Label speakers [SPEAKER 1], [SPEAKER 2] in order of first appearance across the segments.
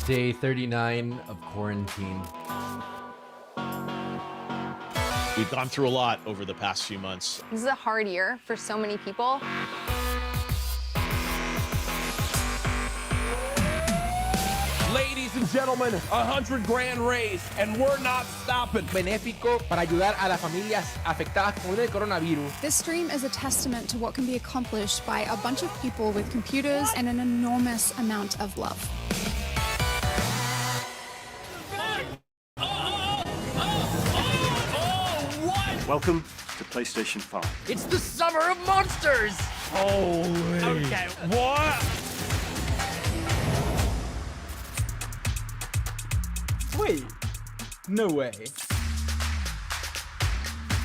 [SPEAKER 1] Day 39 of quarantine.
[SPEAKER 2] We've gone through a lot over the past few months.
[SPEAKER 3] This is a hard year for so many people.
[SPEAKER 4] Ladies and gentlemen, 100 grand raise, and we're not stopping.
[SPEAKER 5] Benéfico para ayudar a las familias afectadas por el coronavirus.
[SPEAKER 6] This stream is a testament to what can be accomplished by a bunch of people with computers and an enormous amount of love.
[SPEAKER 7] Welcome to PlayStation 5.
[SPEAKER 1] It's the summer of monsters!
[SPEAKER 4] Holy.
[SPEAKER 1] Okay, what?
[SPEAKER 5] Wait, no way.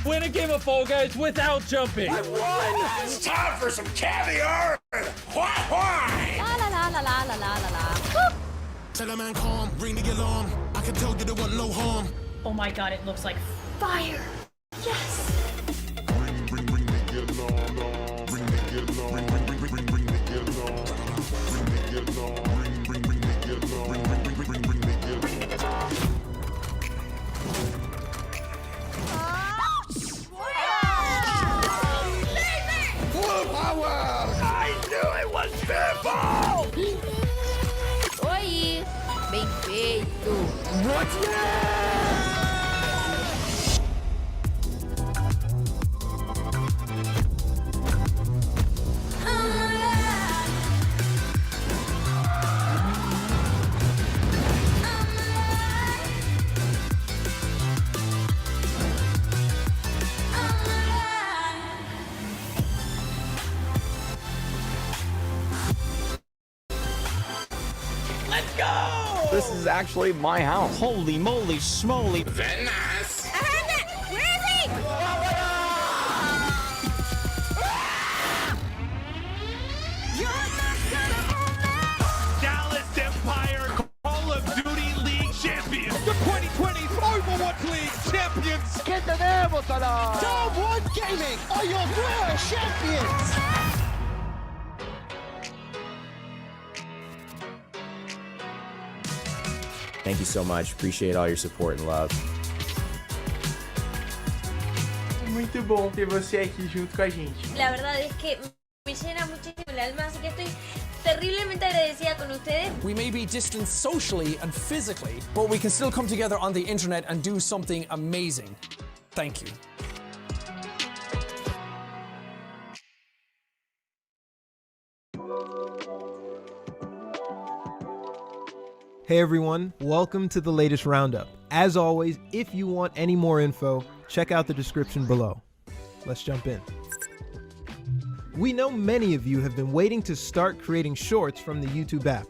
[SPEAKER 4] Win a game of Fall Guys without jumping.
[SPEAKER 8] I won! It's time for some caviar! Why, why?
[SPEAKER 9] La la la la la la la la la.
[SPEAKER 8] Tell a man calm, ring the alarm. I can tell you there wasn't no harm.
[SPEAKER 9] Oh my god, it looks like fire. Yes.
[SPEAKER 8] Ring the alarm. Ring the alarm. Ring the alarm. Ring the alarm. Ring the alarm. Ring the alarm. Full power! I knew it was fearful!
[SPEAKER 9] Oi, bem feito.
[SPEAKER 8] What's next?
[SPEAKER 5] This is actually my house.
[SPEAKER 4] Holy moly schmoly.
[SPEAKER 8] Very nice.
[SPEAKER 9] Where is he?
[SPEAKER 4] Dallas Empire Call of Duty League champions. The 2020 Overwatch League champions.
[SPEAKER 5] ¿Qué tenemos a la?
[SPEAKER 8] Tom One Gaming are your world champions.
[SPEAKER 10] Thank you so much. Appreciate all your support and love.
[SPEAKER 5] Muito bom ter você aqui junto com a gente.
[SPEAKER 9] La verdad es que me llena muchísimo el alma, así que estoy terriblemente agradecida con ustedes.
[SPEAKER 11] We may be distant socially and physically, but we can still come together on the internet and do something amazing. Thank you.
[SPEAKER 12] Hey everyone, welcome to the latest roundup. As always, if you want any more info, check out the description below. Let's jump in. We know many of you have been waiting to start creating shorts from the YouTube app.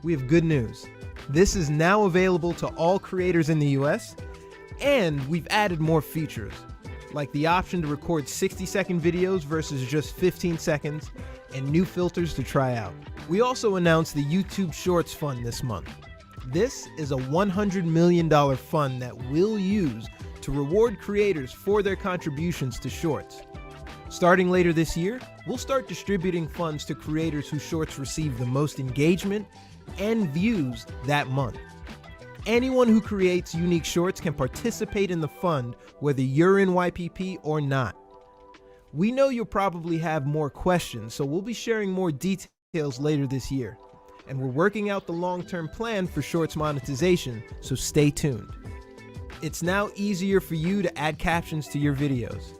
[SPEAKER 12] We have good news. This is now available to all creators in the US, and we've added more features, like the option to record 60-second videos versus just 15 seconds, and new filters to try out. We also announced the YouTube Shorts Fund this month. This is a $100 million fund that we'll use to reward creators for their contributions to shorts. Starting later this year, we'll start distributing funds to creators whose shorts receive the most engagement and views that month. Anyone who creates unique shorts can participate in the fund, whether you're in YPP or not. We know you'll probably have more questions, so we'll be sharing more details later this year. And we're working out the long-term plan for Shorts monetization, so stay tuned. It's now easier for you to add captions to your videos.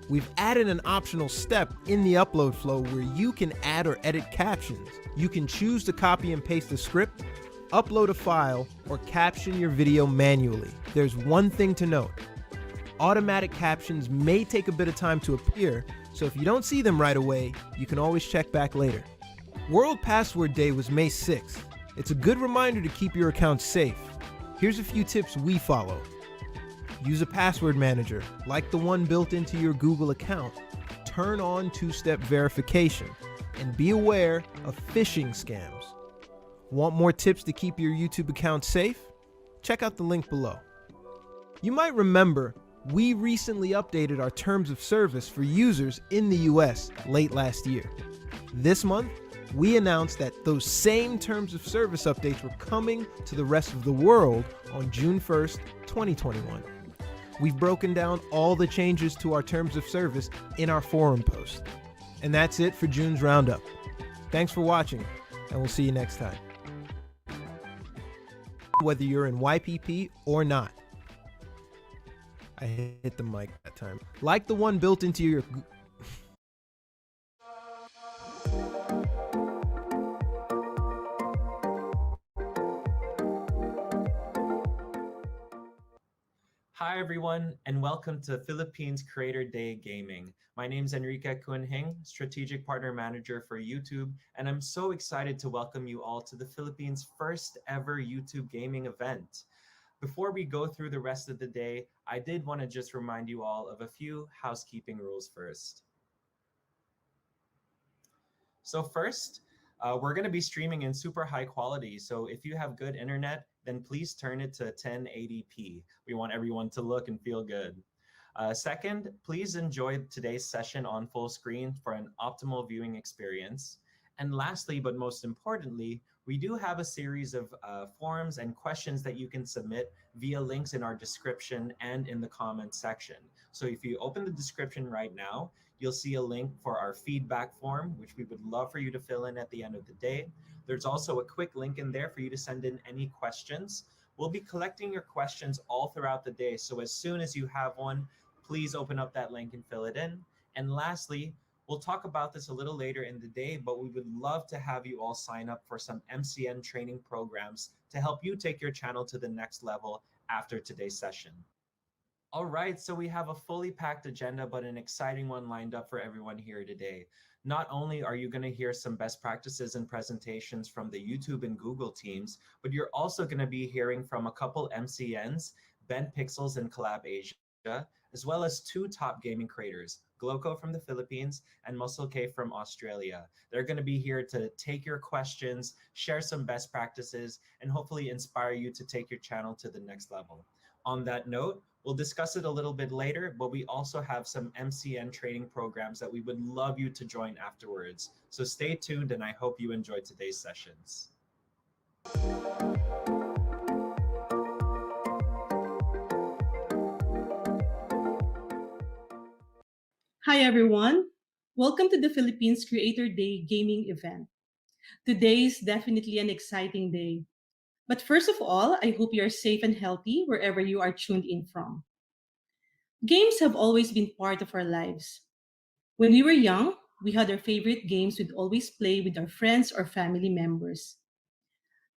[SPEAKER 12] We've added an optional step in the upload flow where you can add or edit captions. You can choose to copy and paste the script, upload a file, or caption your video manually. There's one thing to note. Automatic captions may take a bit of time to appear, so if you don't see them right away, you can always check back later. World Password Day was May 6th. It's a good reminder to keep your account safe. Here's a few tips we follow. Use a password manager, like the one built into your Google account. Turn on two-step verification, and be aware of phishing scams. Want more tips to keep your YouTube account safe? Check out the link below. You might remember we recently updated our terms of service for users in the US late last year. This month, we announced that those same terms of service updates were coming to the rest of the world on June 1st, 2021. We've broken down all the changes to our terms of service in our forum post. And that's it for June's Roundup. Thanks for watching, and we'll see you next time. Whether you're in YPP or not. I hit the mic that time. Like the one built into your...
[SPEAKER 13] Hi everyone, and welcome to Philippines Creator Day Gaming. My name is Enrique Cunhing, Strategic Partner Manager for YouTube, and I'm so excited to welcome you all to the Philippines' first ever YouTube gaming event. Before we go through the rest of the day, I did want to just remind you all of a few housekeeping rules first. So first, we're going to be streaming in super high quality, so if you have good internet, then please turn it to 1080p. We want everyone to look and feel good. Second, please enjoy today's session on full screen for an optimal viewing experience. And lastly, but most importantly, we do have a series of forums and questions that you can submit via links in our description and in the comments section. So if you open the description right now, you'll see a link for our feedback form, which we would love for you to fill in at the end of the day. There's also a quick link in there for you to send in any questions. We'll be collecting your questions all throughout the day. So as soon as you have one, please open up that link and fill it in. And lastly, we'll talk about this a little later in the day, but we would love to have you all sign up for some MCN training programs to help you take your channel to the next level after today's session. All right, so we have a fully packed agenda, but an exciting one lined up for everyone here today. Not only are you going to hear some best practices and presentations from the YouTube and Google teams, but you're also going to be hearing from a couple MCNs, Ben Pixels and Collab Asia, as well as two top gaming creators, Gloco from the Philippines and Muscle K from Australia. They're going to be here to take your questions, share some best practices, and hopefully inspire you to take your channel to the next level. On that note, we'll discuss it a little bit later, but we also have some MCN training programs that we would love you to join afterwards. So stay tuned, and I hope you enjoy today's sessions.
[SPEAKER 14] Hi everyone, welcome to the Philippines Creator Day gaming event. Today is definitely an exciting day. But first of all, I hope you're safe and healthy wherever you are tuned in from. Games have always been part of our lives. When we were young, we had our favorite games we'd always play with our friends or family members.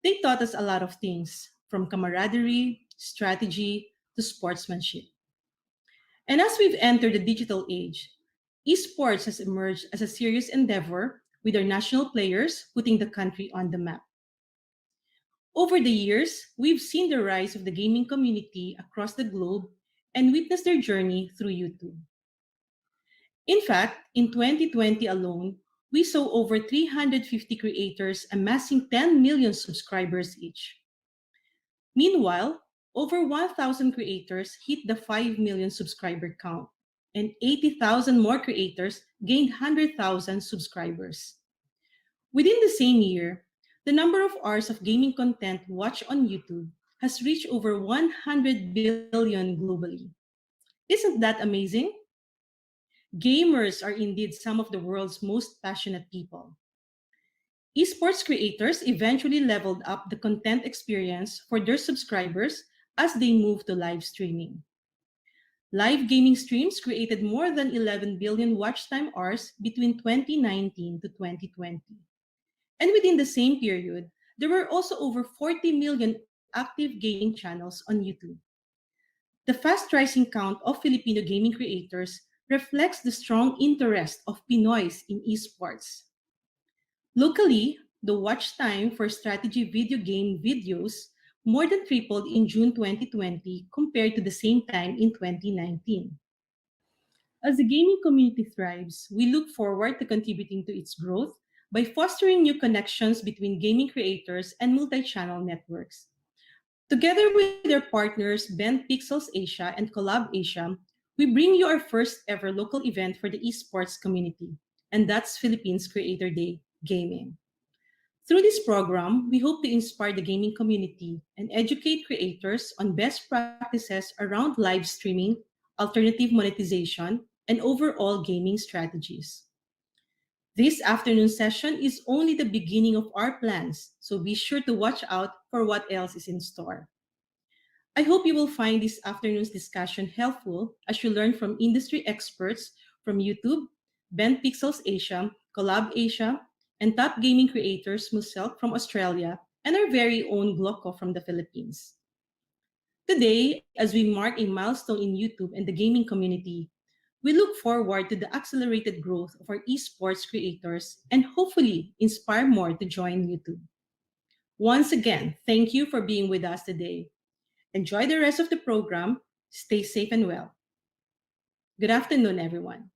[SPEAKER 14] They taught us a lot of things, from camaraderie, strategy, to sportsmanship. And as we've entered the digital age, esports has emerged as a serious endeavor with our national players putting the country on the map. Over the years, we've seen the rise of the gaming community across the globe and witnessed their journey through YouTube. In fact, in 2020 alone, we saw over 350 creators amassing 10 million subscribers each. Meanwhile, over 1,000 creators hit the 5 million subscriber count, and 80,000 more creators gained 100,000 subscribers. Within the same year, the number of hours of gaming content watched on YouTube has reached over 100 billion globally. Isn't that amazing? Gamers are indeed some of the world's most passionate people. Esports creators eventually leveled up the content experience for their subscribers as they moved to live streaming. Live gaming streams created more than 11 billion watch time hours between 2019 to 2020. And within the same period, there were also over 40 million active gaming channels on YouTube. The fast rising count of Filipino gaming creators reflects the strong interest of Pinoys in esports. Locally, the watch time for strategy video game videos more than tripled in June 2020 compared to the same time in 2019. As the gaming community thrives, we look forward to contributing to its growth by fostering new connections between gaming creators and multi-channel networks. Together with their partners Ben Pixels Asia and Collab Asia, we bring you our first ever local event for the esports community, and that's Philippines Creator Day gaming. Through this program, we hope to inspire the gaming community and educate creators on best practices around live streaming, alternative monetization, and overall gaming strategies. This afternoon session is only the beginning of our plans, so be sure to watch out for what else is in store. I hope you will find this afternoon's discussion helpful as you learn from industry experts from YouTube, Bent Pixels Asia, Collab Asia, and top gaming creators Muselk from Australia, and our very own Gloco from the Philippines. Today, as we mark a milestone in YouTube and the gaming community, we look forward to the accelerated growth of our esports creators and hopefully inspire more to join YouTube. Once again, thank you for being with us today. Enjoy the rest of the program. Stay safe and well. Good afternoon, everyone.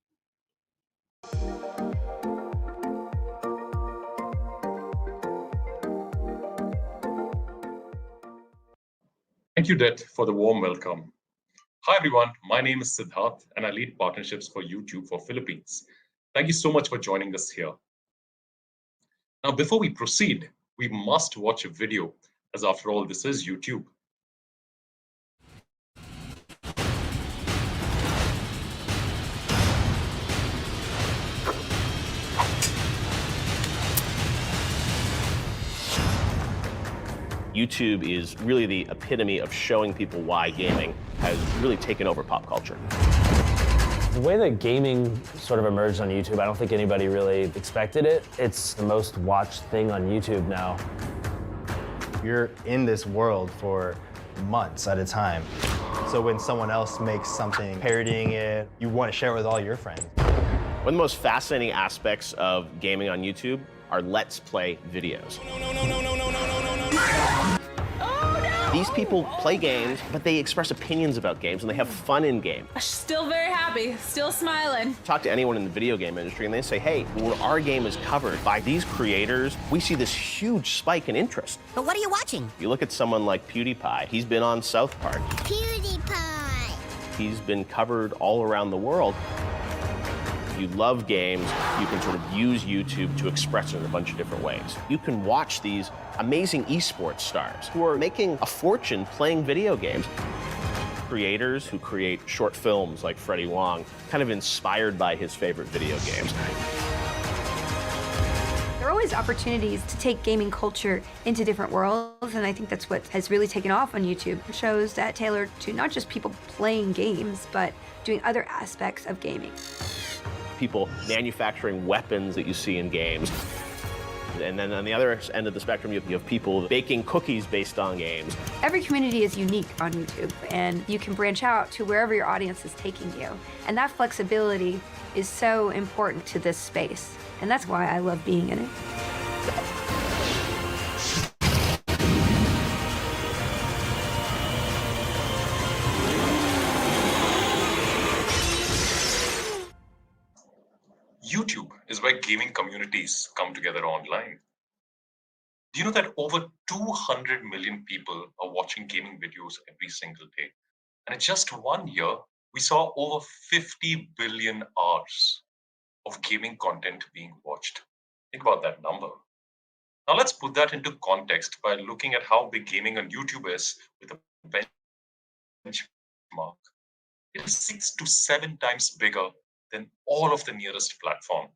[SPEAKER 15] Thank you, Det, for the warm welcome. Hi, everyone. My name is Siddharth, and I lead partnerships for YouTube for Philippines. Thank you so much for joining us here. Now, before we proceed, we must watch a video, as after all, this is YouTube.
[SPEAKER 16] YouTube is really the epitome of showing people why gaming has really taken over pop culture.
[SPEAKER 17] The way that gaming sort of emerged on YouTube, I don't think anybody really expected it. It's the most watched thing on YouTube now.
[SPEAKER 18] You're in this world for months at a time. So when someone else makes something parodying it, you want to share it with all your friends.
[SPEAKER 16] One of the most fascinating aspects of gaming on YouTube are Let's Play videos. These people play games, but they express opinions about games and they have fun in game.
[SPEAKER 19] Still very happy, still smiling.
[SPEAKER 16] Talk to anyone in the video game industry and they say, hey, when our game is covered by these creators, we see this huge spike in interest.
[SPEAKER 20] But what are you watching?
[SPEAKER 16] You look at someone like PewDiePie, he's been on South Park.
[SPEAKER 20] PewDiePie!
[SPEAKER 16] He's been covered all around the world. You love games, you can sort of use YouTube to express it in a bunch of different ways. You can watch these amazing esports stars who are making a fortune playing video games. Creators who create short films like Freddie Wong, kind of inspired by his favorite video games.
[SPEAKER 21] There are always opportunities to take gaming culture into different worlds, and I think that's what has really taken off on YouTube. Shows that tailor to not just people playing games, but doing other aspects of gaming.
[SPEAKER 16] People manufacturing weapons that you see in games. And then on the other end of the spectrum, you have people baking cookies based on games.
[SPEAKER 21] Every community is unique on YouTube, and you can branch out to wherever your audience is taking you. And that flexibility is so important to this space. And that's why I love being in it.
[SPEAKER 15] YouTube is where gaming communities come together online. Do you know that over 200 million people are watching gaming videos every single day? And in just 1 year, we saw over 50 billion hours of gaming content being watched. Think about that number. Now let's put that into context by looking at how big gaming on YouTube is with a benchmark. It is 6 to 7 times bigger than all of the nearest platform.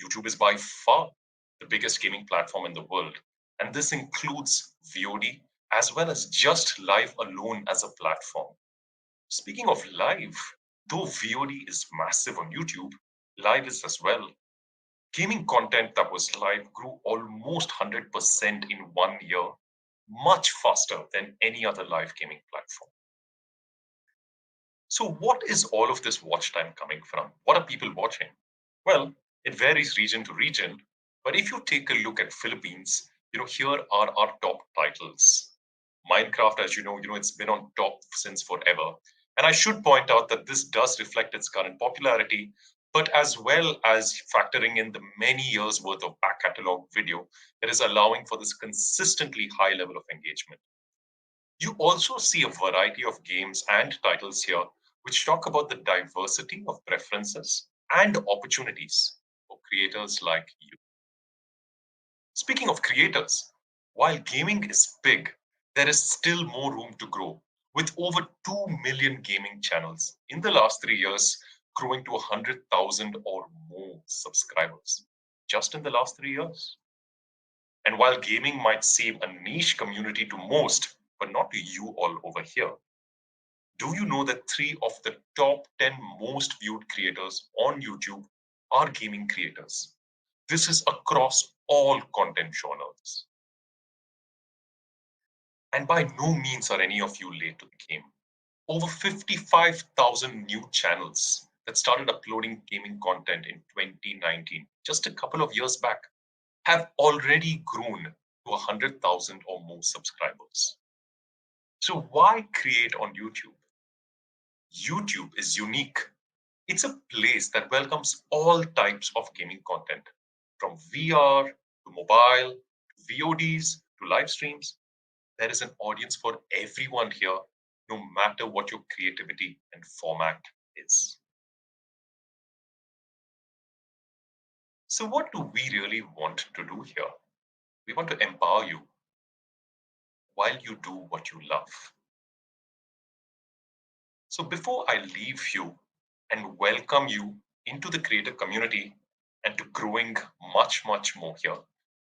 [SPEAKER 15] YouTube is by far the biggest gaming platform in the world. And this includes VOD as well as just live alone as a platform. Speaking of live, though VOD is massive on YouTube, live is as well. Gaming content that was live grew almost 100% in 1 year, much faster than any other live gaming platform. So what is all of this watch time coming from? What are people watching? Well, it varies region to region, but if you take a look at Philippines, here are our top titles. Minecraft, as you know, it's been on top since forever. And I should point out that this does reflect its current popularity, but as well as factoring in the many years worth of back catalog video that is allowing for this consistently high level of engagement. You also see a variety of games and titles here which talk about the diversity of preferences and opportunities for creators like you. Speaking of creators, while gaming is big, there is still more room to grow, with over 2 million gaming channels in the last 3 years growing to 100,000 or more subscribers just in the last 3 years. And while gaming might seem a niche community to most, but not to you all over here, do you know that 3 of the top 10 most viewed creators on YouTube are gaming creators? This is across all content genres. And by no means are any of you late to the game. Over 55,000 new channels that started uploading gaming content in 2019, just a couple of years back, have already grown to 100,000 or more subscribers. So why create on YouTube? YouTube is unique. It's a place that welcomes all types of gaming content, from VR to mobile, to VODs, to live streams. There is an audience for everyone here, no matter what your creativity and format is. So what do we really want to do here? We want to empower you while you do what you love. So before I leave you and welcome you into the creator community and to growing much, much more here,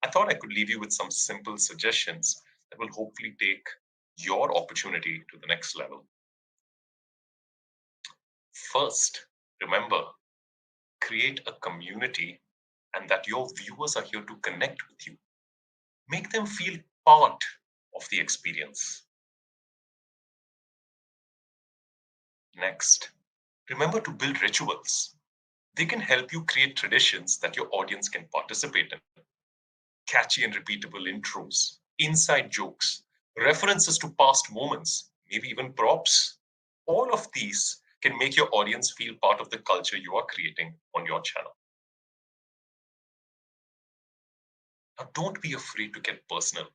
[SPEAKER 15] I thought I could leave you with some simple suggestions that will hopefully take your opportunity to the next level. First, remember, create a community and that your viewers are here to connect with you. Make them feel part of the experience. Next, remember to build rituals. They can help you create traditions that your audience can participate in. Catchy and repeatable intros, inside jokes, references to past moments, maybe even props. All of these can make your audience feel part of the culture you are creating on your channel. Now, don't be afraid to get personal.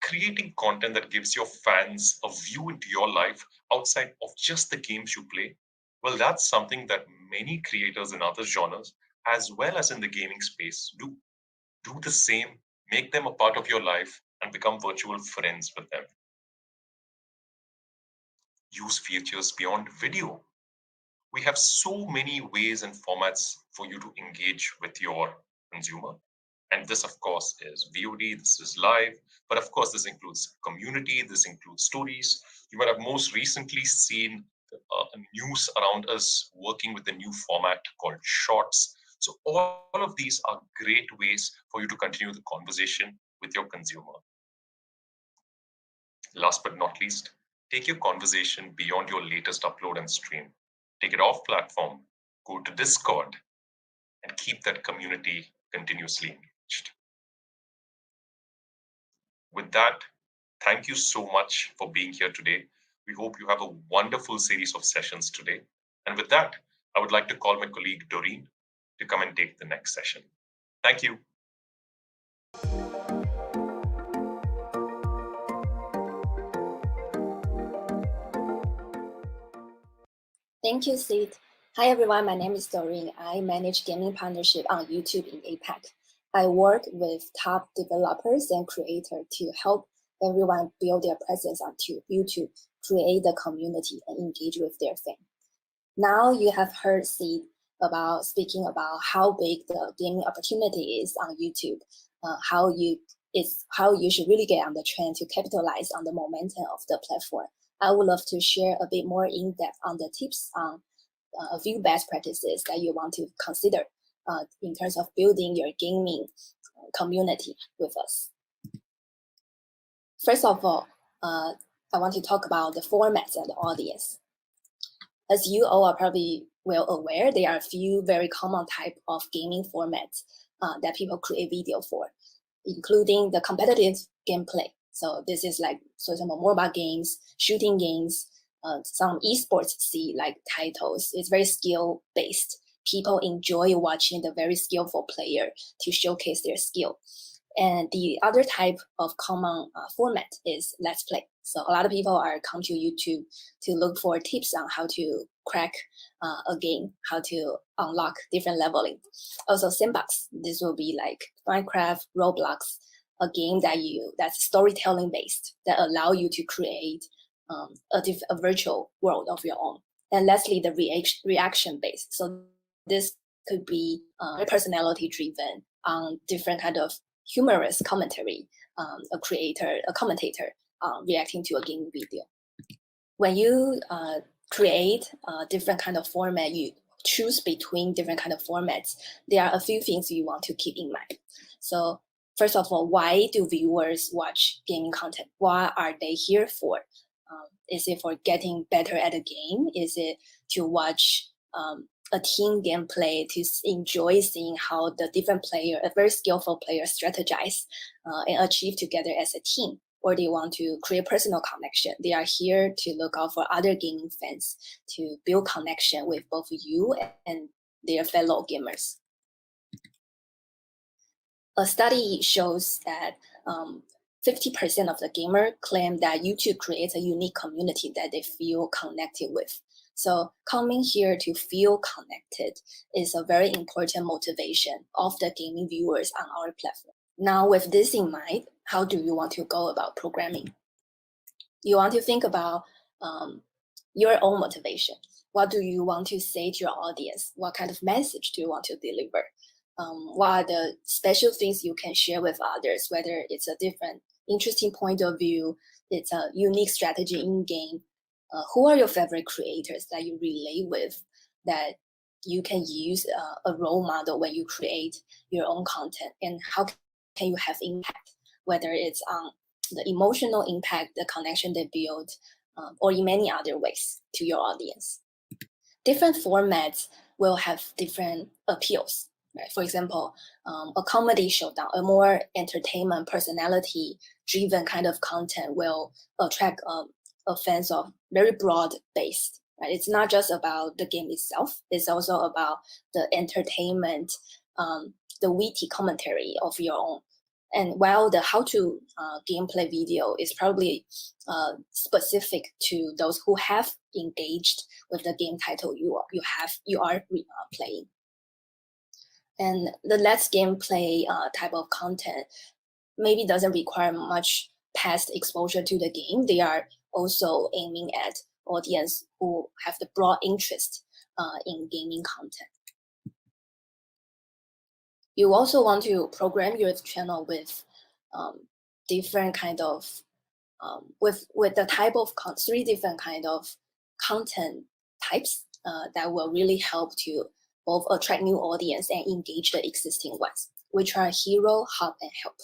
[SPEAKER 15] Creating content that gives your fans a view into your life outside of just the games you play, well, that's something that many creators in other genres, as well as in the gaming space, do. Do the same, make them a part of your life, and become virtual friends with them. Use features beyond video. We have so many ways and formats for you to engage with your consumer. And this, of course, is VOD, this is live, but of course, this includes community, this includes stories. You might have most recently seen news around us working with a new format called Shorts. So all of these are great ways for you to continue the conversation with your consumer. Last but not least, take your conversation beyond your latest upload and stream. Take it off platform, go to Discord, and keep that community continuously engaged. With that, thank you so much for being here today. We hope you have a wonderful series of sessions today. And with that, I would like to call my colleague Doreen to come and take the next session. Thank you.
[SPEAKER 2] Thank you, Sid. Hi, everyone. My name is Doreen. I manage gaming partnership on YouTube in APAC. I work with top developers and creators to help everyone build their presence on YouTube, create the community, and engage with their fans. Now you have heard Sid speaking about how big the gaming opportunity is on YouTube, how you should really get on the trend to capitalize on the momentum of the platform. I would love to share a bit more in depth on the tips on a few best practices that you want to consider in terms of building your gaming community with us. First of all, I want to talk about the formats and the audience. As you all are probably well aware, there are a few very common type of gaming formats that people create video for, including the competitive gameplay. So this is like, for example, mobile games, shooting games, some esports like titles. It's very skill based. People enjoy watching the very skillful player to showcase their skill. And the other type of common format is Let's Play. So a lot of people are come to YouTube to look for tips on how to crack a game, how to unlock different leveling. Also Sandbox, this will be like Minecraft, Roblox, a game that's storytelling based, that allow you to create a virtual world of your own. And lastly, the reaction based. So this could be personality driven on different kind of humorous commentary, a commentator reacting to a game video. When you create a different kind of format, you choose between different kind of formats, there are a few things you want to keep in mind. So first of all, why do viewers watch gaming content? What are they here for? Is it for getting better at a game? Is it to watch a team gameplay, to enjoy seeing how the different player, a very skillful player, strategize and achieve together as a team? Or they want to create personal connection? They are here to look out for other gaming fans, to build connection with both you and their fellow gamers. A study shows that 50% of the gamer claim that YouTube creates a unique community that they feel connected with. So coming here to feel connected is a very important motivation of the gaming viewers on our platform. Now, with this in mind, how do you want to go about programming? You want to think about your own motivation. What do you want to say to your audience? What kind of message do you want to deliver? What are the special things you can share with others, whether it's a different interesting point of view, it's a unique strategy in game. Who are your favorite creators that you relate with, that you can use a role model when you create your own content? And how can you have impact, whether it's on the emotional impact, the connection they build, or in many other ways to your audience? Different formats will have different appeals. Right? For example, a comedy showdown, a more entertainment, personality-driven kind of content will attract fans of very broad-based. Right? It's not just about the game itself; it's also about the entertainment, the witty commentary of your own. And while the how-to gameplay video is probably specific to those who have engaged with the game title you are playing. And the Let's Gameplay type of content maybe doesn't require much past exposure to the game. They are also aiming at audience who have the broad interest in gaming content. You also want to program your channel with different kind of, with the type of three different kind of content types that will really help to both attract new audience and engage the existing ones, which are hero, hub, and help.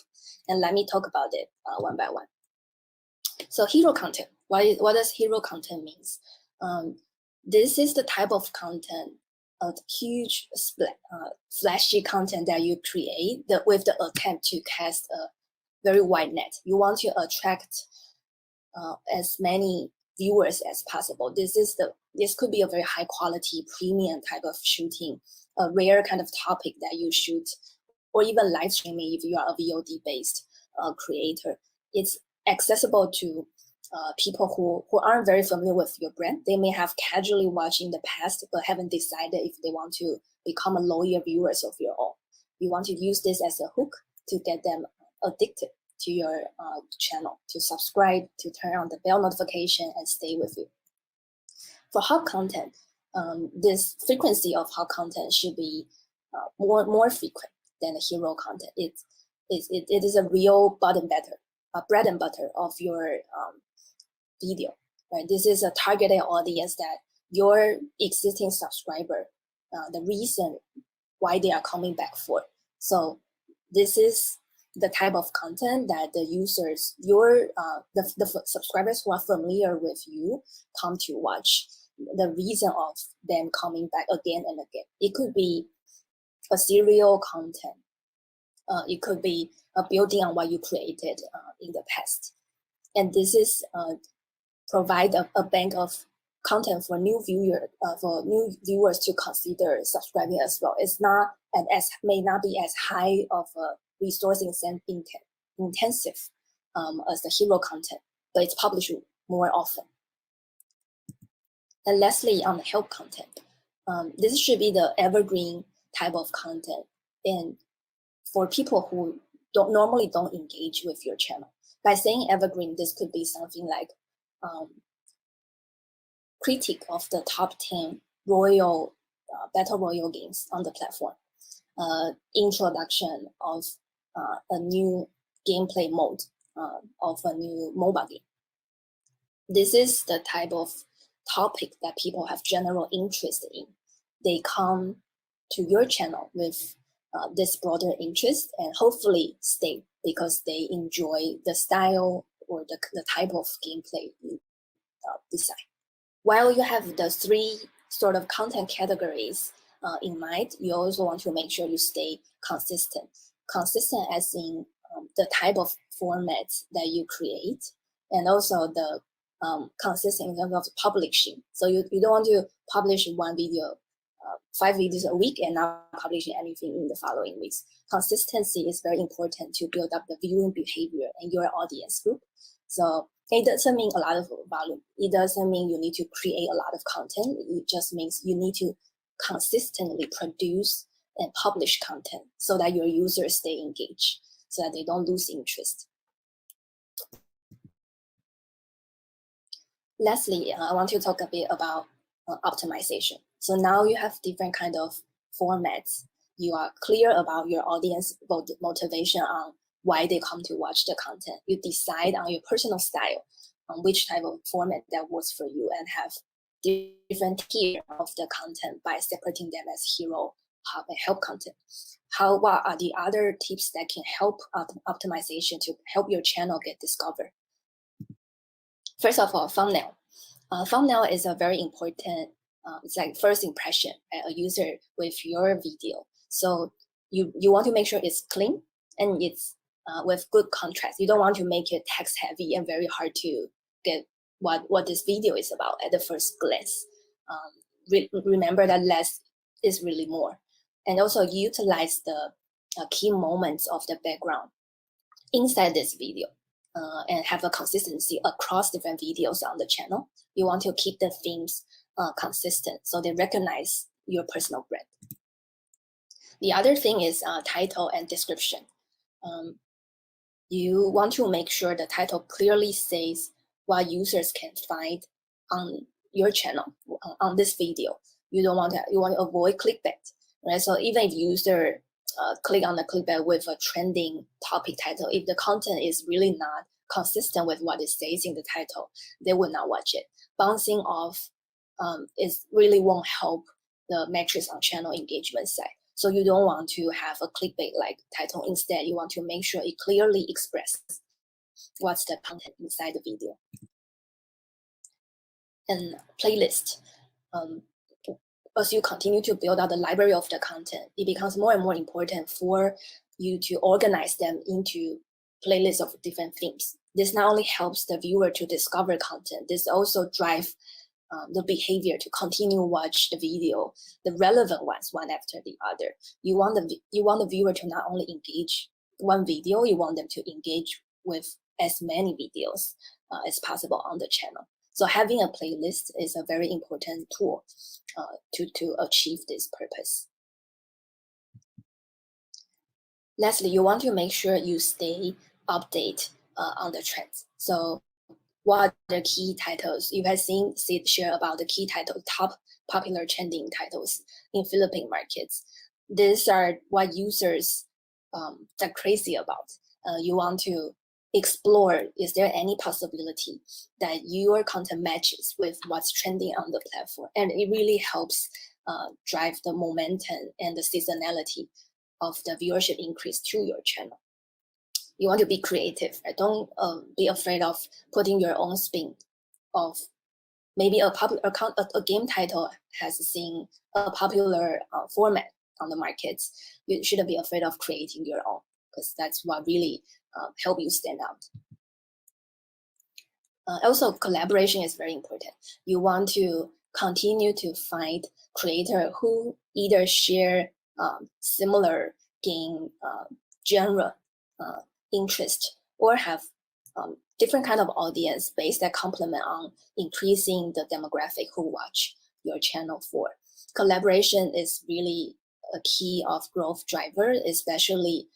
[SPEAKER 2] And let me talk about it one by one. So hero content, what does hero content means? This is the type of content, huge flashy content that you create with the attempt to cast a very wide net. You want to attract as many viewers as possible. This could be a very high quality premium type of shooting, a rare kind of topic that you shoot, or even live streaming if you are a VOD based creator. It's accessible to people who aren't very familiar with your brand. They may have casually watched in the past but haven't decided if they want to become a loyal viewers of your own. You want to use this as a hook to get them addicted to your channel, to subscribe, to turn on the bell notification and stay with you. For hub content, this frequency of hub content should be more frequent than the hero content. It is a real bread and butter of your video. Right? This is a targeted audience that your existing subscriber, the reason why they are coming back for. So this is the type of content that the users, the subscribers who are familiar with you come to watch. The reason of them coming back again and again. It could be a serial content. It could be building on what you created in the past. And this is provide a bank of content for new viewers to consider subscribing as well. It's not may not be as high of a resource intensive as the hero content. but it's published more often. And lastly, on the help content, this should be the evergreen type of content, and for people who normally don't engage with your channel. By saying evergreen, this could be something like critique of the top 10 battle royale games on the platform, introduction of a new gameplay mode of a new mobile game. This is the type of topic that people have general interest in. They come to your channel with this broader interest and hopefully stay because they enjoy the style or the type of gameplay you design. While you have the 3 sort of content categories in mind, you also want to make sure you stay consistent. Consistent as in the type of formats that you create, and also the consistent in terms of publishing. So you don't want to publish one video, 5 videos a week and not publishing anything in the following weeks. Consistency is very important to build up the viewing behavior in your audience group. So it doesn't mean a lot of volume. It doesn't mean you need to create a lot of content. It just means you need to consistently produce and publish content so that your users stay engaged, so that they don't lose interest. Lastly, I want to talk a bit about optimization. So now you have different kind of formats. You are clear about your audience motivation on why they come to watch the content. You decide on your personal style, on which type of format that works for you, and have different tier of the content by separating them as hero, hub, and help content. What are the other tips that can help optimization to help your channel get discovered? First of all, thumbnail. Thumbnail is a very important, it's like first impression at a user with your video. So you want to make sure it's clean and it's with good contrast. You don't want to make it text heavy and very hard to get what this video is about at the first glance. Remember that less is really more. And also utilize the key moments of the background inside this video. And have a consistency across different videos on the channel. You want to keep the themes consistent so they recognize your personal brand. The other thing is title and description. You want to make sure the title clearly says what users can find on your channel, on this video. You want to avoid clickbait, right? So even if user click on the clickbait with a trending topic title, if the content is really not consistent with what it says in the title, they will not watch it. Bouncing off is really won't help the metrics on channel engagement side. So you don't want to have a clickbait-like title. Instead, you want to make sure it clearly expresses what's the content inside the video. And playlist. As you continue to build out the library of the content, it becomes more and more important for you to organize them into playlists of different themes. This not only helps the viewer to discover content, this also drives the behavior to continue watch the video, the relevant ones, one after the other. You want the viewer to not only engage one video, you want them to engage with as many videos as possible on the channel. So having a playlist is a very important tool to achieve this purpose. Lastly, you want to make sure you stay updated on the trends. So what are the key titles? You have seen Sid share about the key titles, top popular trending titles in Philippine markets. These are what users are crazy about. You want to explore, is there any possibility that your content matches with what's trending on the platform? And it really helps drive the momentum and the seasonality of the viewership increase to your channel. You want to be creative. Right? Don't be afraid of putting your own spin of maybe a game title has seen a popular format on the markets. You shouldn't be afraid of creating your own, because that's what really help you stand out. Also, collaboration is very important. You want to continue to find creators who either share similar game genre interest or have different kind of audience base that complement on increasing the demographic who watch your channel for. Collaboration is really a key of growth driver, especially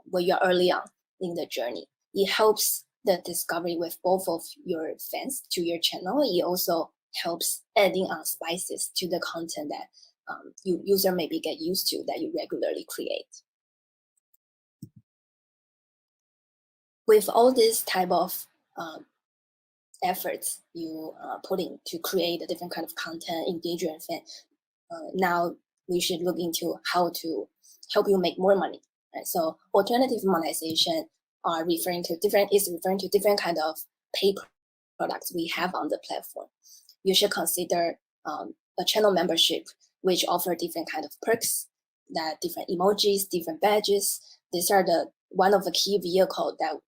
[SPEAKER 2] when you're early on in the journey. It helps the discovery with both of your fans to your channel. It also helps adding on spices to the content that user maybe get used to that you regularly create. With all this type of efforts you put in to create a different kind of content, engage your fan, now we should look into how to help you make more money. Right? So alternative monetization are referring to different kind of pay products we have on the platform. You should consider a channel membership, which offer different kind of perks, that different emojis, different badges. These are one of the key vehicles that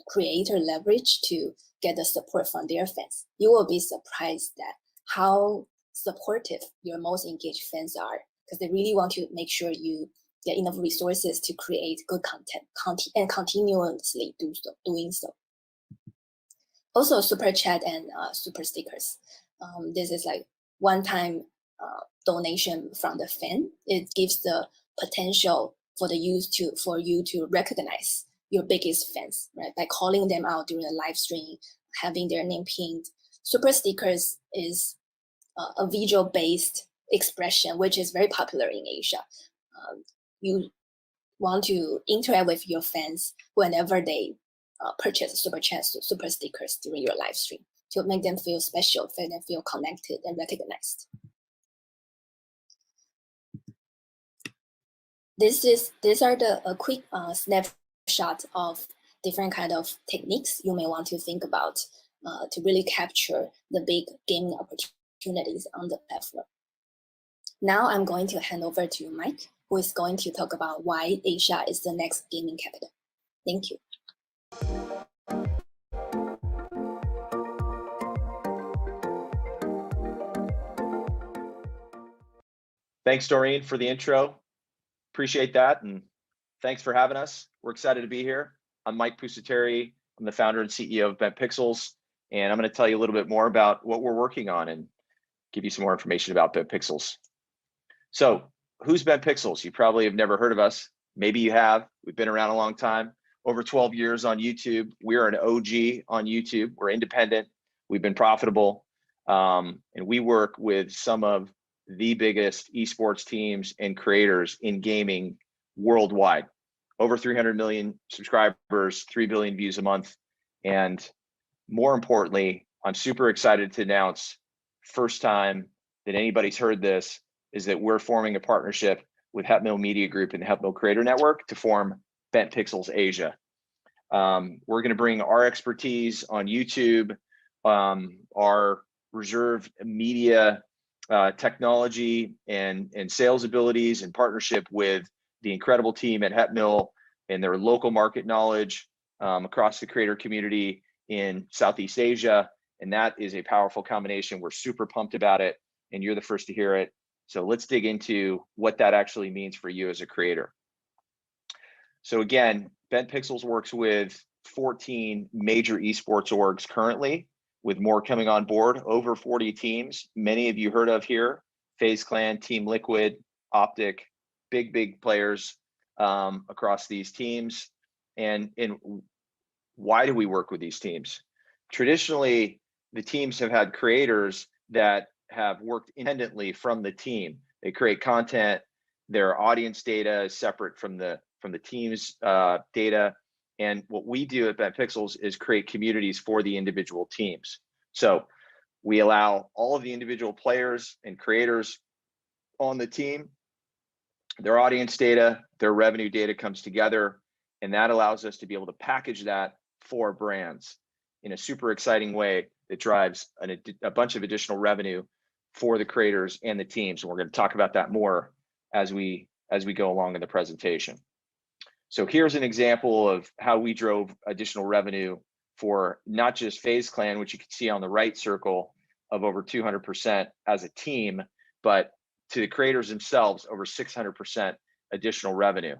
[SPEAKER 2] creator leverage to get the support from their fans. You will be surprised at how supportive your most engaged fans are, because they really want to make sure you get enough resources to create good content and continuously doing so. Also, super chat and super stickers. This is like one-time donation from the fan. It gives the potential for you to recognize your biggest fans, right? By calling them out during a live stream, having their name pinned. Super stickers is a visual-based expression, which is very popular in Asia. You want to interact with your fans whenever they purchase super chats, super stickers during your live stream to make them feel special, make them feel connected and recognized. These are a quick snapshot of different kind of techniques you may want to think about to really capture the big gaming opportunities on the platform. Now I'm going to hand over to Mike, who is going to talk about why Asia is the next gaming capital. Thank you.
[SPEAKER 3] Thanks, Doreen, for the intro. Appreciate that, and thanks for having us. We're excited to be here. I'm Mike Pusateri. I'm the founder and CEO of Bent Pixels, and I'm going to tell you a little bit more about what we're working on and give you some more information about Bent Pixels. So, who's Bent Pixels? You probably have never heard of us. Maybe you have. We've been around a long time, over 12 years on YouTube. We're an OG on YouTube. We're independent. We've been profitable, and we work with some of the biggest esports teams and creators in gaming worldwide. Over 300 million subscribers, 3 billion views a month. And more importantly, I'm super excited to announce, first time that anybody's heard this, is that we're forming a partnership with Hetmill Media Group and the Hetmill Creator Network to form Bent Pixels Asia. We're going to bring our expertise on YouTube, our reserved media technology and sales abilities in partnership with the incredible team at Hetmill and their local market knowledge across the creator community in Southeast Asia. And that is a powerful combination. We're super pumped about it, and you're the first to hear it. So let's dig into what that actually means for you as a creator. So again, Bent Pixels works with 14 major esports orgs currently, with more coming on board, over 40 teams. Many of you heard of here: FaZe Clan, Team Liquid, Optic, big players across these teams. And why do we work with these teams? Traditionally, the teams have had creators that have worked independently from the team. They create content. Their audience data is separate from the team's data. And what we do at Bent Pixels is create communities for the individual teams. So we allow all of the individual players and creators on the team, their audience data, their revenue data comes together, and that allows us to be able to package that for brands in a super exciting way that drives a bunch of additional revenue for the creators and the teams. And we're going to talk about that more as we go along in the presentation. So here's an example of how we drove additional revenue for not just FaZe Clan, which you can see on the right circle, of over 200% as a team, but to the creators themselves, over 600% additional revenue.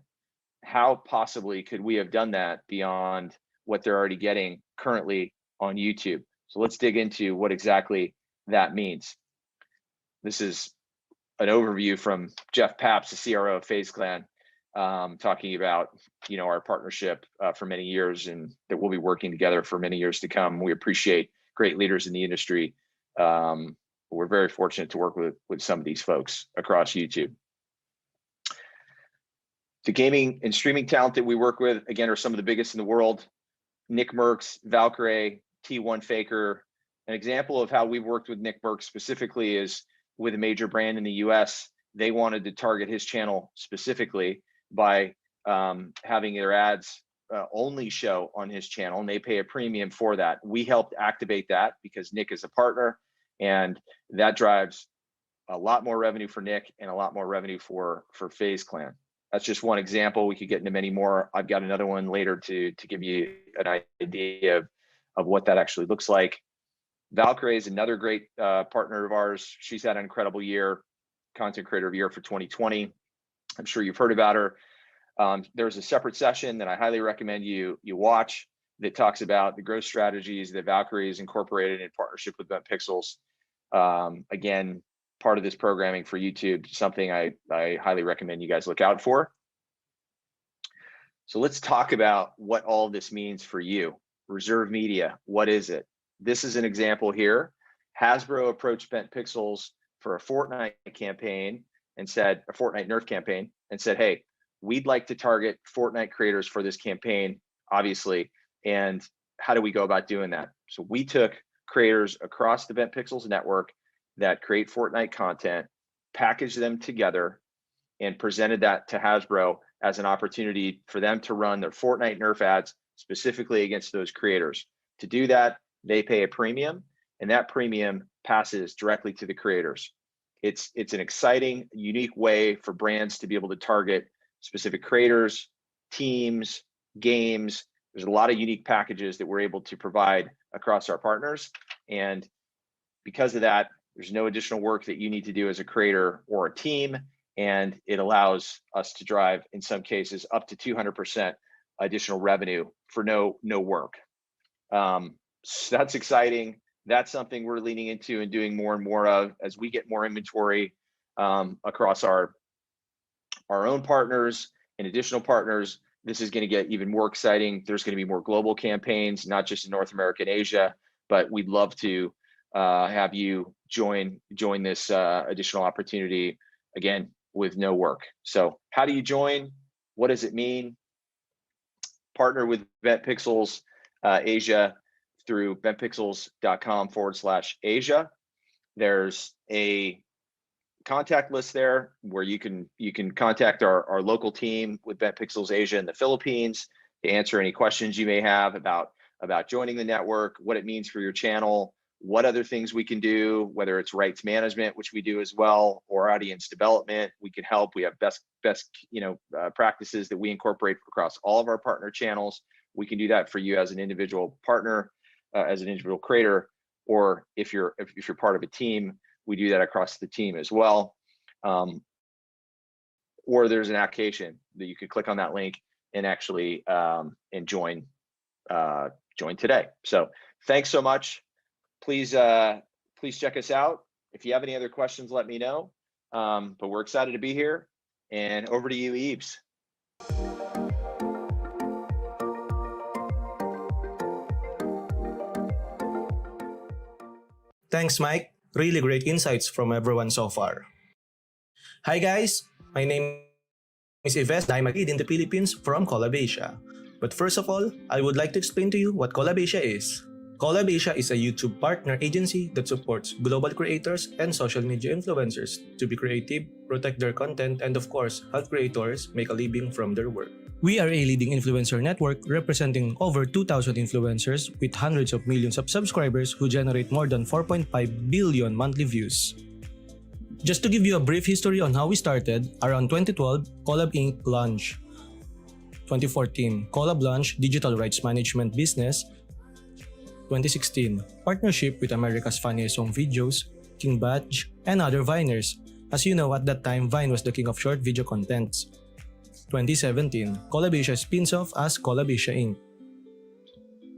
[SPEAKER 3] How possibly could we have done that beyond what they're already getting currently on YouTube. So let's dig into what exactly that means. This is an overview from Jeff Papps, the CRO of FaZe Clan, talking about our partnership for many years, and that we'll be working together for many years to come. We appreciate great leaders in the industry. We're very fortunate to work with some of these folks across YouTube. The gaming and streaming talent that we work with, again, are some of the biggest in the world. Nick Merckx, Valkyrae, T1 Faker. An example of how we've worked with Nick Merckx specifically is with a major brand in the US. They wanted to target his channel specifically by having their ads only show on his channel, and they pay a premium for that. We helped activate that because Nick is a partner, and that drives a lot more revenue for Nick and a lot more revenue for FaZe Clan. That's just one example. We could get into many more. I've got another one later to give you an idea of what that actually looks like. Valkyrae is another great partner of ours. She's had an incredible year, Content Creator of the Year for 2020. I'm sure you've heard about her. There's a separate session that I highly recommend you watch that talks about the growth strategies that Valkyrae has incorporated in partnership with Bent Pixels. Again, part of this programming for YouTube, something I highly recommend you guys look out for. So let's talk about what all of this means for you. Reserve Media, what is it? This is an example here. Hasbro approached Bent Pixels for a Fortnite campaign and said, a Fortnite Nerf campaign, and said, hey, we'd like to target Fortnite creators for this campaign, obviously. And how do we go about doing that? So we took creators across the Bent Pixels network that create Fortnite content, packaged them together, and presented that to Hasbro as an opportunity for them to run their Fortnite Nerf ads specifically against those creators. To do that, they pay a premium, and that premium passes directly to the creators. It's an exciting, unique way for brands to be able to target specific creators, teams, games. There's a lot of unique packages that we're able to provide across our partners. And because of that, there's no additional work that you need to do as a creator or a team. And it allows us to drive, in some cases, up to 200% additional revenue for no work. So that's exciting. That's something we're leaning into and doing more and more of as we get more inventory across our own partners and additional partners. This is going to get even more exciting. There's going to be more global campaigns, not just in North America and Asia, but we'd love to have you join this additional opportunity, again, with no work. So how do you join? What does it mean? Partner with Bent Pixels Asia through bentpixels.com/Asia. There's a contact list there where you can contact our local team with Bent Pixels Asia in the Philippines to answer any questions you may have about joining the network, what it means for your channel, what other things we can do, whether it's rights management, which we do as well, or audience development. We can help. We have best practices that we incorporate across all of our partner channels. We can do that for you as an individual partner, as an individual creator, or if you're part of a team, we do that across the team as well. Or there's an application that you could click on that link and actually and join today. So thanks so much. Please check us out. If you have any other questions, let me know. But we're excited to be here. And over to you, Eves.
[SPEAKER 6] Thanks, Mike. Really great insights from everyone so far. Hi guys, my name is Yves. I'm a kid in the Philippines from Collab Asia. But first of all, I would like to explain to you what Collab Asia is. Collab Asia is a YouTube partner agency that supports global creators and social media influencers to be creative, protect their content, and of course, help creators make a living from their work. We are a leading influencer network representing over 2,000 influencers with hundreds of millions of subscribers who generate more than 4.5 billion monthly views. Just to give you a brief history on how we started, around 2012, Collab Inc. launched. 2014, Collab launched Digital Rights Management Business. 2016, partnership with America's Funniest Home Videos, King Badge, and other Viners. As you know, at that time, Vine was the king of short video contents. 2017, Collab Asia spins off as Collab Asia Inc.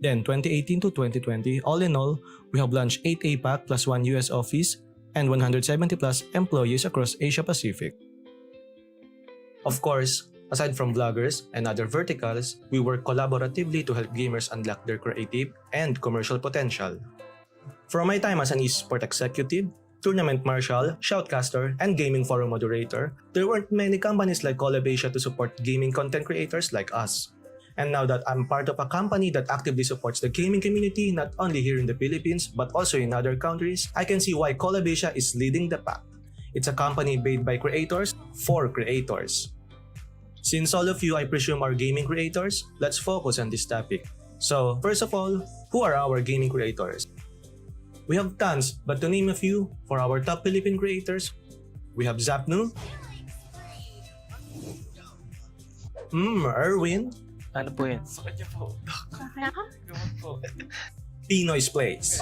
[SPEAKER 6] Then 2018 to 2020, all in all, we have launched 8 APAC plus 1 US office and 170 plus employees across Asia Pacific. Of course, aside from vloggers and other verticals, we work collaboratively to help gamers unlock their creative and commercial potential. From my time as an eSport executive, tournament marshal, shoutcaster, and gaming forum moderator, there weren't many companies like Collab Asia to support gaming content creators like us. And now that I'm part of a company that actively supports the gaming community not only here in the Philippines but also in other countries, I can see why Collab Asia is leading the pack. It's a company made by creators for creators. Since all of you, I presume, are gaming creators, let's focus on this topic. So, first of all, who are our gaming creators? We have tons, but to name a few, for our top Philippine creators, we have Zapnu, Erwin,
[SPEAKER 7] ano po yun?
[SPEAKER 6] Pinoy's Place,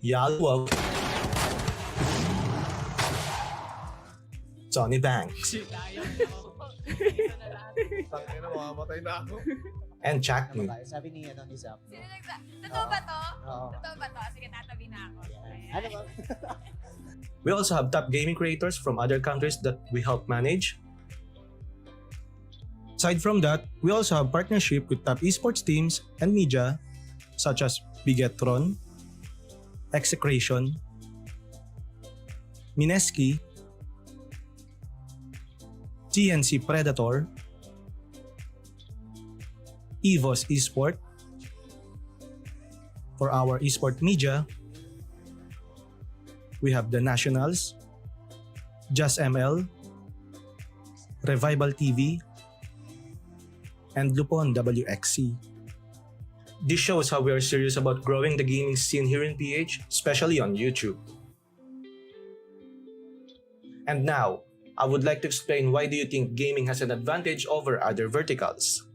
[SPEAKER 6] Yalwag, Johnny Banks, and Chakni.
[SPEAKER 7] Sabi ni Zap.
[SPEAKER 9] Totoo ba to? Totoo ba to? Sige, tatabi na ako.
[SPEAKER 6] We also have top gaming creators from other countries that we help manage. Aside from that, we also have partnership with top esports teams and media such as Bigetron, Execration, Mineski, TNC Predator, EVOS Esport. For our esport media, we have the Nationals, Just ML, Revival TV, and Lupon WXC. This shows how we are serious about growing the gaming scene here in PH, especially on YouTube. And now, I would like to explain why do you think gaming has an advantage over other verticals.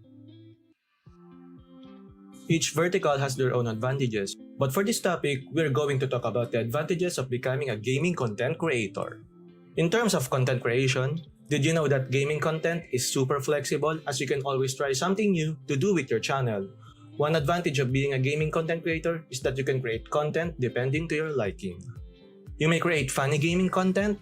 [SPEAKER 6] Each vertical has their own advantages, but for this topic, we're going to talk about the advantages of becoming a gaming content creator. In terms of content creation, did you know that gaming content is super flexible as you can always try something new to do with your channel? One advantage of being a gaming content creator is that you can create content depending to your liking. You may create funny gaming content,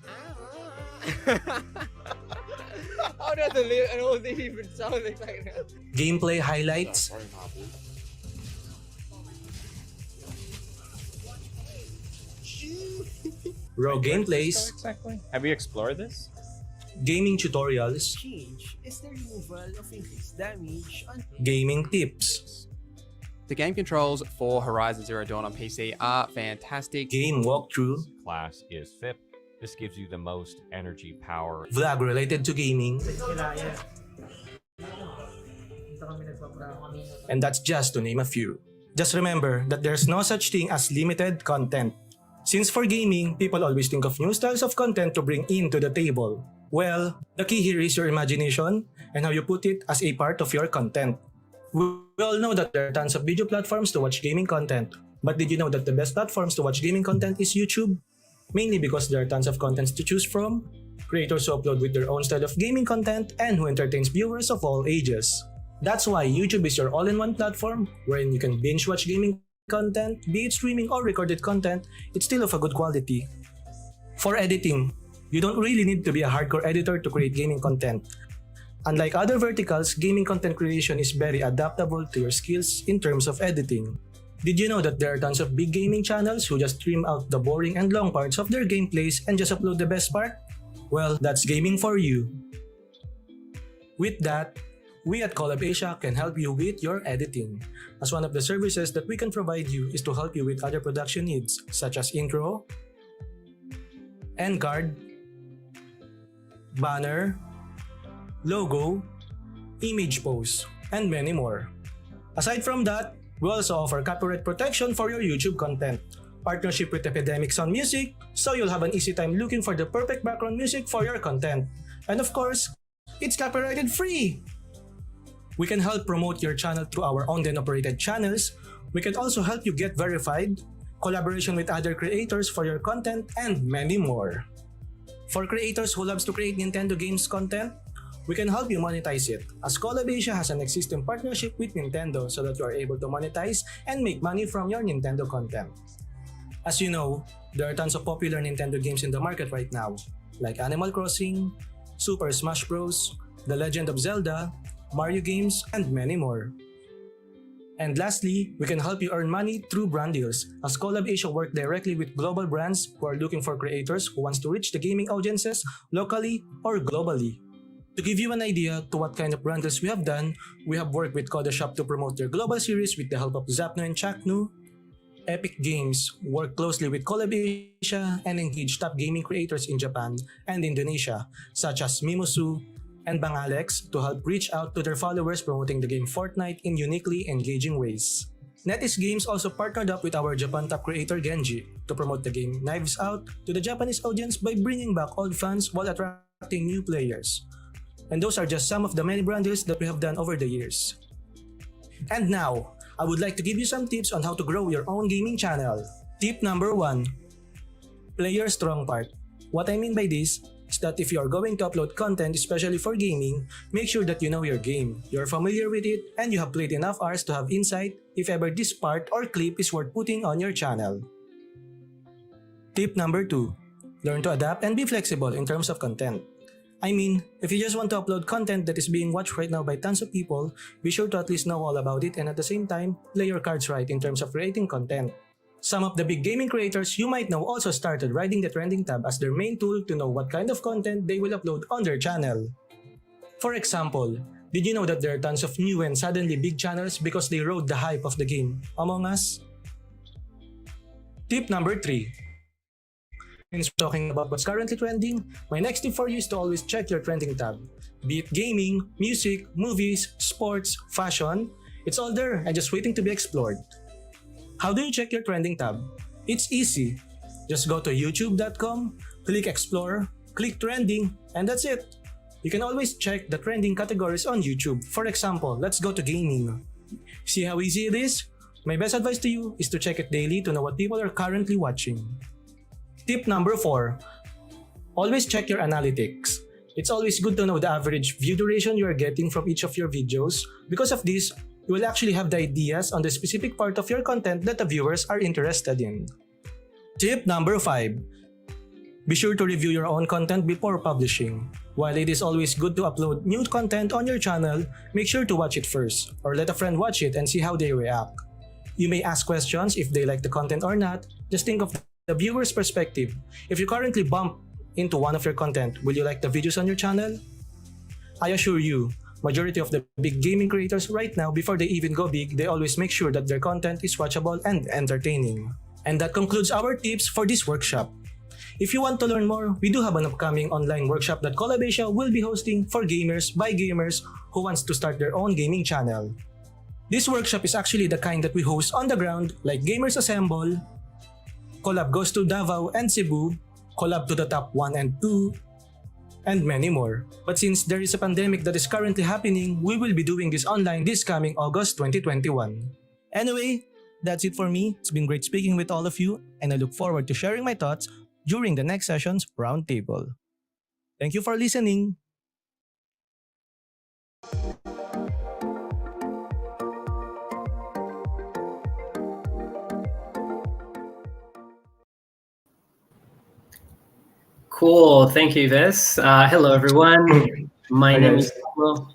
[SPEAKER 6] gameplay highlights, raw gameplays,
[SPEAKER 10] Have you explored this?
[SPEAKER 6] gaming tutorials,
[SPEAKER 7] Change is the removal of increased damage on
[SPEAKER 6] gaming tips,
[SPEAKER 5] The game controls for Horizon Zero Dawn on PC are fantastic.
[SPEAKER 6] game walkthrough,
[SPEAKER 22] Class is FIP. This gives you the most energy power.
[SPEAKER 6] vlog related to gaming, and that's just to name a few. Just remember that there's no such thing as limited content. Since for gaming, people always think of new styles of content to bring into the table. Well, the key here is your imagination and how you put it as a part of your content. We all know that there are tons of video platforms to watch gaming content, but did you know that the best platforms to watch gaming content is YouTube? Mainly because there are tons of contents to choose from, creators who upload with their own style of gaming content, and who entertains viewers of all ages. That's why YouTube is your all-in-one platform wherein you can binge watch gaming content, be it streaming or recorded content, it's still of a good quality. For editing, you don't really need to be a hardcore editor to create gaming content. Unlike other verticals, gaming content creation is very adaptable to your skills in terms of editing. Did you know that there are tons of big gaming channels who just trim out the boring and long parts of their gameplays and just upload the best part? Well, that's gaming for you. With that, we at Collab Asia can help you with your editing. As one of the services that we can provide you is to help you with other production needs such as intro, end card, banner, logo, image pose, and many more. Aside from that, we also offer copyright protection for your YouTube content, partnership with Epidemic Sound Music, so you'll have an easy time looking for the perfect background music for your content. And of course, it's copyrighted free! We can help promote your channel through our owned and operated channels. We can also help you get verified, collaboration with other creators for your content, and many more. For creators who loves to create Nintendo games content, We can help you monetize it, as Collab Asia has an existing partnership with Nintendo so that you are able to monetize and make money from your Nintendo content. As you know, there are tons of popular Nintendo games in the market right now, like Animal Crossing, Super Smash Bros., The Legend of Zelda, Mario games, and many more. And lastly, we can help you earn money through brand deals, as Collab Asia work directly with global brands who are looking for creators who wants to reach the gaming audiences locally or globally. To give you an idea to what kind of brand deals we have done, we have worked with Coda Shop to promote their global series with the help of Zapno and Chaknu. Epic Games work closely with Collab Asia and engage top gaming creators in Japan and Indonesia, such as Mimosu and Bangalex, to help reach out to their followers promoting the game Fortnite in uniquely engaging ways. NetEase Games also partnered up with our Japan top creator Genji to promote the game Knives Out to the Japanese audience by bringing back old fans while attracting new players. And those are just some of the many brand deals that we have done over the years. And now, I would like to give you some tips on how to grow your own gaming channel. Tip number 1. Play your strong part. What I mean by this is that if you are going to upload content especially for gaming, make sure that you know your game, you're familiar with it, and you have played enough hours to have insight if ever this part or clip is worth putting on your channel. Tip number 2. Learn to adapt and be flexible in terms of content. I mean, if you just want to upload content that is being watched right now by tons of people, be sure to at least know all about it and at the same time, play your cards right in terms of creating content. Some of the big gaming creators you might know also started riding the trending tab as their main tool to know what kind of content they will upload on their channel. For example, did you know that there are tons of new and suddenly big channels because they rode the hype of the game Among Us? Tip number 3. Since we're talking about what's currently trending, my next tip for you is to always check your trending tab. Be it gaming, music, movies, sports, fashion, it's all there and just waiting to be explored. How do you check your trending tab? It's easy. Just go to youtube.com, click explore, click trending, and that's it. You can always check the trending categories on YouTube. For example, let's go to gaming. See how easy it is? My best advice to you is to check it daily to know what people are currently watching. Tip number 4. Always check your analytics. It's always good to know the average view duration you are getting from each of your videos. Because of this, you will actually have the ideas on the specific part of your content that the viewers are interested in. Tip number 5. Be sure to review your own content before publishing. While it is always good to upload new content on your channel, make sure to watch it first, or let a friend watch it and see how they react. You may ask questions if they like the content or not. Just think of the viewer's perspective. If you currently bump into one of your content, will you like the videos on your channel? I assure you, majority of the big gaming creators right now, before they even go big, they always make sure that their content is watchable and entertaining. And that concludes our tips for this workshop. If you want to learn more, we do have an upcoming online workshop that Collab Asia will be hosting for gamers by gamers who wants to start their own gaming channel. This workshop is actually the kind that we host on the ground, like Gamers Assemble, Collab Goes to Davao and Cebu, Collab to the Top 1 and 2, and many more. But since there is a pandemic that is currently happening, we will be doing this online this coming August 2021. Anyway, that's it for me. It's been great speaking with all of you, and I look forward to sharing my thoughts during the next session's roundtable. Thank you for listening.
[SPEAKER 1] Cool. Thank you, Yves. Hello, everyone. My name is Pablo.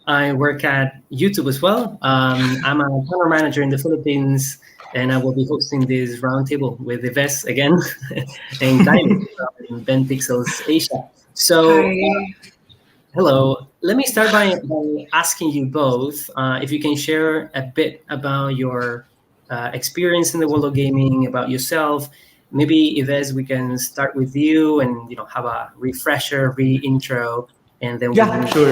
[SPEAKER 1] I work at YouTube as well. I'm a channel manager in the Philippines, and I will be hosting this roundtable with Yves again and Daimon from Ben Pixels Asia. So, hello. Let me start by asking you both if you can share a bit about your experience in the world of gaming, about yourself. Maybe Yves, we can start with you and have a refresher, re-intro, and then
[SPEAKER 6] Sure.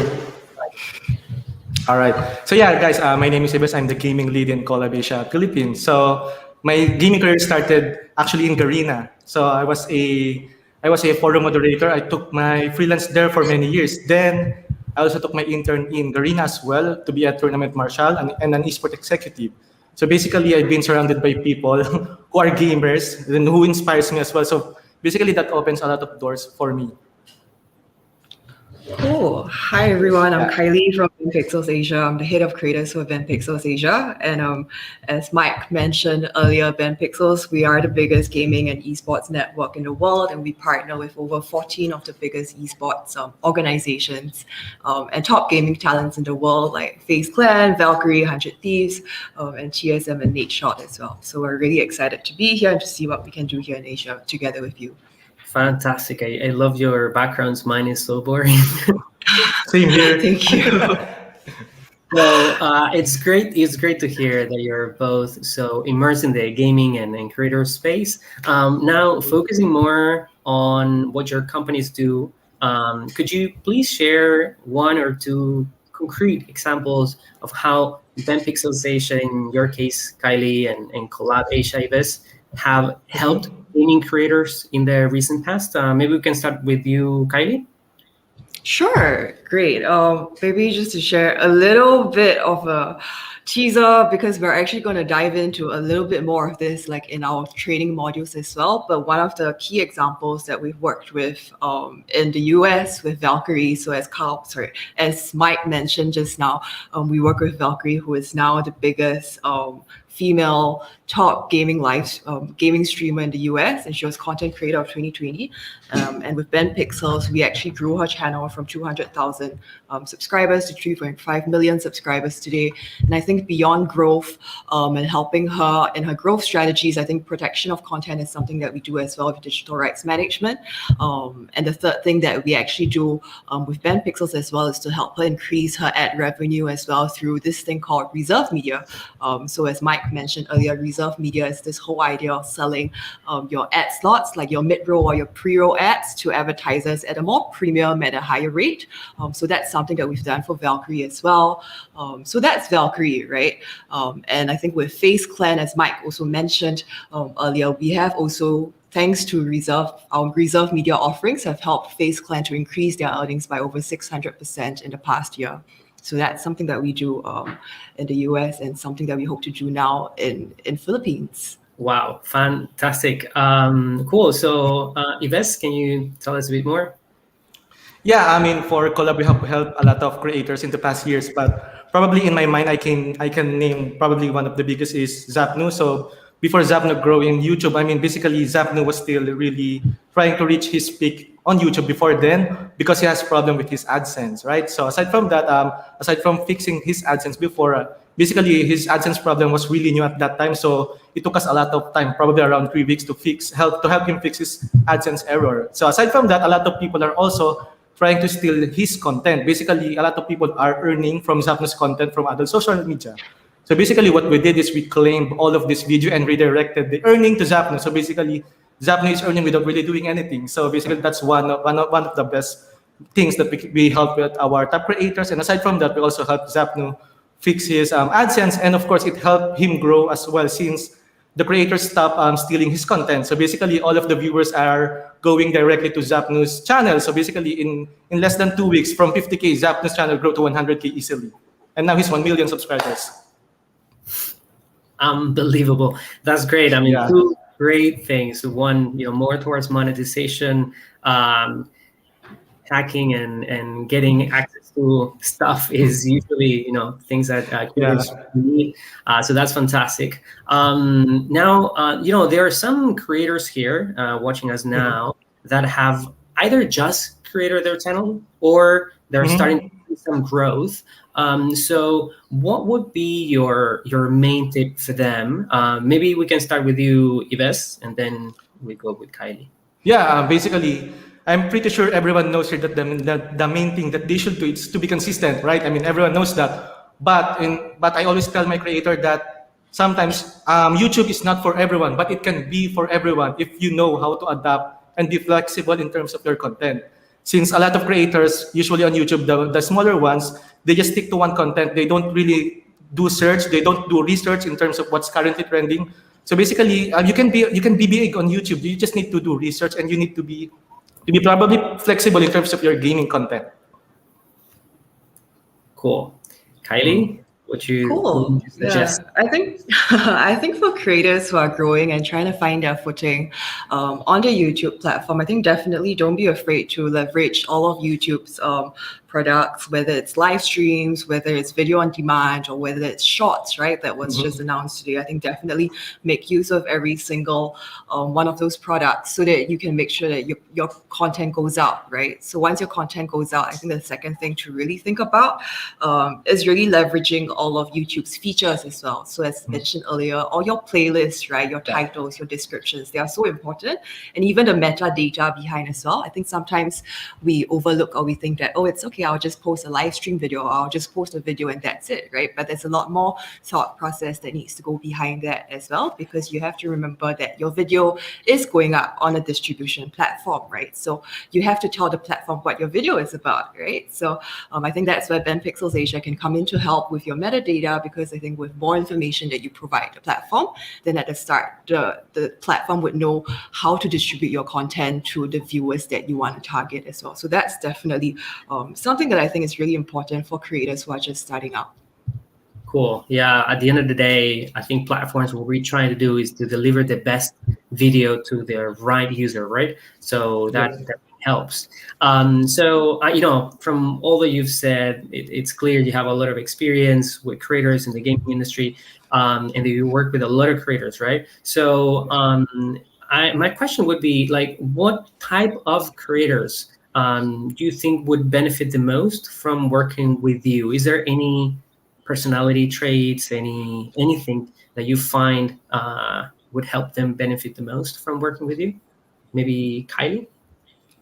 [SPEAKER 6] All right. So guys, my name is Yves. I'm the gaming lead in Collab Asia Philippines. So my gaming career started actually in Garena. So I was a forum moderator. I took my freelance there for many years. Then I also took my intern in Garena as well to be a tournament marshal and an esports executive. So basically, I've been surrounded by people who are gamers and who inspires me as well. So basically, that opens a lot of doors for me.
[SPEAKER 4] Cool. Hi everyone, I'm Kylie from Pixels Asia. I'm the head of creators for Ben Pixels Asia. And as Mike mentioned earlier, Ben Pixels, we are the biggest gaming and esports network in the world, and we partner with over 14 of the biggest esports organizations and top gaming talents in the world like FaZe Clan, Valkyrie, 100 Thieves, and TSM and Nadeshot as well. So we're really excited to be here and to see what we can do here in Asia together with you.
[SPEAKER 1] Fantastic. I love your backgrounds. Mine is so boring.
[SPEAKER 6] Same here.
[SPEAKER 4] Thank you.
[SPEAKER 1] Well, it's great to hear that you're both so immersed in the gaming and creator space. Now, focusing more on what your companies do, could you please share one or two concrete examples of how Ben Pixels Asia, in your case, Kylie, and Collab Asia, Ives, have helped gaming creators in the recent past? Maybe we can start with you, Kylie.
[SPEAKER 4] Sure, great. Maybe just to share a little bit of a teaser, because we're actually going to dive into a little bit more of this like in our training modules as well. But one of the key examples that we've worked with in the US with Valkyrie, so as Mike mentioned just now, we work with Valkyrie, who is now the biggest female top gaming streamer in the US, and she was content creator of 2020. And with Ben Pixels, we actually grew her channel from 200,000 subscribers to 3.5 million subscribers today. And I think beyond growth and helping her in her growth strategies, I think protection of content is something that we do as well with digital rights management. And the third thing that we actually do with Ben Pixels as well is to help her increase her ad revenue as well through this thing called Reserve Media. So as Mike mentioned earlier, Reserve Media is this whole idea of selling your ad slots, like your mid-roll or your pre-roll ads, to advertisers at a more premium, at a higher rate. So that's something that we've done for Valkyrie as well. So that's Valkyrie, right? And I think with FaZe Clan, as Mike also mentioned earlier, we have also, thanks to our Reserve Media offerings, have helped FaZe Clan to increase their earnings by over 600% in the past year. So that's something that we do in the US and something that we hope to do now in Philippines.
[SPEAKER 1] Wow, fantastic. Cool. So, Ives, can you tell us a bit more?
[SPEAKER 6] Yeah, I mean, for Collab, we have helped a lot of creators in the past years, but probably in my mind, I can name probably one of the biggest is Zapnu. So before Zapnu grew in YouTube, I mean, basically Zapnu was still really trying to reach his peak on YouTube before then, because he has problem with his AdSense, right? So aside from that, aside from fixing his AdSense before, basically his AdSense problem was really new at that time. So it took us a lot of time, probably around 3 weeks, to help him fix his AdSense error. So aside from that, a lot of people are also trying to steal his content. Basically, a lot of people are earning from Zapnu's content from other social media. So basically what we did is we claimed all of this video and redirected the earning to Zapnu. So basically, Zapnu is earning without really doing anything. So basically, that's one of the best things that we help with our top creators. And aside from that, we also help Zapnu fix his AdSense. And of course, it helped him grow as well, since the creators stopped stealing his content. So basically, all of the viewers are going directly to Zapnu's channel. So basically, in less than 2 weeks, from 50K, Zapnu's channel grew to 100K easily. And now he's 1 million subscribers.
[SPEAKER 1] Unbelievable. That's great. I mean, yeah. Two great things. One, more towards monetization, hacking and getting access to stuff is usually, things that creators need. So that's fantastic. Now, there are some creators here watching us now that have either just created their channel or they're starting to see some growth. So what would be your main tip for them? Maybe we can start with you, Ives, and then we go with Kylie.
[SPEAKER 6] Yeah, basically, I'm pretty sure everyone knows here that the main thing that they should do is to be consistent, right? I mean, everyone knows that. But I always tell my creator that sometimes YouTube is not for everyone, but it can be for everyone if you know how to adapt and be flexible in terms of your content. Since a lot of creators, usually on YouTube, the smaller ones, they just stick to one content. They don't really do search. They don't do research in terms of what's currently trending. So basically, you can be big on YouTube. You just need to do research, and you need to be probably flexible in terms of your gaming content.
[SPEAKER 1] Cool. Kylie? What you
[SPEAKER 4] Cool.
[SPEAKER 1] suggest?
[SPEAKER 4] Yeah, I think I think for creators who are growing and trying to find their footing on the YouTube platform, I think definitely don't be afraid to leverage all of YouTube's products, whether it's live streams, whether it's video on demand, or whether it's shorts, right? That was just announced today. I think definitely make use of every single one of those products so that you can make sure that your content goes out, right? So once your content goes out, I think the second thing to really think about is really leveraging all of YouTube's features as well. So as mentioned earlier, all your playlists, right? Your titles, your descriptions, they are so important. And even the metadata behind as well. I think sometimes we overlook or we think that, oh, it's okay, I'll just post a live stream video, or I'll just post a video and that's it, right? But there's a lot more thought process that needs to go behind that as well, because you have to remember that your video is going up on a distribution platform, right? So you have to tell the platform what your video is about, right? So I think that's where Ben Pixels Asia can come in to help with your metadata, because I think with more information that you provide the platform, then at the start, the platform would know how to distribute your content to the viewers that you want to target as well. So that's definitely something that I think is really important for creators who are just starting out.
[SPEAKER 1] Cool. Yeah. At the end of the day, I think platforms, what we're trying to do is to deliver the best video to the right user, right? So that helps. From all that you've said, it's clear you have a lot of experience with creators in the gaming industry, and that you work with a lot of creators, right? So my question would be, like, what type of creators do you think would benefit the most from working with you? Is there any personality traits, anything that you find would help them benefit the most from working with you? Maybe Kylie?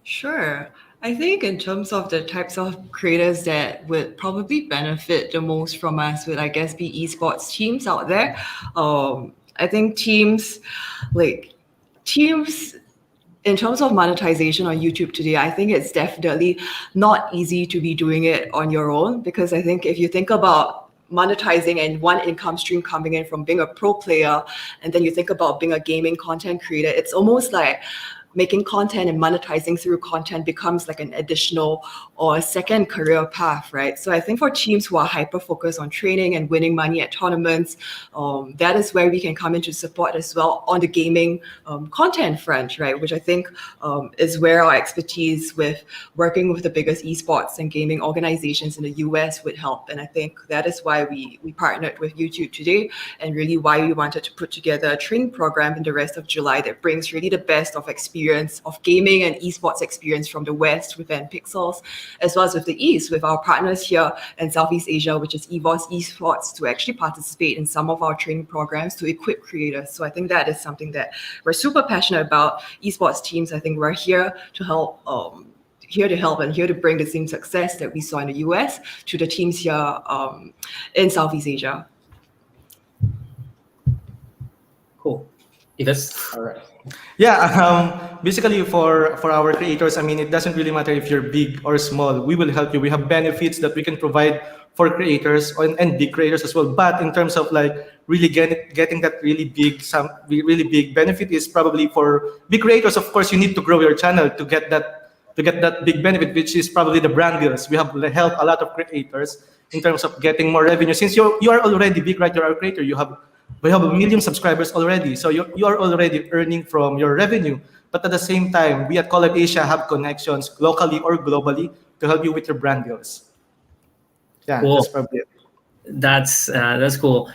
[SPEAKER 4] Sure. I think in terms of the types of creators that would probably benefit the most from us would, I guess, be esports teams out there. I think teams in terms of monetization on YouTube today, I think it's definitely not easy to be doing it on your own, because I think if you think about monetizing and one income stream coming in from being a pro player, and then you think about being a gaming content creator, it's almost like making content and monetizing through content becomes like an additional or a second career path, right? So I think for teams who are hyper-focused on training and winning money at tournaments, that is where we can come into support as well on the gaming content front, right? Which I think is where our expertise with working with the biggest esports and gaming organizations in the US would help. And I think that is why we partnered with YouTube today, and really why we wanted to put together a training program in the rest of July that brings really the best of experience of gaming and esports experience from the West with Ben Pixels, as well as with the East, with our partners here in Southeast Asia, which is EVOS Esports, to actually participate in some of our training programs to equip creators. So I think that is something that we're super passionate about. Esports teams, I think we're here to help and here to bring the same success that we saw in the US to the teams here in Southeast Asia.
[SPEAKER 1] Cool. Yves?
[SPEAKER 6] All right. Yeah, basically for our creators, I mean, it doesn't really matter if you're big or small. We will help you. We have benefits that we can provide for creators and big creators as well. But in terms of like really getting that really big benefit is probably for big creators. Of course, you need to grow your channel to get that big benefit, which is probably the brand deals. We have helped a lot of creators in terms of getting more revenue. Since you are already big, right? You're a creator. We have 1 million subscribers already, so you are already earning from your revenue. But at the same time, we at Collab Asia have connections locally or globally to help you with your brand deals. Yeah,
[SPEAKER 1] cool.
[SPEAKER 6] That's probably it.
[SPEAKER 1] That's cool.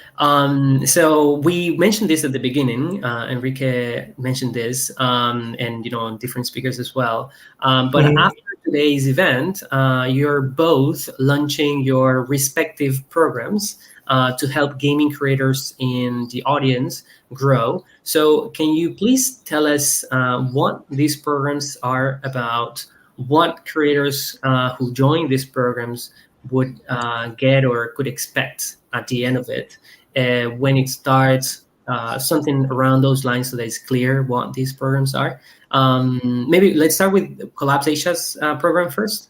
[SPEAKER 1] So we mentioned this at the beginning. Enrique mentioned this, and different speakers as well. But after today's event, you're both launching your respective programs to help gaming creators in the audience grow. So can you please tell us what these programs are about, what creators who join these programs would get or could expect at the end of it, when it starts, something around those lines so that it's clear what these programs are. Maybe let's start with Collab Asia's program first.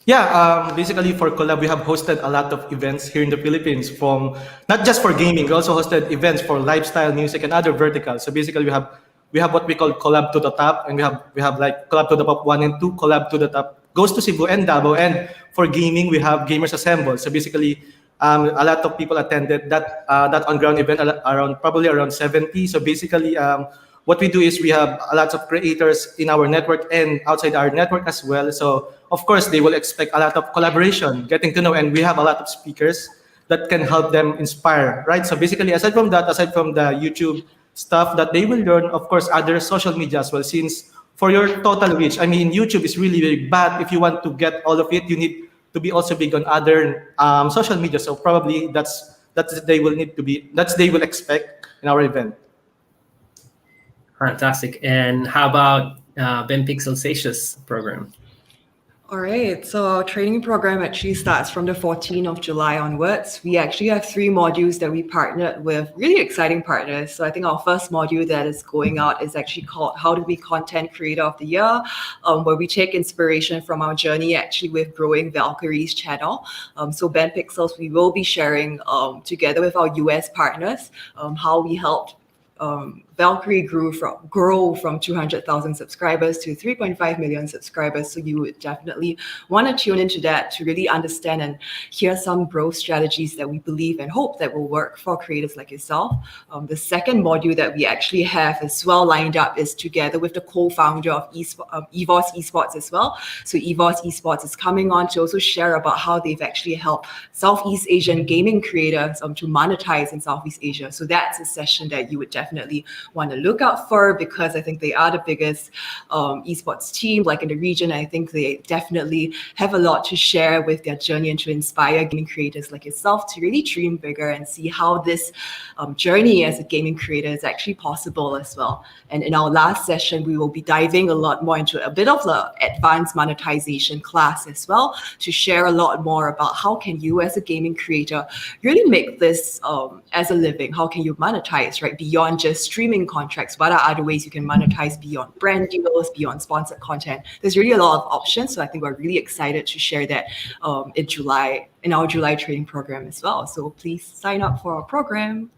[SPEAKER 6] Yeah, basically for Collab, we have hosted a lot of events here in the Philippines, from not just for gaming, we also hosted events for lifestyle, music, and other verticals. So basically, we have what we call Collab to the Top, and we have like Collab to the Top 1 and 2, Collab to the Top goes to Cebu and Davao. And for gaming, we have Gamers Assemble. So basically, A lot of people attended that on-ground event, probably around 70. So basically, what we do is we have a lot of creators in our network and outside our network as well. So of course, they will expect a lot of collaboration, getting to know, and we have a lot of speakers that can help them inspire, right? So basically, aside from that, aside from the YouTube stuff that they will learn, of course, other social media as well, since for your total reach, I mean, YouTube is really very bad. If you want to get all of it, you need to be also big on other social media. So probably that's they will expect in our event.
[SPEAKER 1] Fantastic. And how about Ben Pixels Asia's program?
[SPEAKER 4] All right, so our training program actually starts from the 14th of July onwards. We actually have 3 modules that we partnered with really exciting partners. So I think our first module that is going out is actually called How to Be Content Creator of the Year, where we take inspiration from our journey actually with growing Valkyrie's channel. So Ben Pixels, we will be sharing together with our US partners how we helped Valkyrie grow from 200,000 subscribers to 3.5 million subscribers. So you would definitely want to tune into that to really understand and hear some growth strategies that we believe and hope that will work for creators like yourself. The second module that we actually have as well lined up is together with the co-founder of EVOS Esports as well. So EVOS Esports is coming on to also share about how they've actually helped Southeast Asian gaming creators to monetize in Southeast Asia. So that's a session that you would definitely want to look out for, because I think they are the biggest esports team like in the region. I think they definitely have a lot to share with their journey and to inspire gaming creators like yourself to really dream bigger and see how this journey as a gaming creator is actually possible as well. And in our last session, we will be diving a lot more into a bit of the advanced monetization class as well to share a lot more about how can you as a gaming creator really make this as a living. How can you monetize, right? Beyond just streaming contracts, what are other ways you can monetize beyond brand deals, beyond sponsored content? There's really a lot of options. So I think we're really excited to share that in our July training program as well. So please sign up for our program.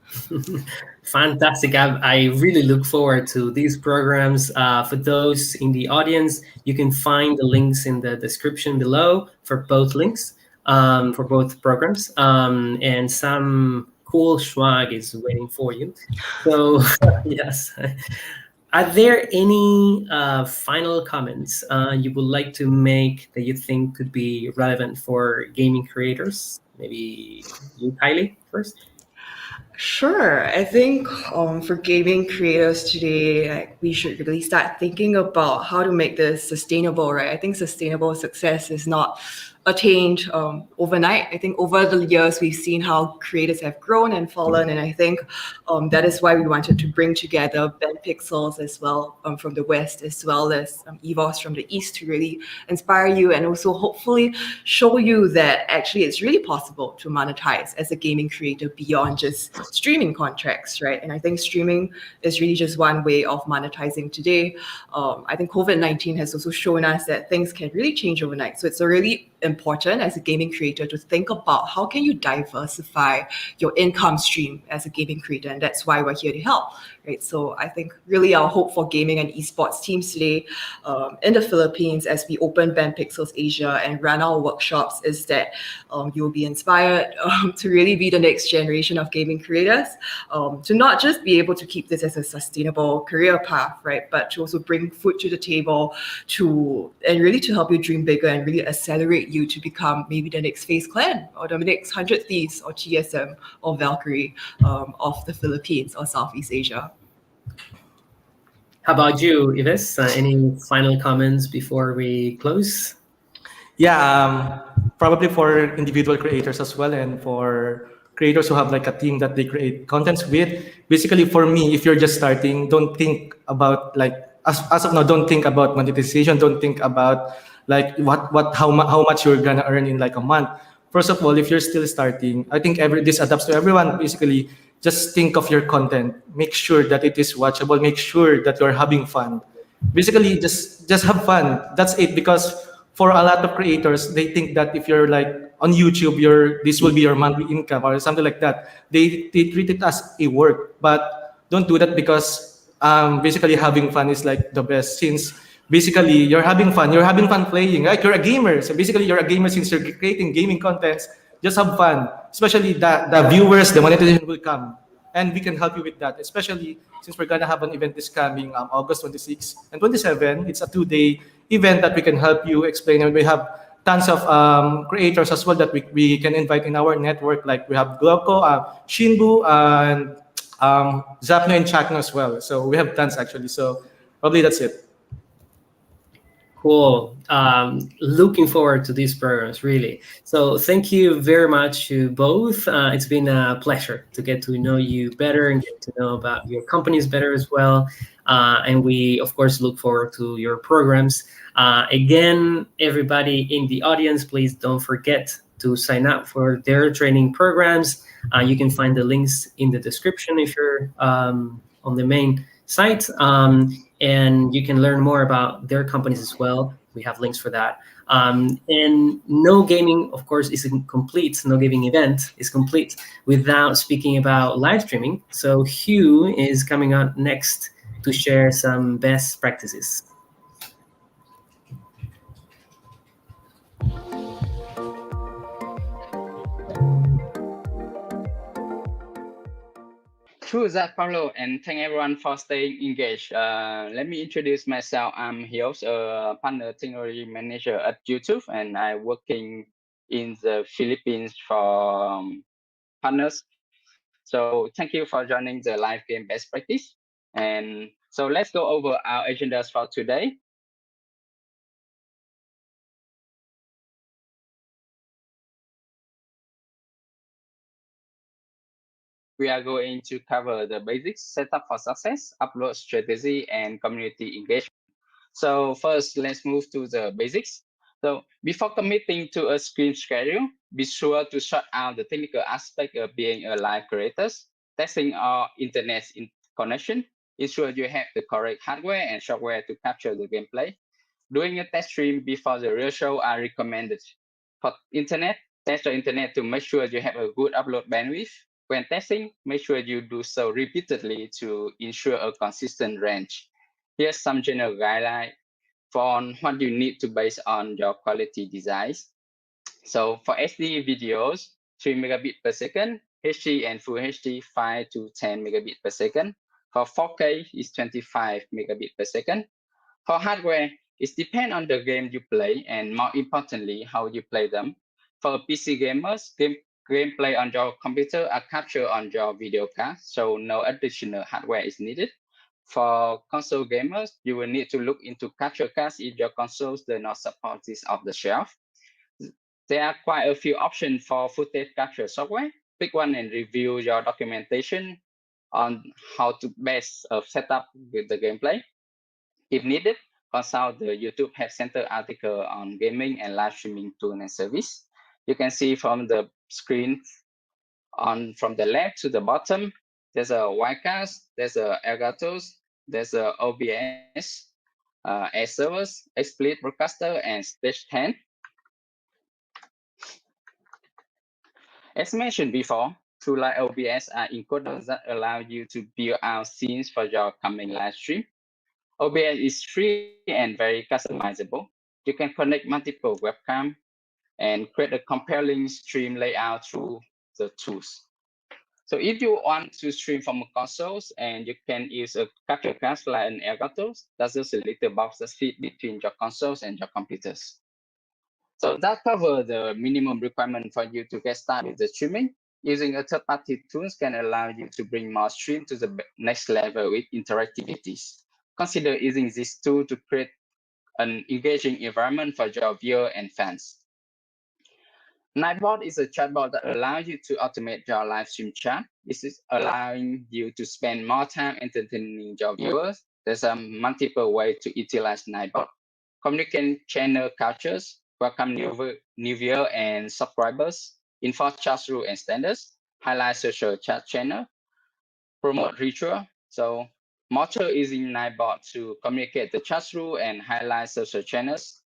[SPEAKER 1] Fantastic. I really look forward to these programs. For those in the audience, you can find the links in the description below for both links, for both programs, and some cool swag is waiting for you. So yes. Are there any final comments you would like to make that you think could be relevant for gaming creators? Maybe you, Kylie, first.
[SPEAKER 4] Sure. I think for gaming creators today, we should really start thinking about how to make this sustainable, right? I think sustainable success is not attained overnight. I think over the years, we've seen how creators have grown and fallen. And I think that is why we wanted to bring together Ben Pixels as well from the West, as well as EVOS from the East, to really inspire you and also hopefully show you that actually it's really possible to monetize as a gaming creator beyond just streaming contracts, right? And I think streaming is really just one way of monetizing today. I think COVID-19 has also shown us that things can really change overnight. So it's a really important as a gaming creator to think about how can you diversify your income stream as a gaming creator, and that's why we're here to help, right? So I think really our hope for gaming and esports teams today in the Philippines as we open Ben Pixels Asia and run our workshops is that you will be inspired to really be the next generation of gaming creators, to not just be able to keep this as a sustainable career path, right, but to also bring food to the table and really to help you dream bigger and really accelerate you to become maybe the next FaZe Clan or the next 100 Thieves or TSM or Valkyrie of the Philippines or Southeast Asia.
[SPEAKER 1] How about you, Yves? Any final comments before we close?
[SPEAKER 6] Yeah, probably for individual creators as well, and for creators who have like a team that they create contents with. Basically, for me, if you're just starting, don't think about like as of now. Don't think about monetization. Don't think about like how much you're gonna earn in like a month. First of all, if you're still starting, I think this adapts to everyone. Basically, just think of your content. Make sure that it is watchable. Make sure that you're having fun. Basically, just have fun. That's it. Because for a lot of creators, they think that if you're like on YouTube, this will be your monthly income or something like that. They treat it as a work, but don't do that, because basically having fun is like the best, since basically you're having fun playing, right? You're a gamer. So basically you're a gamer since you're creating gaming contents.
[SPEAKER 8] just have fun. Especially the viewers, the monetization will come. And we can help you with that, especially since we're gonna have an event this coming August 26 and 27. It's a 2-day event that we can help you explain. And we have tons of creators as well that we can invite in our network. Like we have Gloco, Shinbu, and Zapno and Chakno as well. So we have tons actually. So probably that's it.
[SPEAKER 1] Cool. Looking forward to these programs, really. So thank you very much to both. It's been a pleasure to get to know you better and get to know about your companies better as well. And we, of course, look forward to your programs. Again, everybody in the audience, please don't forget to sign up for their training programs. You can find the links in the description if you're on the main site. And you can learn more about their companies as well. We have links for that. And no gaming, of course, isn't complete. No gaming event is complete without speaking about live streaming. So Hugh is coming on next to share some best practices.
[SPEAKER 11] True, Zach Paulo, and thank everyone for staying engaged. Let me introduce myself. I'm Hios, a partner technology manager at YouTube, and I'm working in the Philippines for partners. So thank you for joining the live game best practice. And so let's go over our agendas for today. We are going to cover the basics, setup for success, upload strategy, and community engagement. So first, let's move to the basics. So before committing to a stream schedule, be sure to sort out the technical aspect of being a live creator, testing our internet connection, ensure you have the correct hardware and software to capture the gameplay. Doing a test stream before the real show are recommended. For internet, test the internet to make sure you have a good upload bandwidth. When testing, make sure you do so repeatedly to ensure a consistent range. Here's some general guidelines for what you need to base on your quality designs. So for SD videos, 3 megabit per second, HD and Full HD 5 to 10 megabit per second. For 4K is 25 megabit per second. For hardware, it depends on the game you play and more importantly, how you play them. For PC gamers, gameplay on your computer are captured on your video card, so no additional hardware is needed. For console gamers, you will need to look into capture cards if your consoles do not support this off the shelf. There are quite a few options for footage capture software. Pick one and review your documentation on how to best set up with the gameplay. If needed, consult the YouTube Help Center article on gaming and live streaming tool and service. You can see from the screen from the left to the bottom, there's a Widecast, there's a Elgatos, there's a OBS, Air Servers, XSplit Broadcaster, and Stage 10. As mentioned before, tools like OBS are encoders that allow you to build out scenes for your coming live stream. OBS is free and very customizable. You can connect multiple webcams and create a compelling stream layout through the tools. So if you want to stream from consoles, and you can use a capture card like an Elgato, that's just a little box that fits between your consoles and your computers. So that covers the minimum requirement for you to get started with the streaming. Using a third-party tools can allow you to bring more stream to the next level with interactivities. Consider using this tool to create an engaging environment for your viewers and fans. Nightbot is a chatbot that allows you to automate your live stream chat. This is allowing you to spend more time entertaining your viewers. There's a multiple ways to utilize Nightbot. Communicate channel cultures, welcome new viewer and subscribers, enforce chat rules and standards, highlight social chat channel, promote ritual. So Motor is in Nightbot to communicate the chat rule and highlight social channels.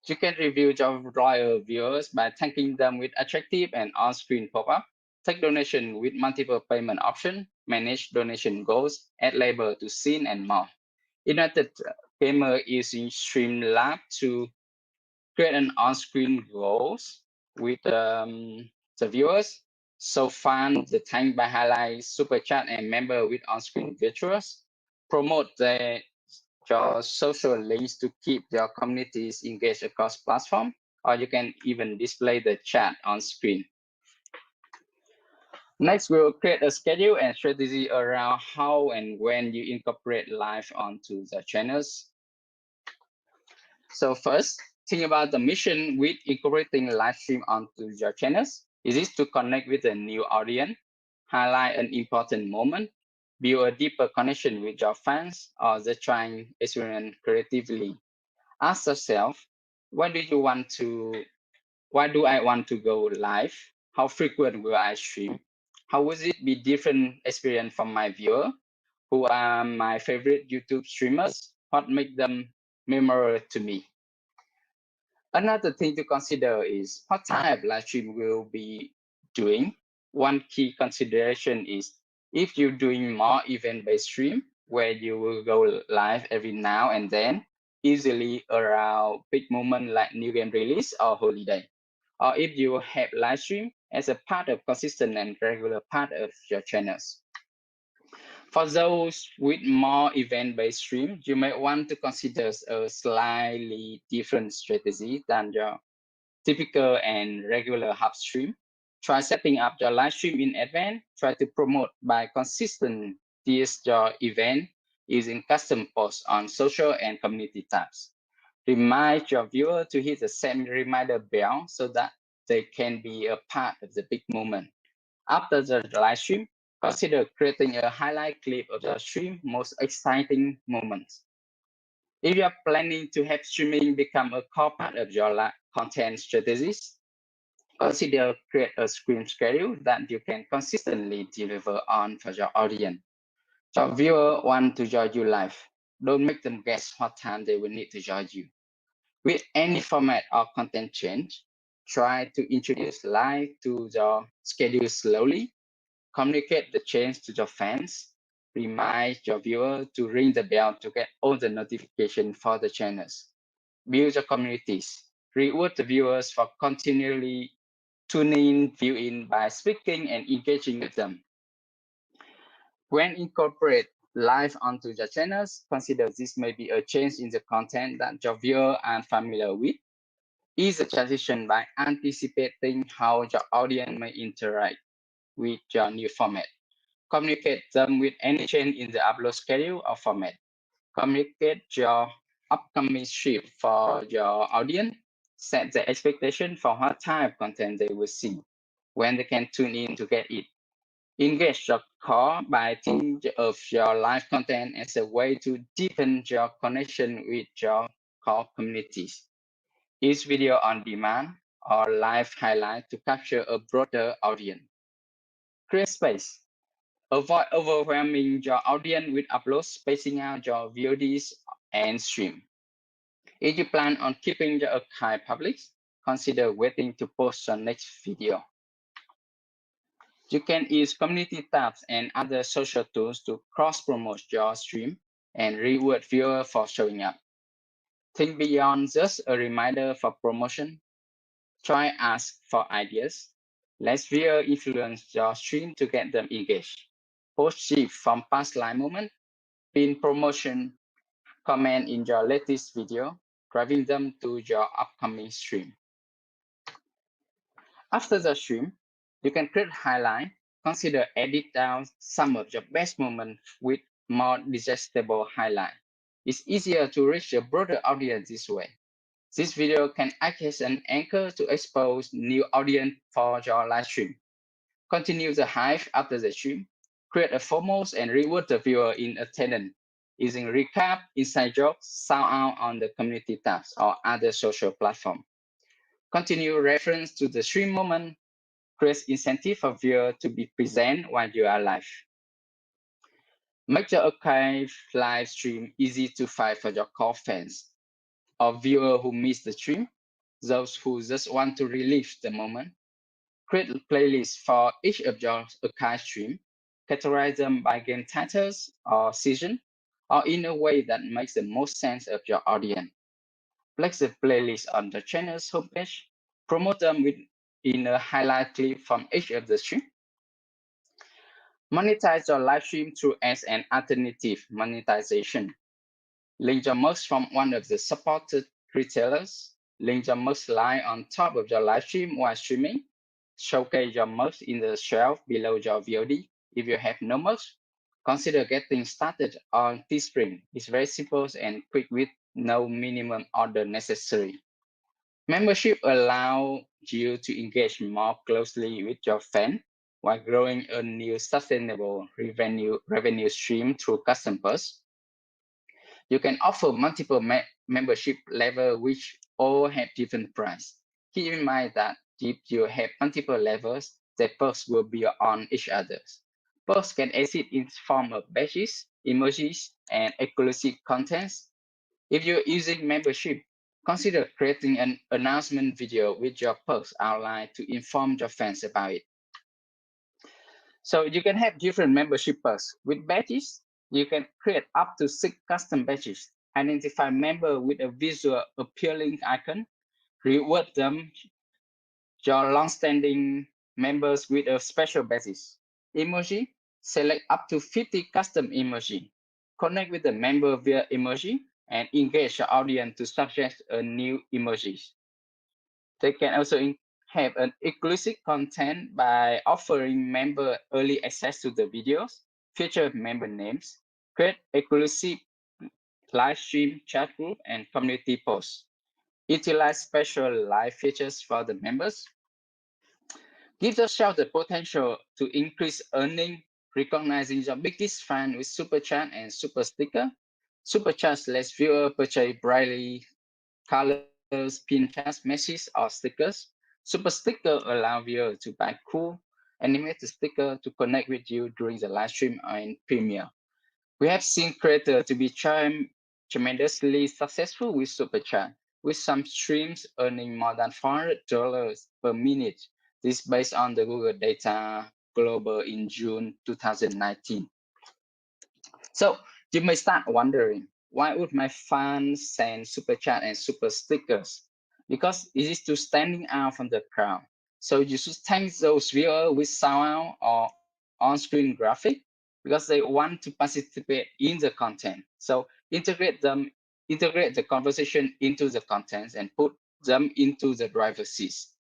[SPEAKER 11] You can review your loyal viewers by thanking them with attractive and on-screen pop-up. Take donation with multiple payment options, manage donation goals, add label to scene, and more. United Gamer using Streamlabs to create an on-screen goals with the viewers. So fund the Thank by Highlight, Super Chat, and member with on-screen virtuals. Promote your social links to keep your communities engaged across platform, or you can even display the chat on screen. Next, we'll create a schedule and strategy around how and when you incorporate live onto the channels. So first, think about the mission with incorporating live stream onto your channels. Is it to connect with a new audience, highlight an important moment, build a deeper connection with your fans, or just trying experiment creatively? Ask yourself, why do I want to go live? How frequent will I stream? How would it be different experience from my viewer? Who are my favorite YouTube streamers? What make them memorable to me? Another thing to consider is what type live stream will be doing. One key consideration is if you're doing more event-based stream where you will go live every now and then, usually around big moment like new game release or holiday. Or if you have live stream as a part of consistent and regular part of your channels. For those with more event-based stream, you may want to consider a slightly different strategy than your typical and regular hub stream. Try setting up your live stream in advance. Try to promote by consistent your event using custom posts on social and community tabs. Remind your viewer to hit the same reminder bell so that they can be a part of the big moment. After the live stream, consider creating a highlight clip of the stream most exciting moments. If you are planning to have streaming become a core part of your content strategies, consider create a stream schedule that you can consistently deliver on for your audience. Your viewer want to join you live. Don't make them guess what time they will need to join you. With any format or content change, try to introduce live to your schedule slowly. Communicate the change to your fans. Remind your viewer to ring the bell to get all the notifications for the channels. Build your communities. Reward the viewers for continually tuning, viewing by speaking and engaging with them. When incorporate live onto your channels, consider this may be a change in the content that your viewer are familiar with. Ease the transition by anticipating how your audience may interact with your new format. Communicate them with any change in the upload schedule or format. Communicate your upcoming stream for your audience. Set the expectation for what type of content they will see, when they can tune in to get it. Engage your core by thinking of your live content as a way to deepen your connection with your core communities. Use video on demand or live highlight to capture a broader audience. Create space. Avoid overwhelming your audience with uploads, spacing out your VODs and stream. If you plan on keeping your archive public, consider waiting to post your next video. You can use community tabs and other social tools to cross-promote your stream and reward viewers for showing up. Think beyond just a reminder for promotion. Try ask for ideas. Let viewers influence your stream to get them engaged. Post GIF from past live moments, pin promotion, comment in your latest video, driving them to your upcoming stream. After the stream, you can create highlight. Consider edit down some of your best moments with more digestible highlight. It's easier to reach a broader audience this way. This video can act as an anchor to expose new audience for your live stream. Continue the hype after the stream. Create a foremost and reward the viewer in attendance using recap, inside jokes, shout out on the community tabs or other social platform. Continue reference to the stream moment. Create incentive for viewer to be present while you are live. Make your archive live stream easy to find for your core fans or viewer who missed the stream, those who just want to relive the moment. Create a playlist for each of your archive stream, categorize them by game titles or season, or in a way that makes the most sense of your audience. Place the playlist on the channel's homepage, promote them with in a highlight clip from each of the stream. Monetize your live stream through ads and alternative monetization. Link your merch from one of the supported retailers. Link your merch line on top of your live stream while streaming. Showcase your merch in the shelf below your VOD. If you have no merch, consider getting started on Teespring. It's very simple and quick with no minimum order necessary. Membership allow you to engage more closely with your fan while growing a new sustainable revenue stream through custom perks. You can offer multiple membership levels which all have different price. Keep in mind that if you have multiple levels, the perks will be on each other. Perks can exist in form of badges, emojis, and exclusive contents. If you're using membership, consider creating an announcement video with your perks outline to inform your fans about it. So you can have different membership perks. With badges, you can create up to 6 custom badges. Identify members with a visual appealing icon. Reward them, your long-standing members with a special badges. Emoji, select up to 50 custom emoji. Connect with the member via emoji and engage your audience to suggest a new emojis. They can also have an exclusive content by offering member early access to the videos, feature member names, create exclusive live stream chat group and community posts. Utilize special live features for the members. Give yourself the potential to increase earning, recognizing your biggest fan with Super Chat and Super Sticker. Super Chat lets viewer purchase brightly colors, pin chat messages, or stickers. Super Sticker allow viewers to buy cool animated sticker to connect with you during the live stream and premiere. We have seen creators to be tremendously successful with Super Chat, with some streams earning more than $400 per minute. This based on the Google data global in June 2019. So you may start wondering, why would my fans send Super Chat and Super Stickers? Because it is to standing out from the crowd. So you should thank those viewers with sound or on-screen graphic because they want to participate in the content. So integrate the conversation into the content and put them into the driver's seats.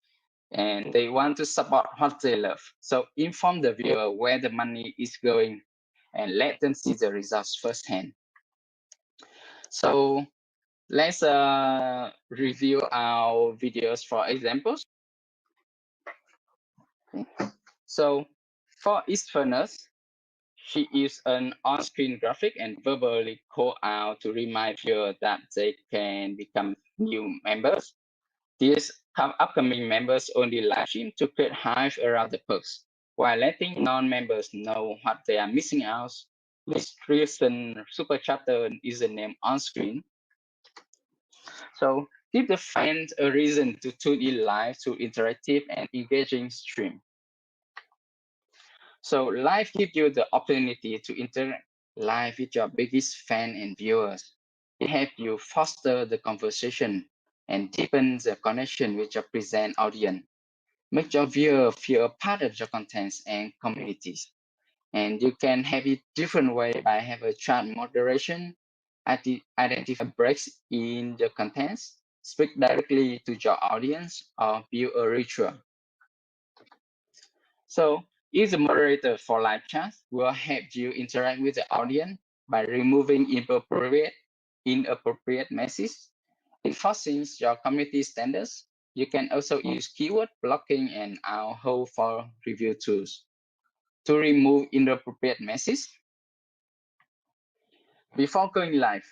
[SPEAKER 11] And they want to support what they love. So inform the viewer where the money is going and let them see the results firsthand. So let's review our videos for examples. Okay. So for East Furnace, she used an on-screen graphic and verbally call out to remind viewers that they can become new members. These upcoming members only live stream to create hype around the perks, while letting non-members know what they are missing out. This recent super chapter username on screen. So give the fans a reason to tune in live to interactive and engaging stream. So live gives you the opportunity to interact live with your biggest fan and viewers. It helps you foster the conversation and deepen the connection with your present audience. Make your viewer feel a part of your contents and communities. And you can have it different way by have a chat moderation, identify breaks in the contents, speak directly to your audience, or build a ritual. So if the moderator for live chat will help you interact with the audience by removing inappropriate messages, enforcing your community standards. You can also use keyword blocking and our hold for review tools to remove inappropriate messages. Before going live,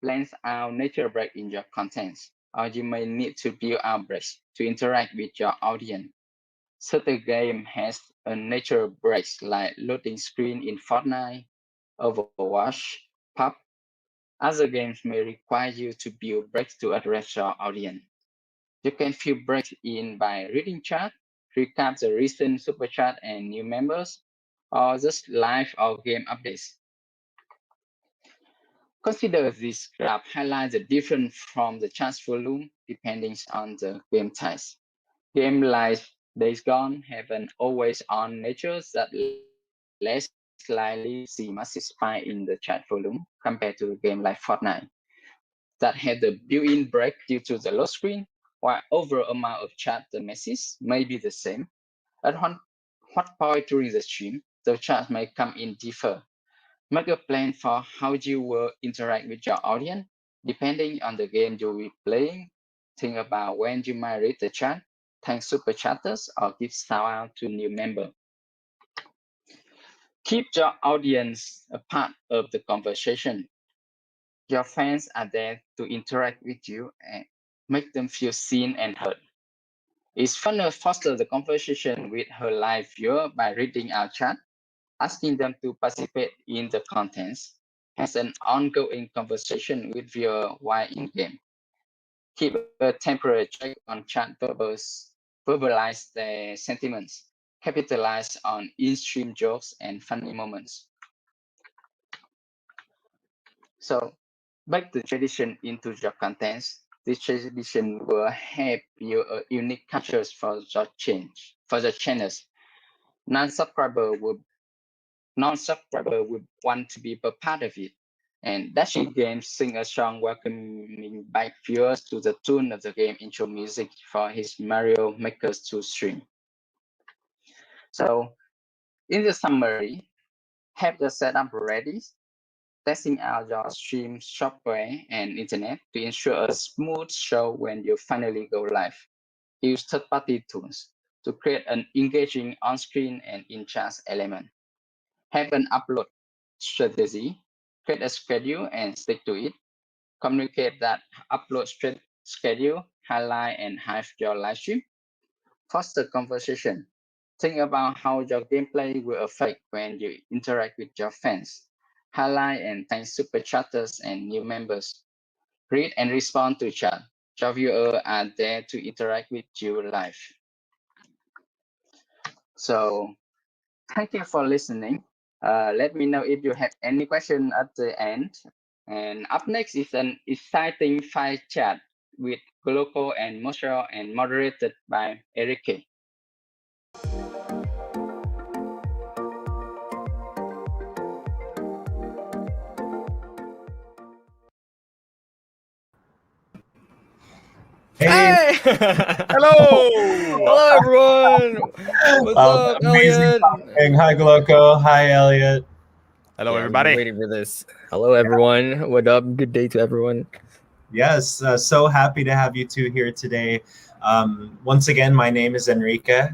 [SPEAKER 11] plan out nature break in your contents, or you may need to build out breaks to interact with your audience. Certain game has a nature breaks like loading screen in Fortnite, Overwatch, PUBG. Other games may require you to build breaks to address your audience. You can fill breaks in by reading chat, recap the recent super chat and new members, or just live or game updates. Consider this graph highlights the difference from the chat volume depending on the game type. Game like Days Gone have an always-on nature that less likely see massive spike in the chat volume compared to a game like Fortnite that had the built-in break due to the low screen, while overall amount of chat the messages may be the same. At what point during the stream, the chat may come in differ. Make a plan for how you will interact with your audience, depending on the game you'll be playing. Think about when you might read the chat, thank super chatters, or give shout out to new member. Keep your audience a part of the conversation. Your fans are there to interact with you and make them feel seen and heard. It's fun to foster the conversation with her live viewer by reading our chat, asking them to participate in the contents, has an ongoing conversation with viewer while in-game. Keep a temporary check on chat bubbles, verbalize their sentiments, capitalize on in-stream jokes and funny moments. So, back the tradition into your contents. This tradition will help you a unique cultures for the channels. Non-subscriber would want to be a part of it. And Dashing Games sing a song welcoming back viewers to the tune of the game intro music for his Mario Maker 2 stream. So, in the summary, have the setup ready, testing out your stream software and internet to ensure a smooth show when you finally go live. Use third-party tools to create an engaging on-screen and in-chat element. Have an upload strategy, create a schedule and stick to it. Communicate that upload schedule, highlight and hide your live stream. Foster conversation. Think about how your gameplay will affect when you interact with your fans. Highlight and thank super chatters and new members. Read and respond to chat. Your viewers are there to interact with you live. So, thank you for listening. Let me know if you have any question at the end. And up next is an exciting fight chat with Gloco and Moshel and moderated by Eric K.
[SPEAKER 12] Hey!
[SPEAKER 13] Hello!
[SPEAKER 12] Hello, everyone! What's up, Elliot?
[SPEAKER 13] Hi, Gloco. Hi, Elliot.
[SPEAKER 12] Hello, everybody. I've been waiting for this. Hello, everyone. What up? Good day to everyone.
[SPEAKER 13] Yes, so happy to have you two here today. Once again, my name is Enrique,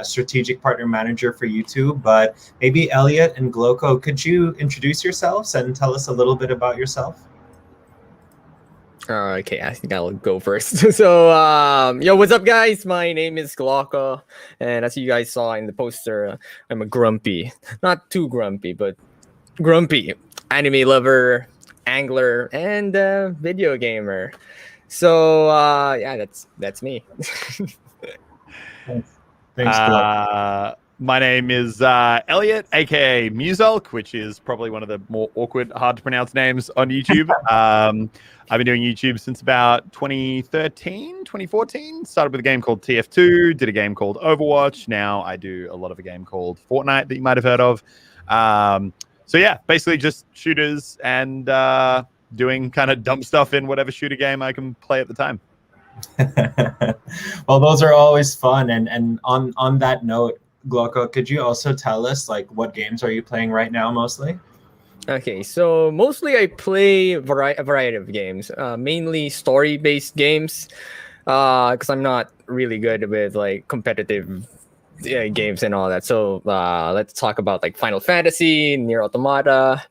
[SPEAKER 13] Strategic Partner Manager for YouTube. But maybe Elliot and Gloco, could you introduce yourselves and tell us a little bit about yourself?
[SPEAKER 12] Okay, I think I'll go first. So, yo, what's up, guys? My name is Gloco, and as you guys saw in the poster, I'm a grumpy, not too grumpy, but grumpy anime lover, angler, and video gamer. So, yeah, that's me.
[SPEAKER 13] Thanks, Gloco.
[SPEAKER 10] My name is Elliot, aka Muselk, which is probably one of the more awkward, hard to pronounce names on YouTube. I've been doing YouTube since about 2013, 2014. Started with a game called TF2, did a game called Overwatch. Now I do a lot of a game called Fortnite that you might have heard of. So yeah, basically just shooters and doing kind of dumb stuff in whatever shooter game I can play at the time.
[SPEAKER 13] Well, those are always fun. And on that note, Gloco, could you also tell us like what games are you playing right now mostly?
[SPEAKER 12] Okay, so mostly I play a variety of games, mainly story-based games, because I'm not really good with like competitive games and all that. So let's talk about like Final Fantasy, Nier Automata,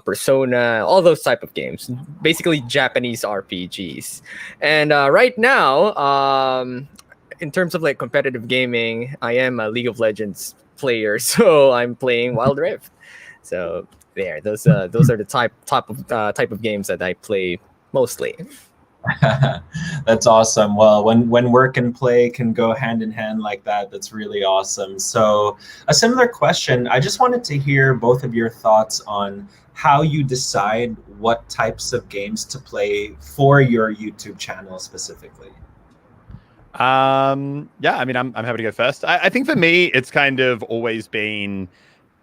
[SPEAKER 12] Persona, all those type of games. Basically Japanese RPGs. And right now, in terms of like competitive gaming, I am a League of Legends player, so I'm playing Wild Rift. So there, those are the type of games that I play mostly.
[SPEAKER 13] That's awesome. Well, when work and play can go hand in hand like that, that's really awesome. So a similar question, I just wanted to hear both of your thoughts on how you decide what types of games to play for your YouTube channel specifically.
[SPEAKER 10] Yeah, I mean, I'm happy to go first. I think for me, it's kind of always been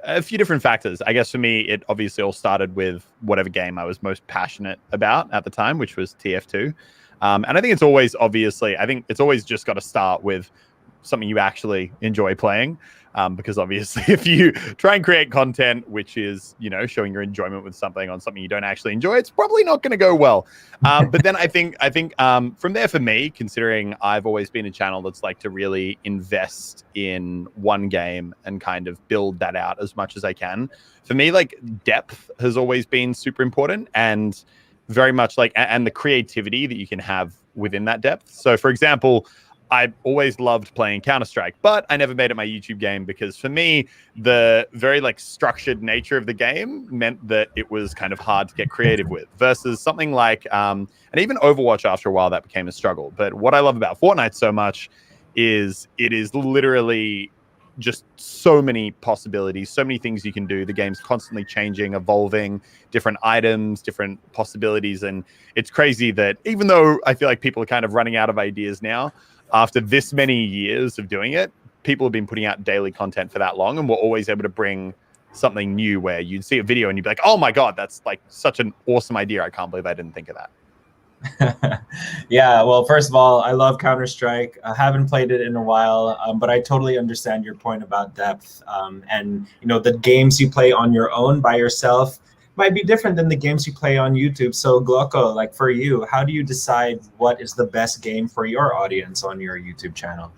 [SPEAKER 10] a few different factors. I guess for me, it obviously all started with whatever game I was most passionate about at the time, which was TF2. And I think it's always just got to start with something you actually enjoy playing. Because obviously if you try and create content, which is, showing your enjoyment with something on something you don't actually enjoy, it's probably not going to go well. But then I think from there for me, considering I've always been a channel that's like to really invest in one game and kind of build that out as much as I can. For me, like depth has always been super important and very much and the creativity that you can have within that depth. So for example, I always loved playing Counter-Strike, but I never made it my YouTube game because for me, the very structured nature of the game meant that it was kind of hard to get creative with versus something like, and even Overwatch after a while that became a struggle. But what I love about Fortnite so much is it is literally just so many possibilities, so many things you can do. The game's constantly changing, evolving, different items, different possibilities. And it's crazy that even though I feel like people are kind of running out of ideas now, after this many years of doing it, people have been putting out daily content for that long, and we're always able to bring something new where you'd see a video and you'd be like, oh my God, that's like such an awesome idea. I can't believe I didn't think of that.
[SPEAKER 13] Yeah, well, first of all, I love Counter-Strike. I haven't played it in a while, but I totally understand your point about depth. And, the games you play on your own by yourself might be different than the games you play on YouTube. So Glocko, like for you, how do you decide what is the best game for your audience on your YouTube channel?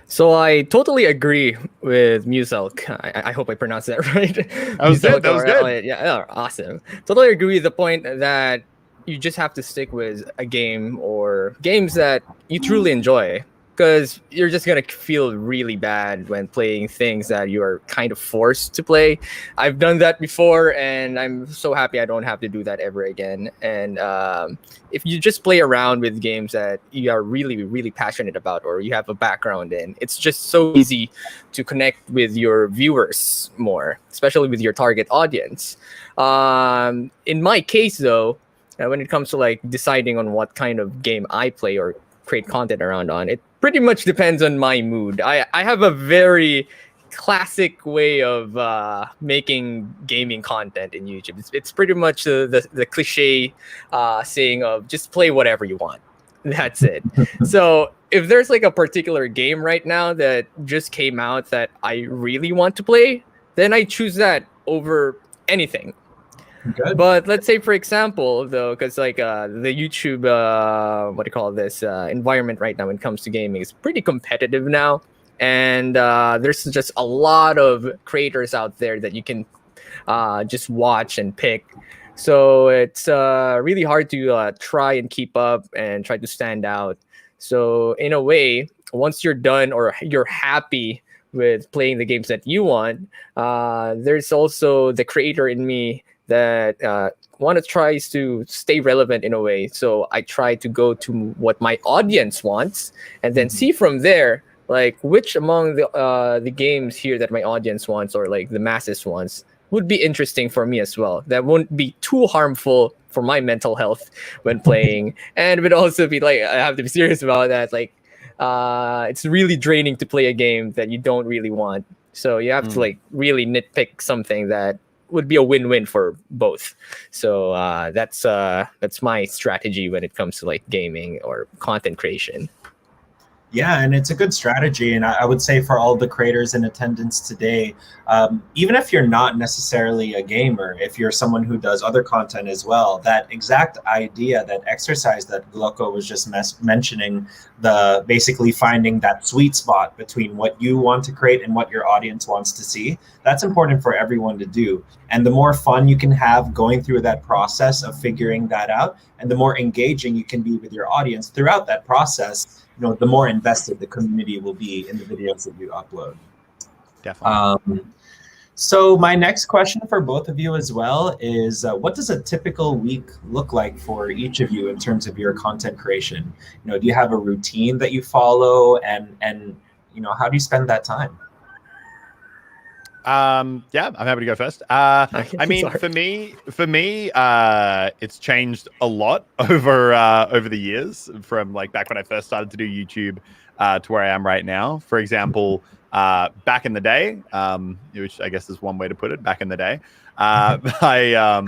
[SPEAKER 12] So I totally agree with Muselk. I hope I pronounced that right.
[SPEAKER 10] That was good. That was good.
[SPEAKER 12] Yeah, awesome. Totally agree with the point that you just have to stick with a game or games that you truly enjoy, because you're just going to feel really bad when playing things that you are kind of forced to play. I've done that before, and I'm so happy I don't have to do that ever again. And if you just play around with games that you are really, really passionate about or you have a background in, it's just so easy to connect with your viewers more, especially with your target audience. In my case, though, when it comes to deciding on what kind of game I play or create content around on, it pretty much depends on my mood. I have a very classic way of making gaming content in YouTube. It's pretty much the cliche saying of just play whatever you want. That's it. So if there's a particular game right now that just came out that I really want to play, then I choose that over anything. Good. But let's say, for example, though, because the YouTube, environment right now when it comes to gaming is pretty competitive now. And there's just a lot of creators out there that you can just watch and pick. So it's really hard to try and keep up and try to stand out. So in a way, once you're done or you're happy with playing the games that you want, there's also the creator in me that tries to stay relevant in a way. So I try to go to what my audience wants and then see from there, which among the games here that my audience wants or the masses wants would be interesting for me as well. That won't be too harmful for my mental health when playing. And it would also be I have to be serious about that. It's really draining to play a game that you don't really want. So you have to really nitpick something that would be a win-win for both. So that's my strategy when it comes to gaming or content creation.
[SPEAKER 13] Yeah, and it's a good strategy. And I would say for all the creators in attendance today, even if you're not necessarily a gamer, if you're someone who does other content as well, that exact idea, that exercise that Glocko was just mentioning, the basically finding that sweet spot between what you want to create and what your audience wants to see, that's important for everyone to do. And the more fun you can have going through that process of figuring that out, and the more engaging you can be with your audience throughout that process, the more invested the community will be in the videos that you upload.
[SPEAKER 10] Definitely.
[SPEAKER 13] So my next question for both of you as well is, what does a typical week look like for each of you in terms of your content creation? Do you have a routine that you follow, and how do you spend that time?
[SPEAKER 10] Yeah, I'm happy to go first. I mean, for me, it's changed a lot over the years from back when I first started to do YouTube. to where I am right now. For example, back in the day, which I guess is one way to put it, back in the day, I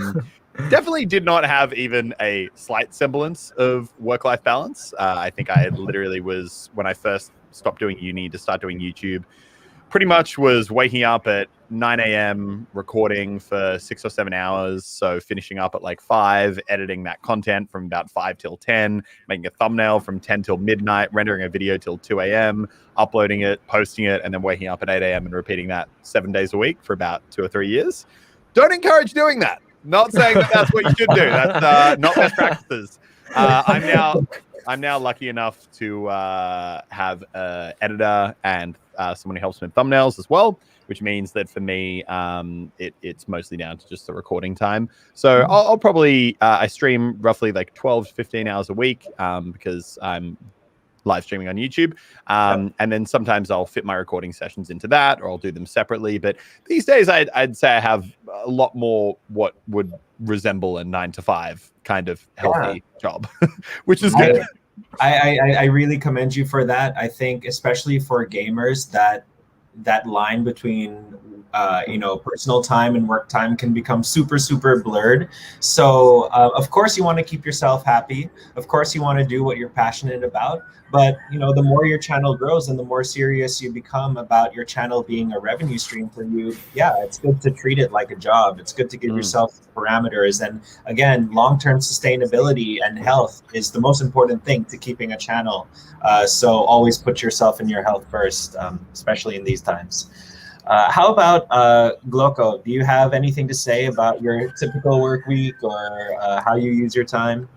[SPEAKER 10] definitely did not have even a slight semblance of work-life balance. I think I literally was, when I first stopped doing uni to start doing YouTube, pretty much was waking up at 9 a.m., recording for 6 or 7 hours. So finishing up at like 5, editing that content from about 5 till 10, making a thumbnail from 10 till midnight, rendering a video till 2 a.m., uploading it, posting it, and then waking up at 8 a.m. and repeating that 7 days a week for about 2 or 3 years. Don't encourage doing that. Not saying that that's what you should do. That's not best practices. I'm now lucky enough to have an editor and someone who helps me with thumbnails as well, which means that for me, it's mostly down to just the recording time. So I'll probably, I stream roughly like 12 to 15 hours a week because I'm live streaming on YouTube. And then sometimes I'll fit my recording sessions into that, or I'll do them separately. But these days, I'd say I have a lot more what would resemble a 9-to-5 kind of healthy job, which is good.
[SPEAKER 13] I really commend you for that. I think especially for gamers, that line between personal time and work time can become super blurred. So of course you want to keep yourself happy. Of course you want to do what you're passionate about. But the more your channel grows and the more serious you become about your channel being a revenue stream for you, yeah, it's good to treat it like a job. It's good to give yourself parameters. And again, long-term sustainability and health is the most important thing to keeping a channel. So always put yourself and your health first, especially in these times. How about Gloco? Do you have anything to say about your typical work week or how you use your time?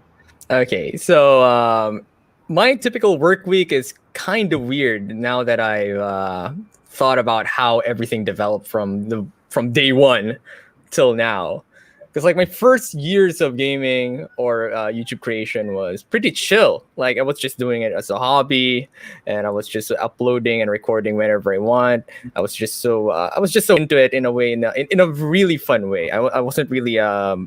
[SPEAKER 12] Okay, so my typical work week is kind of weird now that I've thought about how everything developed from day one till now. Because like my first years of gaming or YouTube creation was pretty chill. Like I was just doing it as a hobby, and I was just uploading and recording whenever I want. I was just so into it in a way, in a really fun way. I wasn't really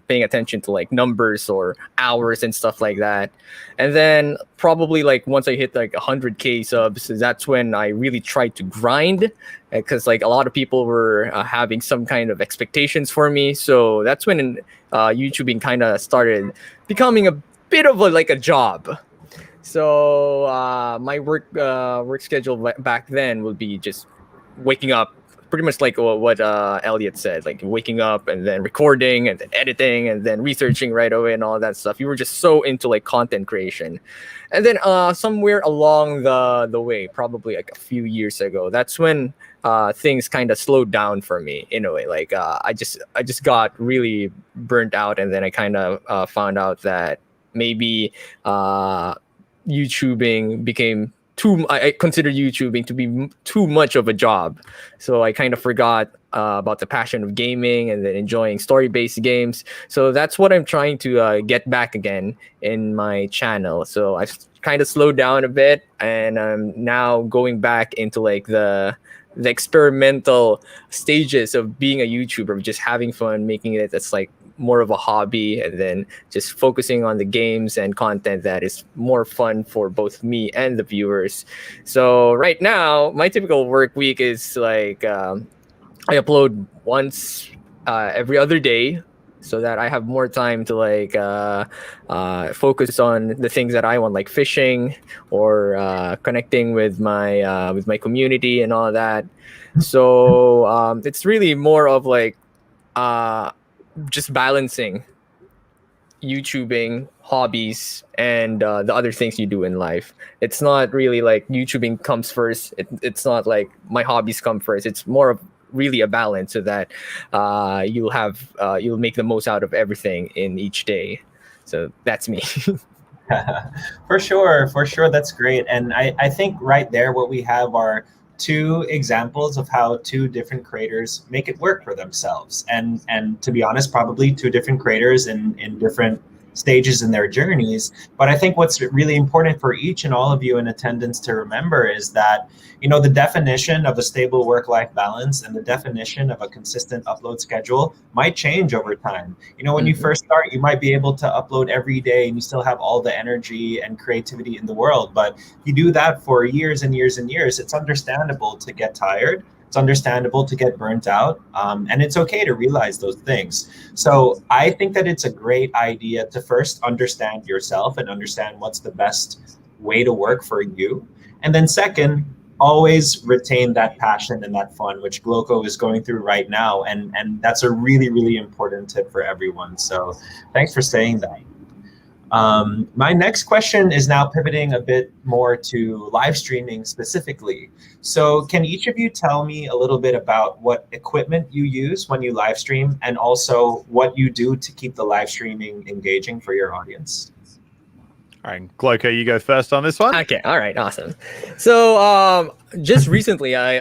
[SPEAKER 12] paying attention to like numbers or hours and stuff like that. And then probably like once I hit like 100K subs, that's when I really tried to grind. Because like a lot of people were having some kind of expectations for me, so that's when YouTubing kind of started becoming a bit of a job. So my work schedule back then would be just waking up, pretty much like what Elliot said, like waking up and then recording and then editing and then researching right away and all that stuff. You were just so into like content creation. And then somewhere along the way, probably like a few years ago, that's when things kind of slowed down for me in a way. Like I just got really burnt out, and then I kind of found out that maybe YouTubing became I consider YouTubing to be too much of a job. So I kind of forgot about the passion of gaming and then enjoying story-based games. So that's what I'm trying to get back again in my channel. So I've kind of slowed down a bit, and I'm now going back into like the experimental stages of being a YouTuber, just having fun, making it that's like more of a hobby, and then just focusing on the games and content that is more fun for both me and the viewers. So right now, my typical work week is like I upload once every other day, so that I have more time to like focus on the things that I want, like fishing or connecting with my community and all that. So it's really more of like just balancing YouTubing, hobbies, and the other things you do in life. It's not really like YouTubing comes first. It's not like my hobbies come first. It's more of really a balance, so that you'll make the most out of everything in each day. So that's me.
[SPEAKER 13] For sure, that's great. And I think right there what we have are two examples of how two different creators make it work for themselves, and to be honest, probably two different creators in different stages in their journeys. But I think what's really important for each and all of you in attendance to remember is that, you know, the definition of a stable work-life balance and the definition of a consistent upload schedule might change over time. You know, when you first start, you might be able to upload every day and you still have all the energy and creativity in the world. But if you do that for years and years and years, it's understandable to get tired. It's understandable to get burnt out, and it's okay to realize those things. So I think that it's a great idea to first understand yourself and understand what's the best way to work for you. And then second, always retain that passion and that fun, which Gloco is going through right now. And that's a really, really important tip for everyone. So thanks for saying that. My next question is now pivoting a bit more to live streaming specifically. So can each of you tell me a little bit about what equipment you use when you live stream, and also what you do to keep the live streaming engaging for your audience?
[SPEAKER 10] All right, Gloco, you go first on this one.
[SPEAKER 12] Okay, all right, awesome. So just recently, I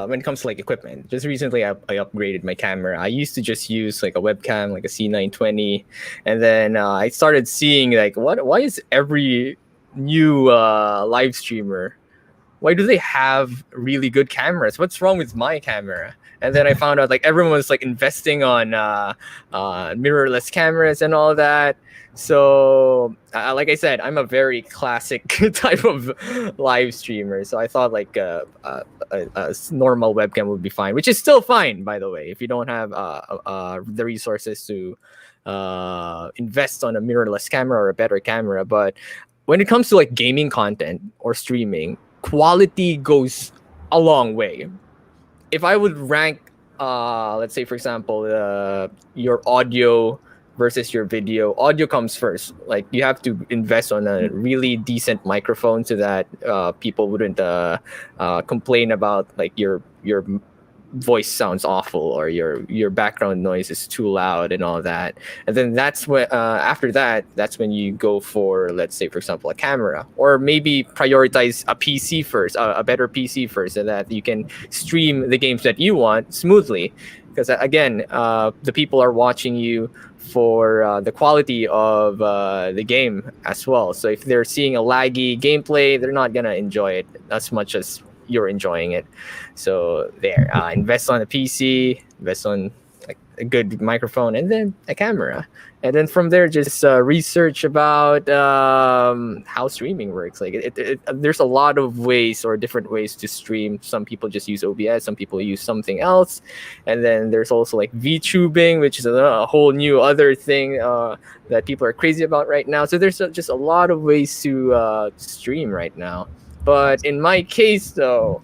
[SPEAKER 12] when it comes to like equipment, just recently I upgraded my camera. I used to just use like a webcam, like a C920, and then I started seeing like, why is every new live streamer, why do they have really good cameras? What's wrong with my camera? And then I found out like everyone was like investing on mirrorless cameras and all that. So like I said, I'm a very classic type of live streamer. So I thought like a normal webcam would be fine, which is still fine, by the way, if you don't have the resources to invest on a mirrorless camera or a better camera. But when it comes to like gaming content or streaming, quality goes a long way. If I would rank, let's say, for example, your audio versus your video, audio comes first. Like you have to invest on a really decent microphone so that people wouldn't complain about like your voice sounds awful or your background noise is too loud and all that. And then that's when after that, that's when you go for, let's say, for example, a camera, or maybe prioritize a PC first, a better PC first, so that you can stream the games that you want smoothly. Because again, the people are watching you for the quality of the game as well. So if they're seeing a laggy gameplay, they're not gonna enjoy it as much as you're enjoying it. So there, invest on a PC, invest on like a good microphone, and then a camera. And then from there, just research about how streaming works. Like there's a lot of ways or different ways to stream. Some people just use OBS, some people use something else. And then there's also like VTubing, which is a whole new other thing that people are crazy about right now. So there's just a lot of ways to stream right now. But in my case, though,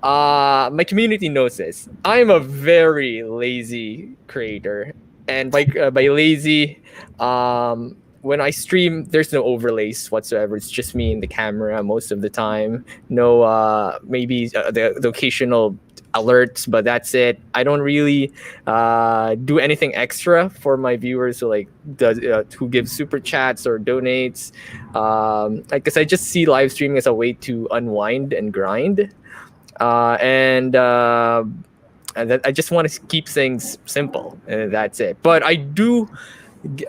[SPEAKER 12] my community knows this. I'm a very lazy creator. And by lazy, when I stream, there's no overlays whatsoever. It's just me and the camera most of the time. No, maybe the occasional alerts, but that's it. I don't really do anything extra for my viewers who who give super chats or donates. Because I just see live streaming as a way to unwind and grind. And I just want to keep things simple, and that's it. But I do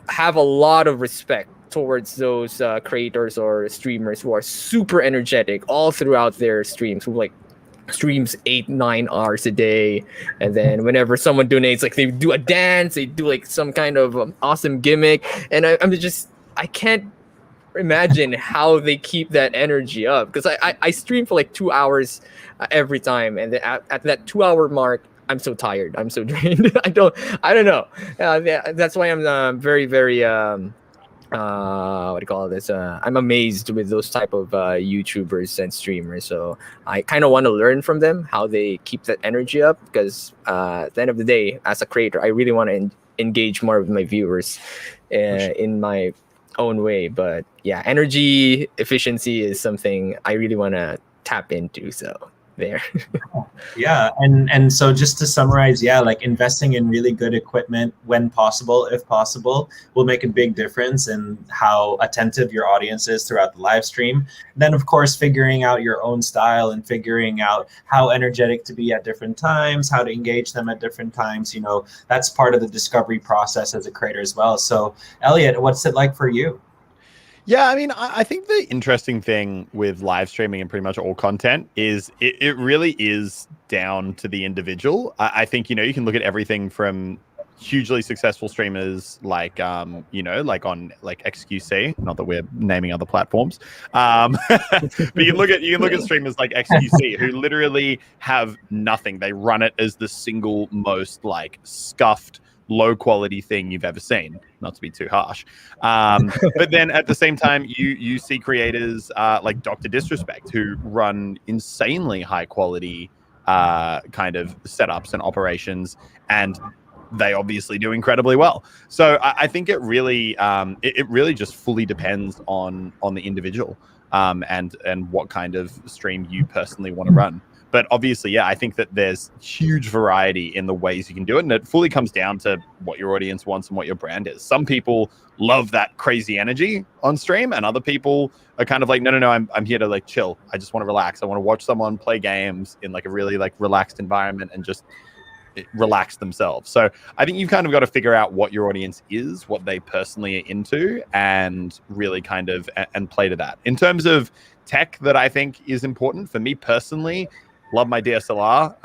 [SPEAKER 12] have a lot of respect towards those creators or streamers who are super energetic all throughout their streams, who like streams 8-9 hours a day, and then whenever someone donates, like they do a dance, they do like some kind of awesome gimmick, and I can't imagine how they keep that energy up, because I stream for like 2 hours every time, and at that 2-hour mark, I'm so tired, I'm so drained. I don't know. That's why I'm very, very what do you call this? I'm amazed with those type of YouTubers and streamers. So I kind of want to learn from them how they keep that energy up, because at the end of the day, as a creator, I really want to engage more with my viewers in my own way. But yeah, energy efficiency is something I really want to tap into. So there.
[SPEAKER 13] Yeah, and so just to summarize, yeah, like investing in really good equipment when possible, if possible, will make a big difference in how attentive your audience is throughout the live stream. Then, of course, figuring out your own style and figuring out how energetic to be at different times, how to engage them at different times, that's part of the discovery process as a creator as well. So, Elliot, what's it like for you?
[SPEAKER 10] Yeah, I mean, I think the interesting thing with live streaming and pretty much all content is it really is down to the individual. I think, you can look at everything from hugely successful streamers like, like on like XQC, not that we're naming other platforms. But you can look at streamers like XQC who literally have nothing. They run it as the single most like scuffed, low quality thing you've ever seen, not to be too harsh, but then at the same time you see creators like Dr. Disrespect who run insanely high quality kind of setups and operations, and they obviously do incredibly well. So I think it really it really just fully depends on the individual and what kind of stream you personally want to run. But obviously, yeah, I think that there's huge variety in the ways you can do it. And it fully comes down to what your audience wants and what your brand is. Some people love that crazy energy on stream, and other people are kind of like, no, I'm here to like chill. I just want to relax. I want to watch someone play games in like a really like relaxed environment and just relax themselves. So I think you've kind of got to figure out what your audience is, what they personally are into, and really kind of and play to that. In terms of tech that I think is important for me personally, love my DSLR.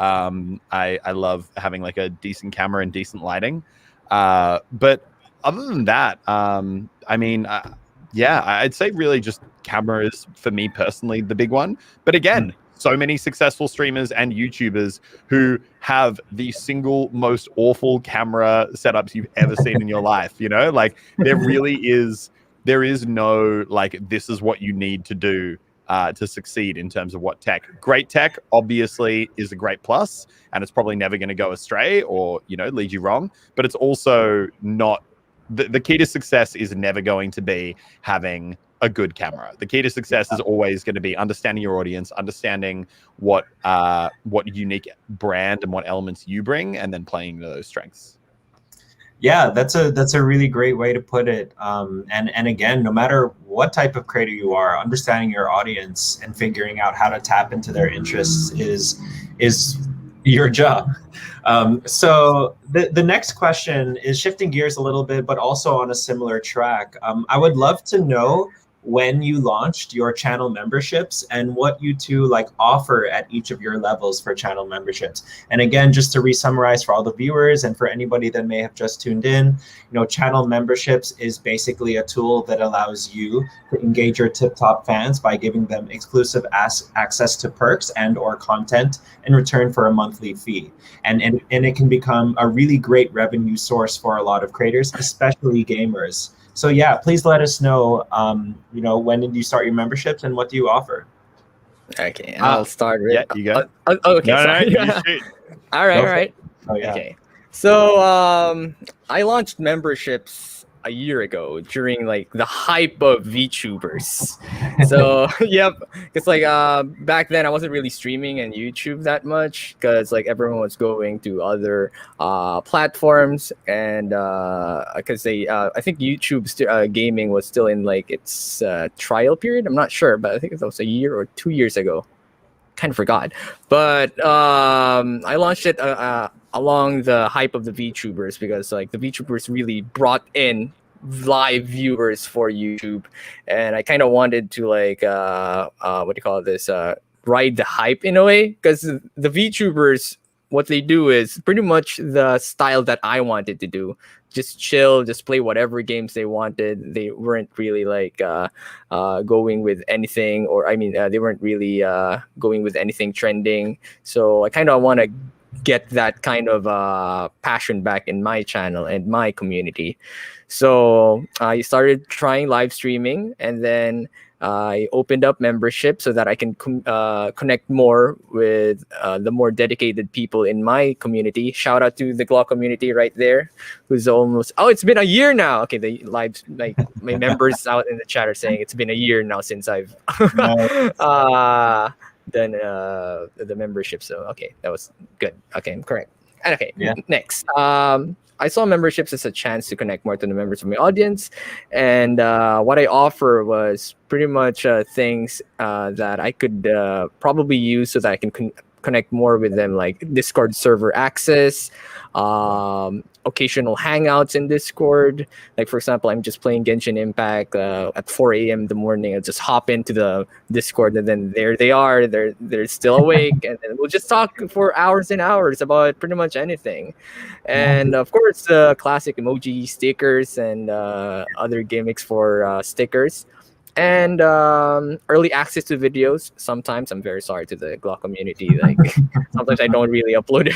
[SPEAKER 10] I love having like a decent camera and decent lighting. But other than that, I'd say really just camera is for me personally the big one. But again, so many successful streamers and YouTubers who have the single most awful camera setups you've ever seen in your life. Like there is no like, this is what you need to do to succeed in terms of what tech. Great tech obviously is a great plus, and it's probably never going to go astray or lead you wrong, but it's also not the key to success is never going to be having a good camera. The key to success is always going to be understanding your audience, understanding what unique brand and what elements you bring, and then playing to those strengths.
[SPEAKER 13] Yeah, that's a really great way to put it. And again, no matter what type of creator you are, understanding your audience and figuring out how to tap into their interests is your job. So the next question is shifting gears a little bit, but also on a similar track. I would love to know when you launched your channel memberships and what you two like offer at each of your levels for channel memberships. And again, just to re-summarize for all the viewers and for anybody that may have just tuned in, channel memberships is basically a tool that allows you to engage your Tip Top fans by giving them exclusive access to perks and or content in return for a monthly fee. And it can become a really great revenue source for a lot of creators, especially gamers. So yeah, please let us know, when did you start your memberships and what do you offer?
[SPEAKER 12] Okay, I'll start with...
[SPEAKER 10] Yeah, you go.
[SPEAKER 12] Okay,
[SPEAKER 10] no,
[SPEAKER 12] sorry.
[SPEAKER 10] No,
[SPEAKER 12] all right.
[SPEAKER 13] Oh, yeah.
[SPEAKER 12] Okay, so I launched memberships a year ago during like the hype of VTubers. So yep, it's like back then I wasn't really streaming and YouTube that much because like everyone was going to other platforms, and because I think YouTube gaming was still in like its trial period. I'm not sure, but I think it was a year or 2 years ago. Kind of forgot, but I launched it along the hype of the VTubers because like the VTubers really brought in live viewers for YouTube, and I kind of wanted to like ride the hype in a way, because the VTubers, what they do is pretty much the style that I wanted to do. Just chill, just play whatever games they wanted. They weren't really like going with anything, or they weren't really going with anything trending. So I kind of want to get that kind of passion back in my channel and my community. So I started trying live streaming, and then I opened up membership so that I can connect more with the more dedicated people in my community. Shout out to the Glock community right there, who's almost... Oh, it's been a year now. Okay, the live, like my members out in the chat are saying it's been a year now since I've the membership. So okay, that was good. Okay, I'm correct. And okay,
[SPEAKER 13] Yeah.
[SPEAKER 12] next. I saw memberships as a chance to connect more to the members of my audience, and what I offer was pretty much things that I could probably use so that I can connect more with them, like Discord server access, occasional hangouts in Discord. Like, for example, I'm just playing Genshin Impact at 4 a.m. in the morning. I'll just hop into the Discord, and then there they are. They're still awake, and then we'll just talk for hours and hours about pretty much anything. And of course, classic emoji stickers and other gimmicks for stickers. And early access to videos. Sometimes I'm very sorry to the Glock community. Like sometimes I don't really upload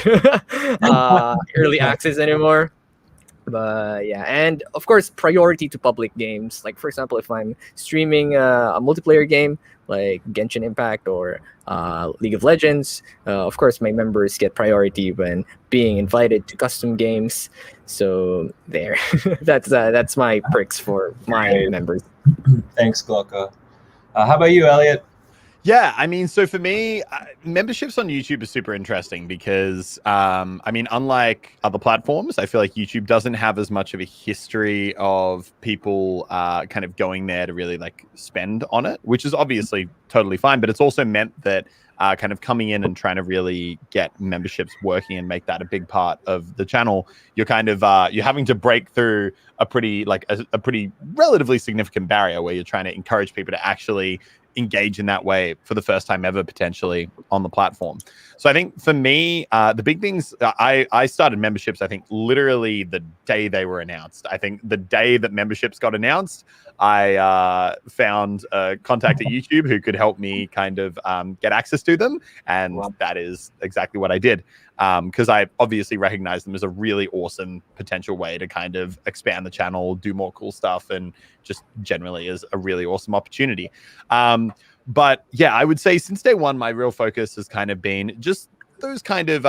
[SPEAKER 12] early access anymore. But yeah, and of course, priority to public games. Like, for example, if I'm streaming a multiplayer game like Genshin Impact or League of Legends, of course, my members get priority when being invited to custom games. So there, that's my perks for my members.
[SPEAKER 13] Thanks, Glocko. How about you, Elliot?
[SPEAKER 10] Yeah, I mean, so for me, memberships on YouTube are super interesting because, I mean, unlike other platforms, I feel like YouTube doesn't have as much of a history of people kind of going there to really like spend on it, which is obviously totally fine. But it's also meant that kind of coming in and trying to really get memberships working and make that a big part of the channel, you're kind of you're having to break through a pretty like a pretty relatively significant barrier where you're trying to encourage people to actually engage in that way for the first time ever potentially on the platform. So I think for me, the big things, I started memberships, I think literally the day they were announced. I think the day that memberships got announced, I found a contact at YouTube who could help me kind of get access to them. And that is exactly what I did. Because I obviously recognize them as a really awesome potential way to kind of expand the channel, do more cool stuff, and just generally is a really awesome opportunity. But yeah, I would say since day one, my real focus has kind of been just those kind of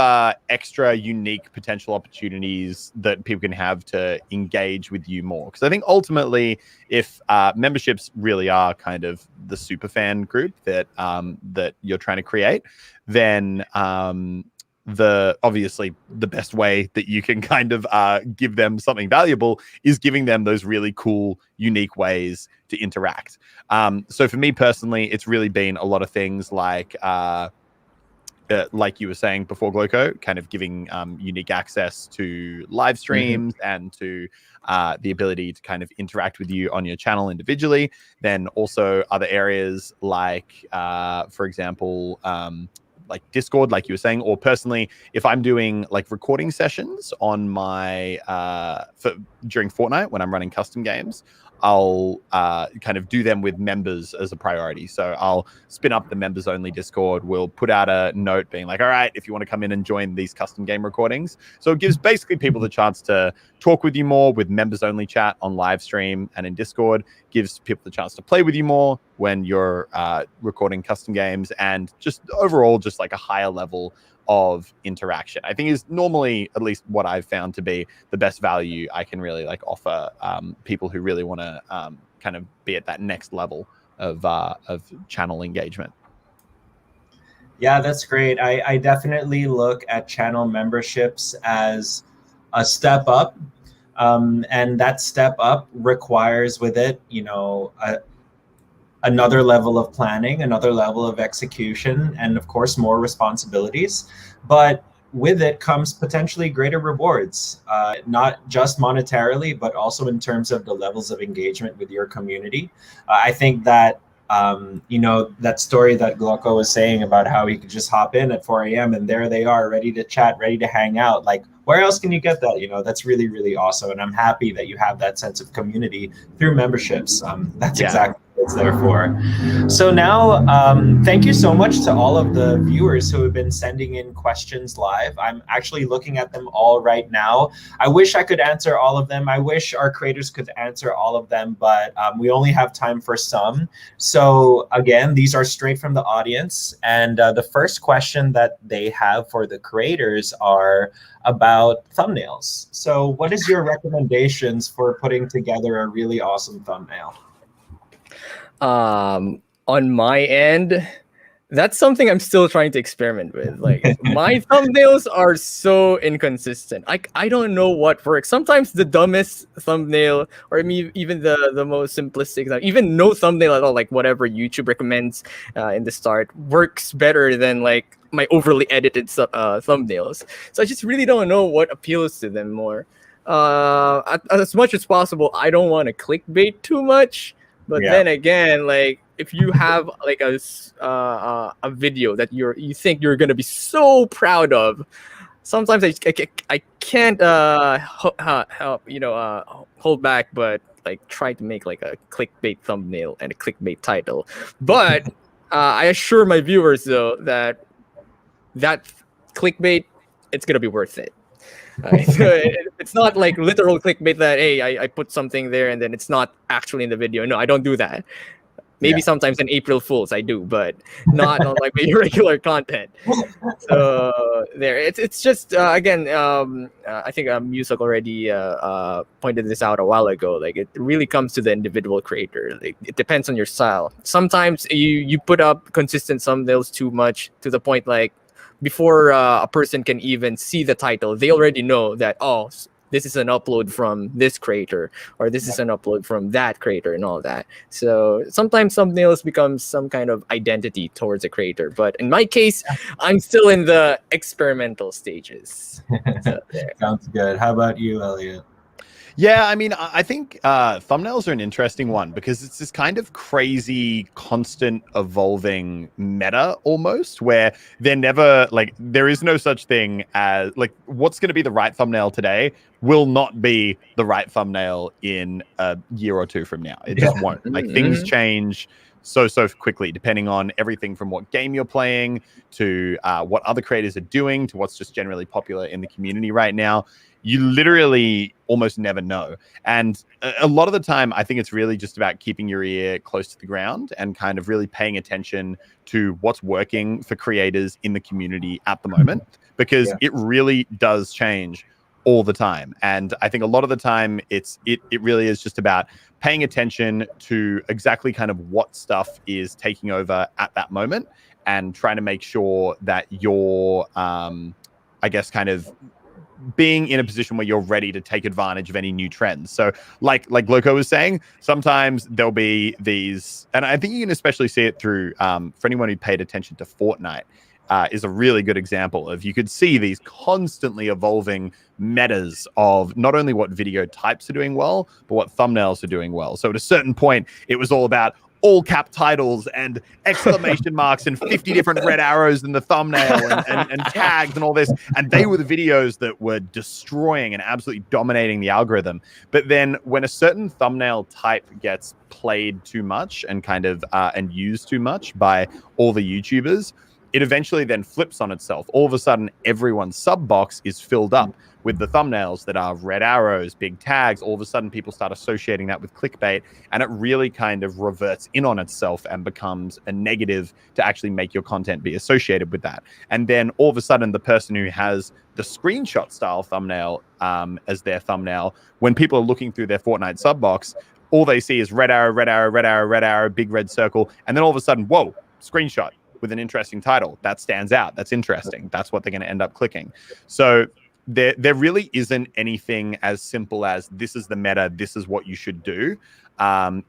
[SPEAKER 10] extra unique potential opportunities that people can have to engage with you more. Because I think ultimately, if memberships really are kind of the super fan group that that you're trying to create, then obviously the best way that you can kind of give them something valuable is giving them those really cool, unique ways to interact. So for me personally, it's really been a lot of things like you were saying before, Glocko, kind of giving unique access to live streams and to the ability to kind of interact with you on your channel individually. Then also other areas like, for example, like Discord, like you were saying, or personally, if I'm doing like recording sessions on my during Fortnite when I'm running custom games, I'll kind of do them with members as a priority. So I'll spin up the members only Discord. We'll put out a note being like, all right, if you want to come in and join these custom game recordings. So it gives basically people the chance to talk with you more with members only chat on live stream and in Discord. Gives people the chance to play with you more when you're recording custom games, and just overall just like a higher level of interaction, I think is normally at least what I've found to be the best value I can really like offer people who really want to kind of be at that next level of channel engagement.
[SPEAKER 13] Yeah, that's great. I definitely look at channel memberships as a step up. And that step up requires with it, you know, another level of planning, another level of execution, and of course, more responsibilities. But with it comes potentially greater rewards, not just monetarily, but also in terms of the levels of engagement with your community. I think that, you know, that story that Glocko was saying about how he could just hop in at 4 a.m. and there they are, ready to chat, ready to hang out. Like, where else can you get that? You know, that's really, really awesome. And I'm happy that you have that sense of community through memberships. That's exactly what it's there for. So now, thank you so much to all of the viewers who have been sending in questions live. I'm actually looking at them all right now. I wish I could answer all of them. I wish our creators could answer all of them, but we only have time for some. So again, these are straight from the audience. And the first question that they have for the creators are about thumbnails. So what is your recommendations for putting together a really awesome thumbnail?
[SPEAKER 12] On my end, That's something I'm still trying to experiment with. Like my thumbnails are so inconsistent. I don't know what works. Sometimes the dumbest thumbnail, or even the most simplistic, even no thumbnail at all, like whatever YouTube recommends in the start, works better than like my overly edited thumbnails. So I just really don't know what appeals to them more. As much as possible, I don't want to clickbait too much. But then again, like if you have like a video that you think you're gonna be so proud of, sometimes I can't hold back, but like try to make like a clickbait thumbnail and a clickbait title. But I assure my viewers though that clickbait, it's gonna be worth it. It's not like literal clickbait that hey, I put something there and then it's not actually in the video. No, I don't do that. Maybe sometimes in April Fools I do, but not on like my regular content. So there, it's just again, I think Music already pointed this out a while ago. Like it really comes to the individual creator. Like it depends on your style. Sometimes you put up consistent thumbnails too much to the point like before a person can even see the title, they already know that this is an upload from this creator, or this is an upload from that creator, and all that. So sometimes thumbnails become some kind of identity towards a creator. But in my case, I'm still in the experimental stages. So
[SPEAKER 13] Sounds good. How about you, Elliot?
[SPEAKER 10] Yeah, I mean, I think thumbnails are an interesting one because it's this kind of crazy, constant evolving meta almost, where they're never like, there is no such thing as like what's going to be the right thumbnail today will not be the right thumbnail in a year or two from now. It just won't. Like things change so quickly, depending on everything from what game you're playing to what other creators are doing to what's just generally popular in the community right now. You literally almost never know. And a lot of the time, I think it's really just about keeping your ear close to the ground and kind of really paying attention to what's working for creators in the community at the moment, because it really does change all the time. And I think a lot of the time it really is just about paying attention to exactly kind of what stuff is taking over at that moment and trying to make sure that you're, I guess, kind of being in a position where you're ready to take advantage of any new trends. So like Gloco was saying, sometimes there'll be these, and I think you can especially see it through, for anyone who paid attention to Fortnite, is a really good example of, you could see these constantly evolving metas of not only what video types are doing well, but what thumbnails are doing well. So at a certain point, it was all about all cap titles and exclamation marks and 50 different red arrows in the thumbnail and tags and all this. And they were the videos that were destroying and absolutely dominating the algorithm. But then when a certain thumbnail type gets played too much and kind of and used too much by all the YouTubers, it eventually then flips on itself. All of a sudden, everyone's sub box is filled up with the thumbnails that are red arrows, big tags. All of a sudden, people start associating that with clickbait, and it really kind of reverts in on itself and becomes a negative to actually make your content be associated with that. And then all of a sudden, the person who has the screenshot style thumbnail as their thumbnail, when people are looking through their Fortnite sub box, all they see is red arrow, red arrow, red arrow, red arrow, big red circle. And then all of a sudden, whoa, screenshot with an interesting title. That stands out. That's interesting. That's what they're going to end up clicking. So there really isn't anything as simple as this is the meta, this is what you should do.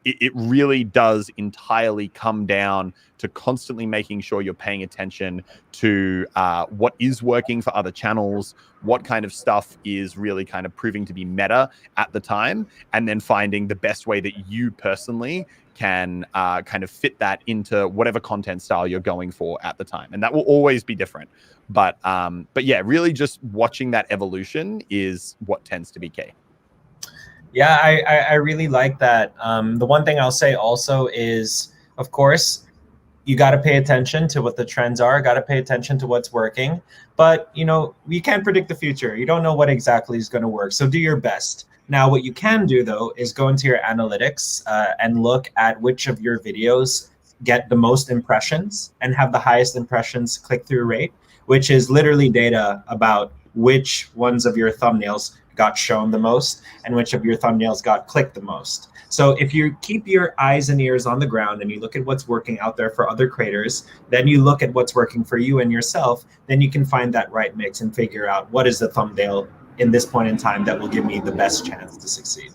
[SPEAKER 10] It really does entirely come down to constantly making sure you're paying attention to what is working for other channels, what kind of stuff is really kind of proving to be meta at the time, and then finding the best way that you personally can kind of fit that into whatever content style you're going for at the time. And that will always be different. But yeah, really just watching that evolution is what tends to be key.
[SPEAKER 13] Yeah, I really like that. The one thing I'll say also is, of course, you got to pay attention to what the trends are, got to pay attention to what's working. But, you know, you can't predict the future. You don't know what exactly is going to work. So do your best. Now, what you can do, though, is go into your analytics and look at which of your videos get the most impressions and have the highest impressions click-through rate, which is literally data about which ones of your thumbnails got shown the most and which of your thumbnails got clicked the most. So if you keep your eyes and ears on the ground and you look at what's working out there for other creators, then you look at what's working for you and yourself, then you can find that right mix and figure out what is the thumbnail in this point in time that will give me the best chance to succeed.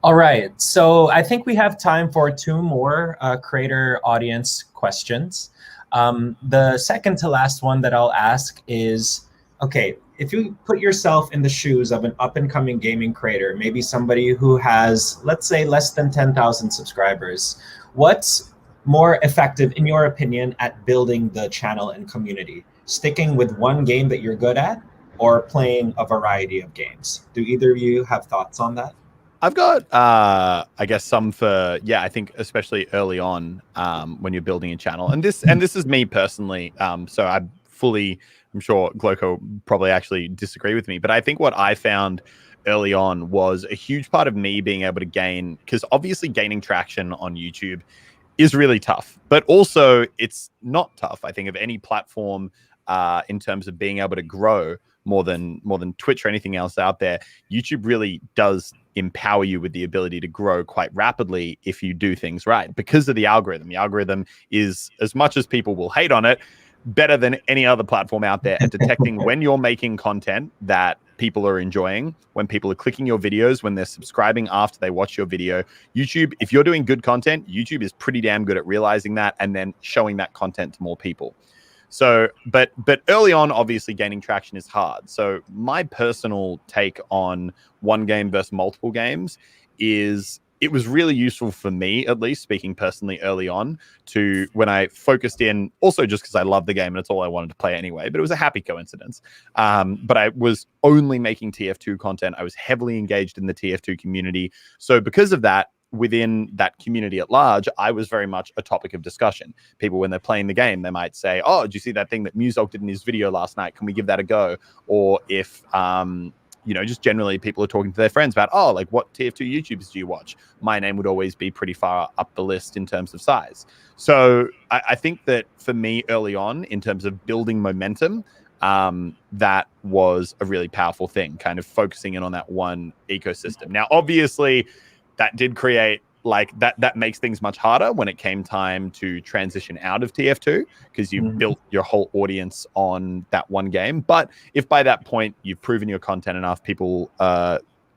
[SPEAKER 13] All right, so I think we have time for 2 more creator audience questions. The second to last one that I'll ask is, okay, if you put yourself in the shoes of an up-and-coming gaming creator, maybe somebody who has, let's say, less than 10,000 subscribers, what's more effective, in your opinion, at building the channel and community? Sticking with one game that you're good at or playing a variety of games? Do either of you have thoughts on that?
[SPEAKER 10] I've got, I guess, some for, I think especially early on when you're building a channel. And this is me personally. So I'm sure Gloko probably actually disagree with me. But I think what I found early on was a huge part of me being able to gain, because obviously gaining traction on YouTube is really tough. But also it's not tough, I think, of any platform in terms of being able to grow more than Twitch or anything else out there. YouTube really does empower you with the ability to grow quite rapidly if you do things right because of the algorithm. The algorithm is, as much as people will hate on it, better than any other platform out there at detecting when you're making content that people are enjoying, when people are clicking your videos, when they're subscribing after they watch your video. YouTube, if you're doing good content, YouTube is pretty damn good at realizing that and then showing that content to more people. So, but early on, obviously gaining traction is hard. So my personal take on one game versus multiple games is it was really useful for me, at least speaking personally early on, to when I focused in, also just because I love the game and it's all I wanted to play anyway, but it was a happy coincidence. But I was only making TF2 content. I was heavily engaged in the TF2 community. So because of that, within that community at large, I was very much a topic of discussion. People, when they're playing the game, they might say, oh, did you see that thing that Muselk did in his video last night? Can we give that a go? Or if, just generally people are talking to their friends about, oh, like what TF2 YouTubers do you watch? My name would always be pretty far up the list in terms of size. So I think that for me early on, in terms of building momentum, that was a really powerful thing, kind of focusing in on that one ecosystem. Now, obviously, that did create that makes things much harder when it came time to transition out of TF2 because you built your whole audience on that one game. But if by that point you've proven your content enough, people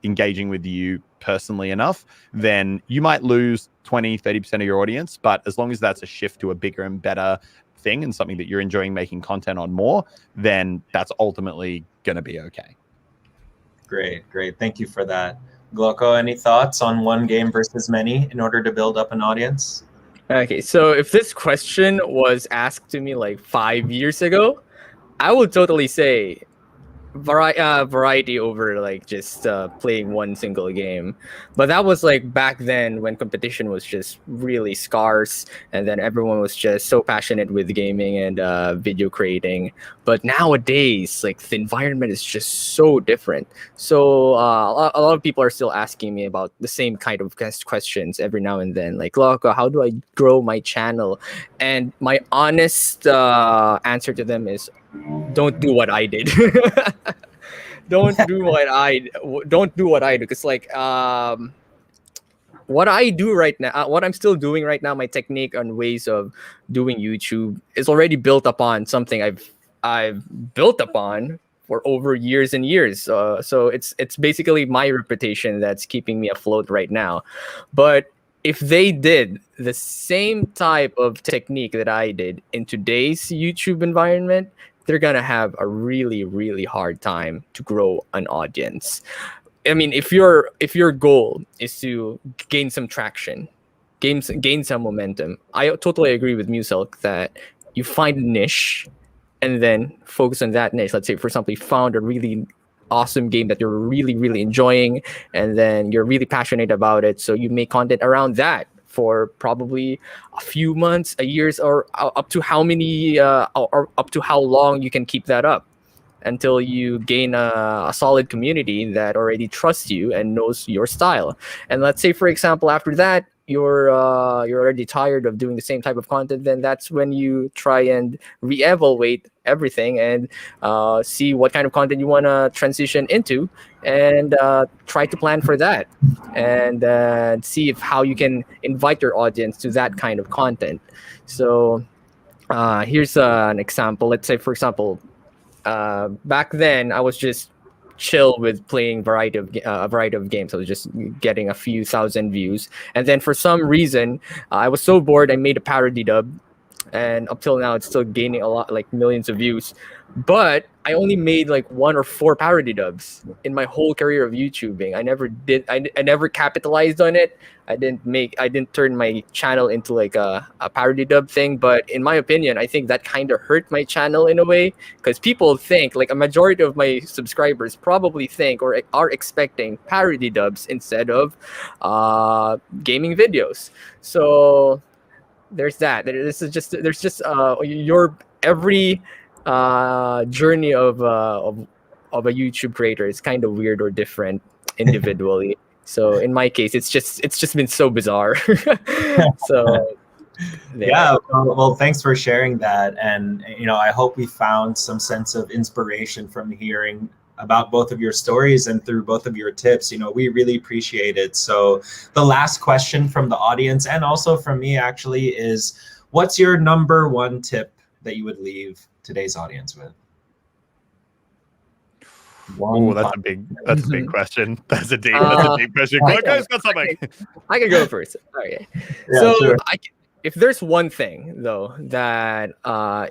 [SPEAKER 10] engaging with you personally enough, then you might lose 20-30% of your audience. But as long as that's a shift to a bigger and better thing and something that you're enjoying making content on more, then that's ultimately going to be okay.
[SPEAKER 13] Great. Thank you for that. Gloko, any thoughts on one game versus many in order to build up an audience?
[SPEAKER 12] Okay, so if this question was asked to me like 5 years ago, I would totally say variety over like just playing one single game. But that was like back then when competition was just really scarce and then everyone was just so passionate with gaming and video creating. But nowadays, like the environment is just so different. So a lot of people are still asking me about the same kind of questions every now and then, like, Gloko, how do I grow my channel? And my honest answer to them is, don't do what I did. Don't do what I do, because like what I do right now, what I'm still doing right now, my technique and ways of doing YouTube is already built upon something I've built upon for over years and years. So it's basically my reputation that's keeping me afloat right now. But if they did the same type of technique that I did in today's YouTube environment, they're gonna have a really, really hard time to grow an audience. I mean, if your goal is to gain some traction, gain some momentum, I totally agree with Muselk that you find a niche and then focus on that niche. Let's say, for example, you found a really awesome game that you're really, really enjoying, and then you're really passionate about it, so you make content around that for probably a few months, a year, or up to how many, or up to how long you can keep that up until you gain a solid community that already trusts you and knows your style. And let's say, for example, after that, you're already tired of doing the same type of content, then that's when you try and reevaluate everything and see what kind of content you want to transition into, and try to plan for that, and see if how you can invite your audience to that kind of content. So here's an example. Let's say, for example, back then I was just chill with playing a variety of games. I was just getting a few thousand views, and then for some reason I was so bored I made a parody dub, and up till now it's still gaining a lot, like millions of views. But I only made like 1 or 4 parody dubs in my whole career of YouTubing. I never capitalized on it. I didn't turn my channel into like a parody dub thing. But in my opinion, I think that kind of hurt my channel in a way, because people think, like a majority of my subscribers probably think or are expecting parody dubs instead of gaming videos. So there's that. There's just your every journey of a YouTube creator is kind of weird or different individually. So in my case, it's just been so bizarre. So
[SPEAKER 13] yeah, well, thanks for sharing that. And I hope we found some sense of inspiration from hearing about both of your stories and through both of your tips. We really appreciate it. So the last question from the audience, and also from me actually, is what's your number one tip that you would leave today's audience with?
[SPEAKER 10] Oh, that's a big question. That's a deep question. Gloco's got something.
[SPEAKER 12] I can go first. Okay.
[SPEAKER 13] Yeah,
[SPEAKER 12] So
[SPEAKER 13] sure.
[SPEAKER 12] if there's one thing though that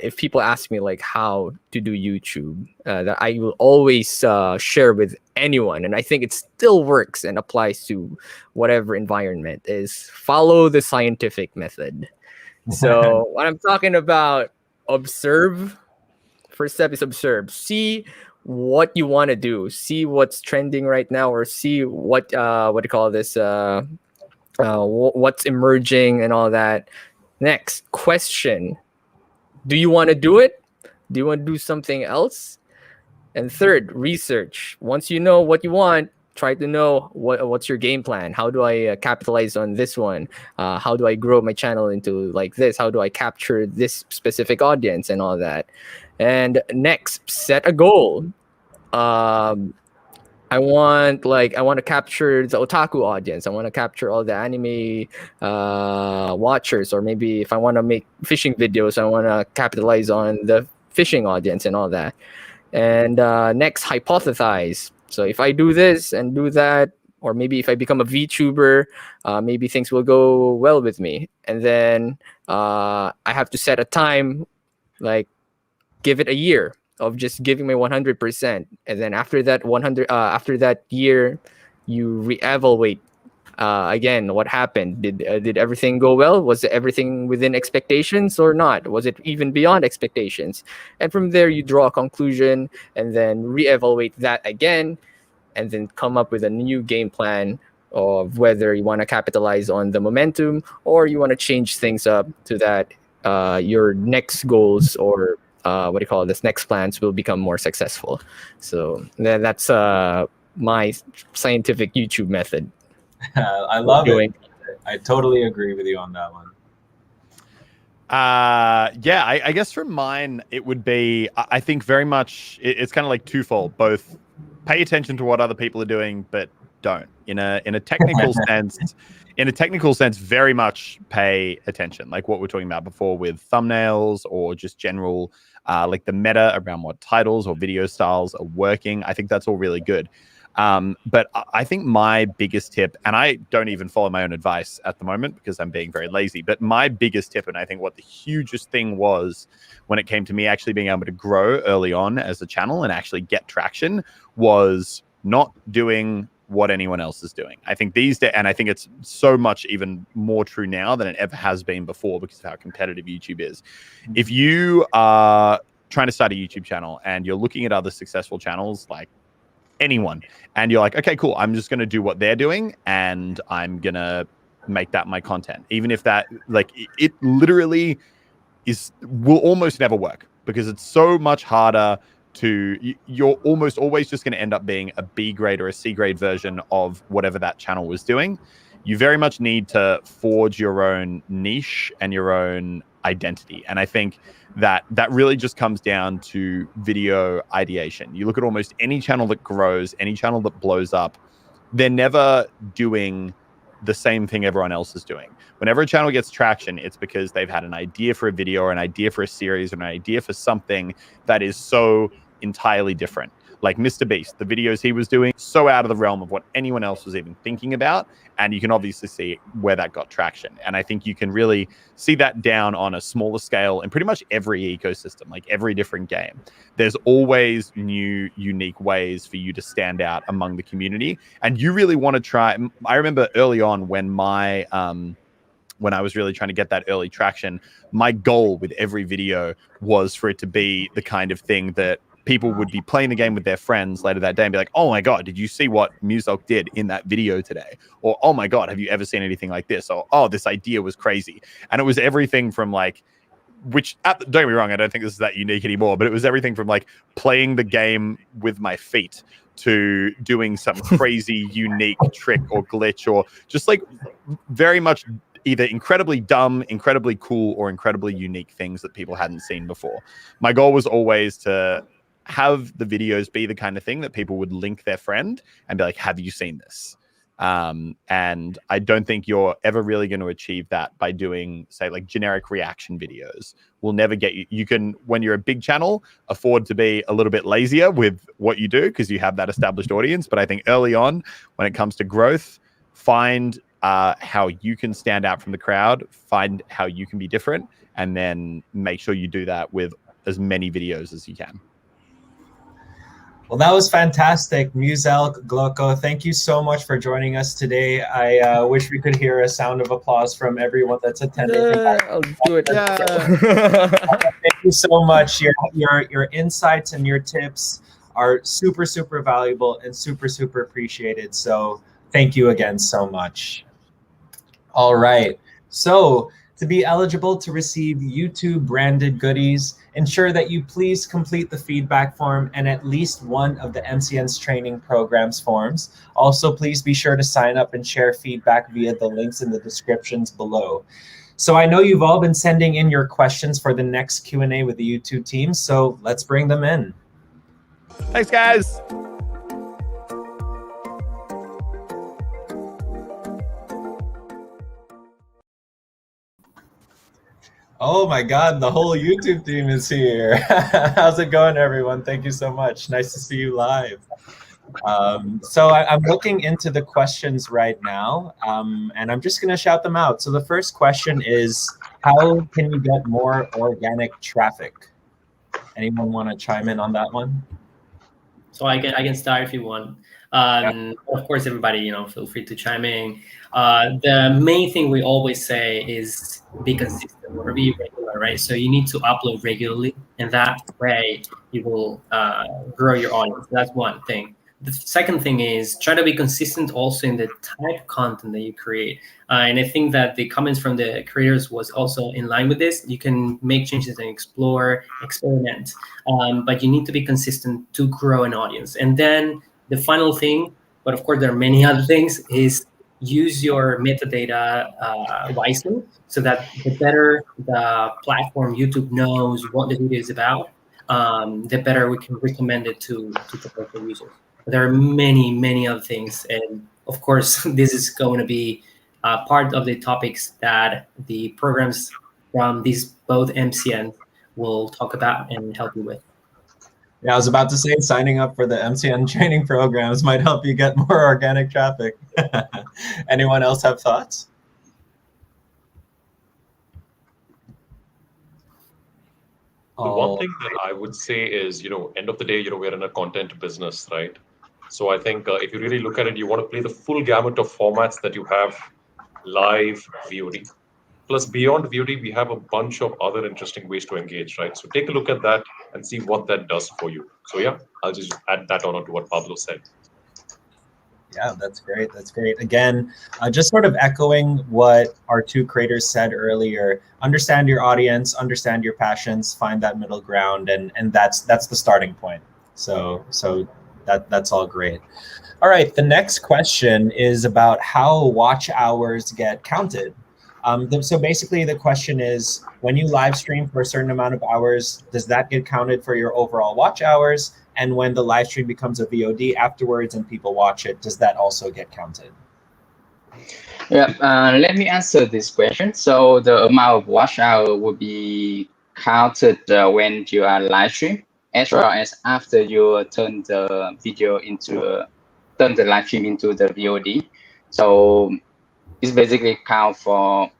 [SPEAKER 12] if people ask me like how to do YouTube, that I will always share with anyone, and I think it still works and applies to whatever environment, is follow the scientific method. So what I'm talking about, observe. First step is observe. See what you want to do. See what's trending right now, or see what do you call this? What's emerging and all that. Next, question: do you want to do it? Do you want to do something else? And third, research. Once you know what you want, try to know what's your game plan. How do I capitalize on this one? How do I grow my channel into like this? How do I capture this specific audience and all that? And next, set a goal. I want to capture the otaku audience. I want to capture all the anime watchers, or maybe if I want to make fishing videos, I want to capitalize on the fishing audience and all that. And next, hypothesize. So if I do this and do that, or maybe if I become a VTuber, maybe things will go well with me. And then I have to set a time, like give it a year of just giving my 100%. And then after that year, you reevaluate again what happened. Did everything go well? Was everything within expectations or not? Was it even beyond expectations? And from there, you draw a conclusion and then reevaluate that again, and then come up with a new game plan of whether you want to capitalize on the momentum or you want to change things up to that your next goals or next plans will become more successful. So that's my scientific YouTube method.
[SPEAKER 13] I love it. I totally agree with you on that one.
[SPEAKER 10] I guess from mine, it would be, I think very much, it's kind of like twofold. Both pay attention to what other people are doing, but don't. In a technical sense, very much pay attention. Like what we're talking about before with thumbnails or just general, like the meta around what titles or video styles are working. I think that's all really good. But I think my biggest tip, and I don't even follow my own advice at the moment because I'm being very lazy, but my biggest tip, and I think what the hugest thing was when it came to me actually being able to grow early on as a channel and actually get traction, was not doing what anyone else is doing. I think these days, and I think it's so much even more true now than it ever has been before because of how competitive YouTube is. If you are trying to start a YouTube channel and you're looking at other successful channels like anyone, and you're like, okay, cool, I'm just going to do what they're doing and I'm going to make that my content. Even if that, like, it literally will almost never work because it's so much harder you're almost always just going to end up being a B grade or a C grade version of whatever that channel was doing. you very much need to forge your own niche and your own identity. And I think that really just comes down to video ideation. You look at almost any channel that grows, any channel that blows up, they're never doing the same thing everyone else is doing. Whenever a channel gets traction, it's because they've had an idea for a video or an idea for a series or an idea for something that is so entirely different. Like Mr. Beast, the videos he was doing, so out of the realm of what anyone else was even thinking about. And you can obviously see where that got traction. And I think you can really see that down on a smaller scale in pretty much every ecosystem, like every different game. There's always new, unique ways for you to stand out among the community. And you really want to try. I remember early on when when I was really trying to get that early traction, my goal with every video was for it to be the kind of thing that people would be playing the game with their friends later that day and be like, oh my God, did you see what Muselk did in that video today? Or, oh my God, have you ever seen anything like this? Or, oh, this idea was crazy. And it was everything from like, don't get me wrong, I don't think this is that unique anymore, but it was everything from like playing the game with my feet to doing some crazy unique trick or glitch, or just like very much either incredibly dumb, incredibly cool, or incredibly unique things that people hadn't seen before. My goal was always to have the videos be the kind of thing that people would link their friend and be like, have you seen this? And I don't think you're ever really going to achieve that by doing, say, like generic reaction videos. Will never get you. You can, when you're a big channel, afford to be a little bit lazier with what you do because you have that established audience. But I think early on, when it comes to growth, find how you can stand out from the crowd, find how you can be different, and then make sure you do that with as many videos as you can.
[SPEAKER 13] Well, that was fantastic. Muselk, Gloko, thank you so much for joining us today. I wish we could hear a sound of applause from everyone that's attending.
[SPEAKER 12] I'll do it.
[SPEAKER 13] Thank you so much. Your insights and your tips are super, super valuable and super, super appreciated. So thank you again so much. All right. So to be eligible to receive YouTube branded goodies, ensure that you please complete the feedback form and at least one of the MCN's training programs forms. Also, please be sure to sign up and share feedback via the links in the descriptions below. So I know you've all been sending in your questions for the next Q&A with the YouTube team, so let's bring them in.
[SPEAKER 10] Thanks, guys.
[SPEAKER 13] Oh my God, the whole YouTube team is here. How's it going, everyone? Thank you so much. Nice to see you live. So I'm looking into the questions right now, and I'm just gonna shout them out. So the first question is, how can you get more organic traffic? Anyone want to chime in on that one?
[SPEAKER 1] So I can start if you want. Of course, everybody, feel free to chime in. The main thing we always say is be consistent or be regular, right? So you need to upload regularly, and that way you will grow your audience. That's one thing. The second thing is try to be consistent also in the type of content that you create. And I think that the comments from the creators was also in line with this. You can make changes and explore, experiment, but you need to be consistent to grow an audience. And then the final thing, but of course there are many other things, is use your metadata wisely, so that the better the platform YouTube knows what the video is about, the better we can recommend it to potential users. There are many, many other things. And of course, this is going to be part of the topics that the programs from these both MCN will talk about and help you with.
[SPEAKER 13] Yeah, I was about to say signing up for the MCN training programs might help you get more organic traffic. Anyone else have thoughts?
[SPEAKER 15] The one thing that I would say is, end of the day, we're in a content business, right? So I think if you really look at it, you want to play the full gamut of formats that you have: live, VOD. Plus, beyond VOD, we have a bunch of other interesting ways to engage, right? So take a look at that and see what that does for you. So yeah, I'll just add that on to what Pablo said.
[SPEAKER 13] Yeah, that's great. That's great. Again, just sort of echoing what our two creators said earlier, understand your audience, understand your passions, find that middle ground, and that's the starting point. So That's all great. All right, the next question is about how watch hours get counted. So basically the question is, when you live stream for a certain amount of hours, does that get counted for your overall watch hours? And when the live stream becomes a VOD afterwards and people watch it, does that also get counted?
[SPEAKER 11] Yeah, let me answer this question. So the amount of watch hour will be counted when you are live stream, as well as after you turn the video into turn the live stream into the VOD. So it's basically count for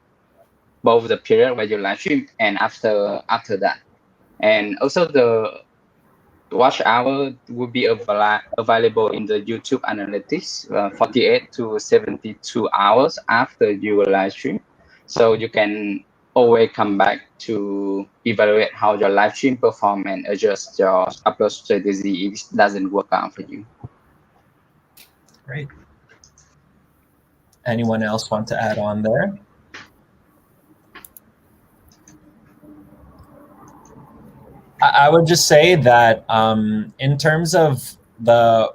[SPEAKER 11] both the period where you live stream and after that. And also the watch hour will be available in the YouTube analytics 48 to 72 hours after you live stream. So you can always come back to evaluate how your live stream perform and adjust your upload strategy if it doesn't work out for you.
[SPEAKER 13] Great. Anyone else want to add on there? I would just say that in terms of the,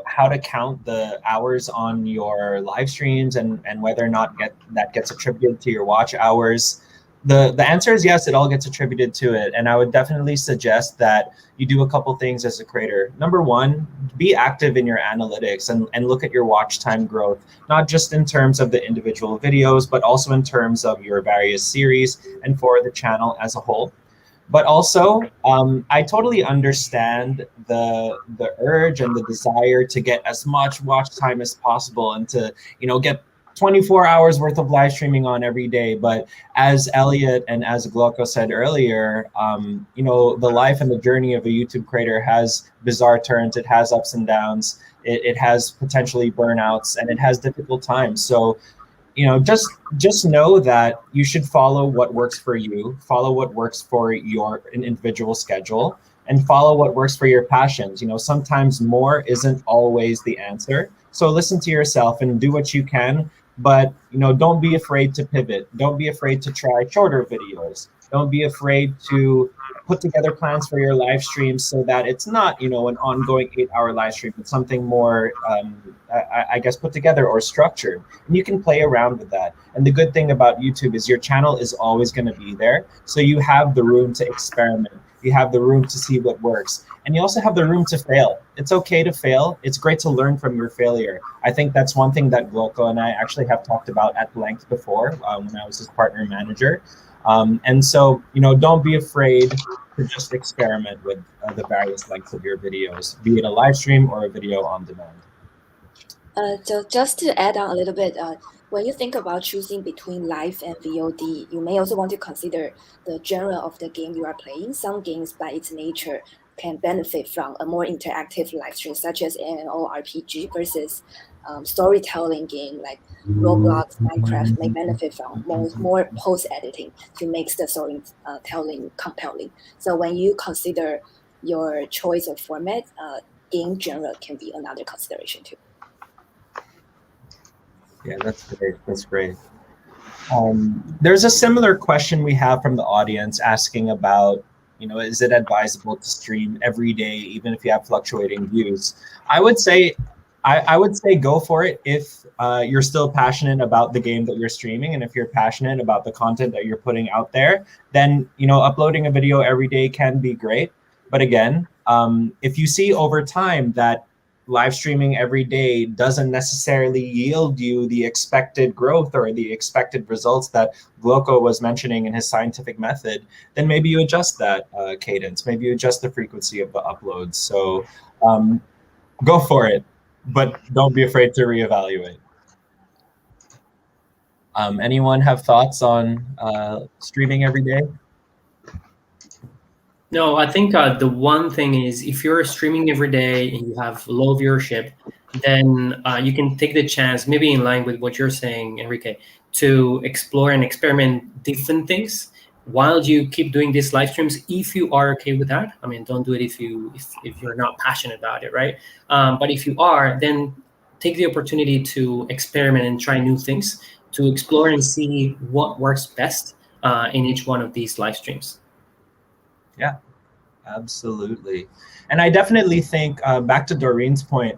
[SPEAKER 13] how to count the hours on your live streams and whether or not that gets attributed to your watch hours, the answer is yes, it all gets attributed to it. And I would definitely suggest that you do a couple things as a creator. Number one, be active in your analytics and look at your watch time growth, not just in terms of the individual videos, but also in terms of your various series and for the channel as a whole. But also, I totally understand the urge and the desire to get as much watch time as possible and to, get 24 hours worth of live streaming on every day. But as Elliot and as Gloko said earlier, the life and the journey of a YouTube creator has bizarre turns. It has ups and downs. It has potentially burnouts, and it has difficult times. So, just know that you should follow what works for you, follow what works for your individual schedule, and follow what works for your passions. Sometimes more isn't always the answer. So listen to yourself and do what you can, but don't be afraid to pivot. Don't be afraid to try shorter videos. Don't be afraid to put together plans for your live streams so that it's not, an ongoing 8-hour live stream, but something more, I guess, put together or structured. And you can play around with that. And the good thing about YouTube is your channel is always going to be there. So you have the room to experiment. You have the room to see what works. And you also have the room to fail. It's okay to fail. It's great to learn from your failure. I think that's one thing that Gloko and I actually have talked about at length before when I was his partner manager. And so, don't be afraid to just experiment with the various lengths of your videos, be it a live stream or a video on demand.
[SPEAKER 2] So just to add on a little bit, when you think about choosing between live and VOD, you may also want to consider the genre of the game you are playing. Some games, by its nature, can benefit from a more interactive live stream, such as MMORPG versus storytelling game like Roblox, Minecraft may benefit from more post-editing to make the storytelling compelling. So when you consider your choice of format, game genre can be another consideration too.
[SPEAKER 13] Yeah, that's great. That's great. There's a similar question we have from the audience asking about, is it advisable to stream every day, even if you have fluctuating views? I would say go for it if you're still passionate about the game that you're streaming, and if you're passionate about the content that you're putting out there, then uploading a video every day can be great. But again, if you see over time that live streaming every day doesn't necessarily yield you the expected growth or the expected results that Gloko was mentioning in his scientific method, then maybe you adjust that cadence, maybe you adjust the frequency of the uploads. So go for it, but don't be afraid to reevaluate. Anyone have thoughts on streaming every day?
[SPEAKER 1] No, I think the one thing is if you're streaming every day and you have low viewership, then you can take the chance, maybe in line with what you're saying, Enrique, to explore and experiment different things while you keep doing these live streams, if you are okay with that. I mean, don't do it if you're not passionate about it, right? But if you are, then take the opportunity to experiment and try new things, to explore and see what works best in each one of these live streams.
[SPEAKER 13] Yeah, Absolutely. And I definitely think, back to Doreen's point,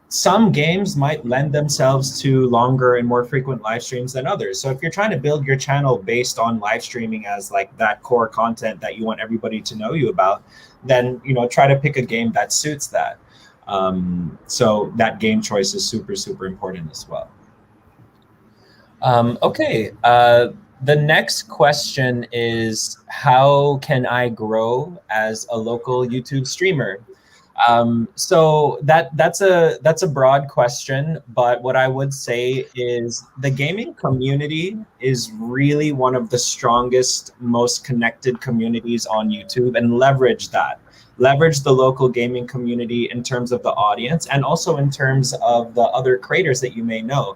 [SPEAKER 13] some games might lend themselves to longer and more frequent live streams than others. So if you're trying to build your channel based on live streaming as like that core content that you want everybody to know you about, then try to pick a game that suits that. So that game choice is super, super important as well. Okay. The next question is, how can I grow as a local YouTube streamer? So that's a broad question, but what I would say is the gaming community is really one of the strongest, most connected communities on YouTube, and leverage that. Leverage the local gaming community in terms of the audience and also in terms of the other creators that you may know.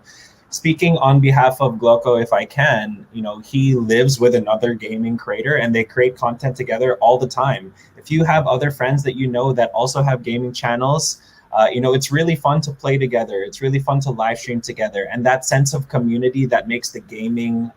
[SPEAKER 13] Speaking on behalf of Gloco, if I can, he lives with another gaming creator and they create content together all the time. If you have other friends that that also have gaming channels, it's really fun to play together. It's really fun to live stream together. And that sense of community that makes the gaming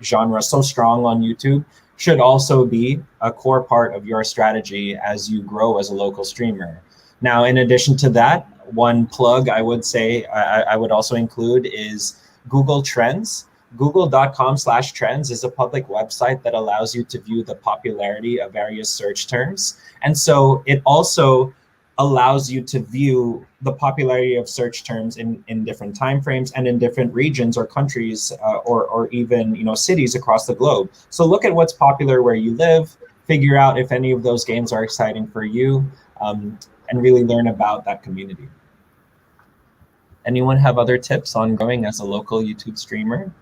[SPEAKER 13] genre so strong on YouTube should also be a core part of your strategy as you grow as a local streamer. Now, in addition to that, one plug I would say I would also include is Google Trends. Google.com/trends is a public website that allows you to view the popularity of various search terms. And so it also allows you to view the popularity of search terms in different timeframes and in different regions or countries or even cities across the globe. So look at what's popular where you live, figure out if any of those games are exciting for you, and really learn about that community. Anyone have other tips on growing as a local YouTube streamer?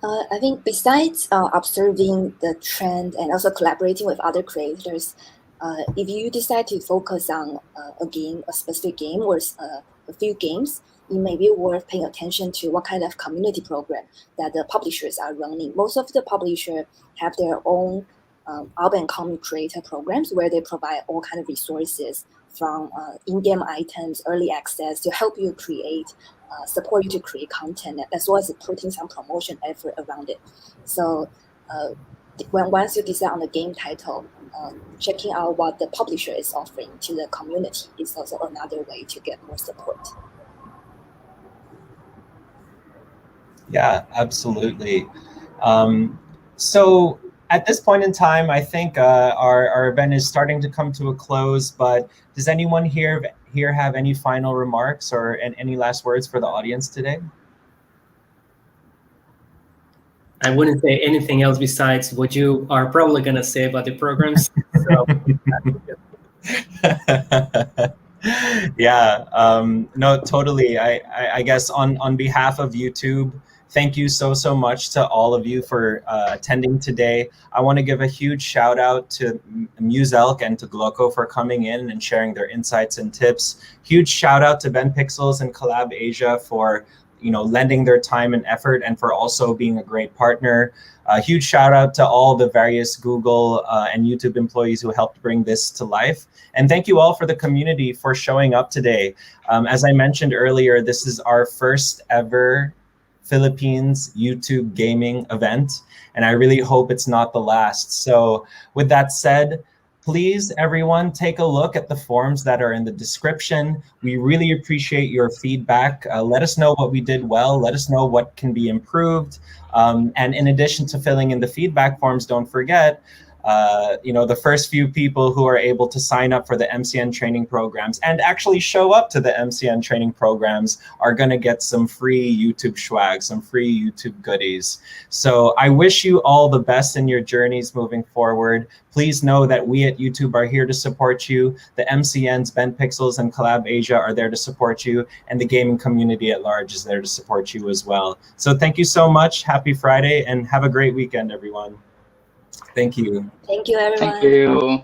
[SPEAKER 2] I think besides observing the trend and also collaborating with other creators, if you decide to focus on a specific game or a few games, it may be worth paying attention to what kind of community program that the publishers are running. Most of the publishers have their own up-and-coming creator programs where they provide all kind of resources from in-game items, early access to help you create, support you to create content, as well as putting some promotion effort around it. So once you decide on the game title, checking out what the publisher is offering to the community is also another way to get more support.
[SPEAKER 13] Yeah, absolutely. So at this point in time, I think our event is starting to come to a close, but does anyone here have any final remarks or any last words for the audience today?
[SPEAKER 1] I wouldn't say anything else besides what you are probably going to say about the programs.
[SPEAKER 13] Yeah, no, totally. I guess on behalf of YouTube, thank you so much to all of you for attending today. I want to give a huge shout out to Muselk and to Gloco for coming in and sharing their insights and tips. Huge shout out to Ben Pixels and Collab Asia for lending their time and effort and for also being a great partner. A huge shout out to all the various Google and YouTube employees who helped bring this to life. And thank you all for the community for showing up today. As I mentioned earlier, this is our first ever Philippines YouTube gaming event, and I really hope it's not the last. So with that said, please, everyone, take a look at the forms that are in the description. We really appreciate your feedback. Let us know what we did well. Let us know what can be improved. And in addition to filling in the feedback forms, don't forget, the first few people who are able to sign up for the MCN training programs and actually show up to the MCN training programs are going to get some free YouTube swag, some free YouTube goodies. So I wish you all the best in your journeys moving forward. Please know that we at YouTube are here to support you. The MCNs, Ben Pixels and Collab Asia are there to support you, and the gaming community at large is there to support you as well. So thank you so much. Happy Friday and have a great weekend, everyone. Thank you.
[SPEAKER 2] Thank you, everyone.
[SPEAKER 11] Thank you.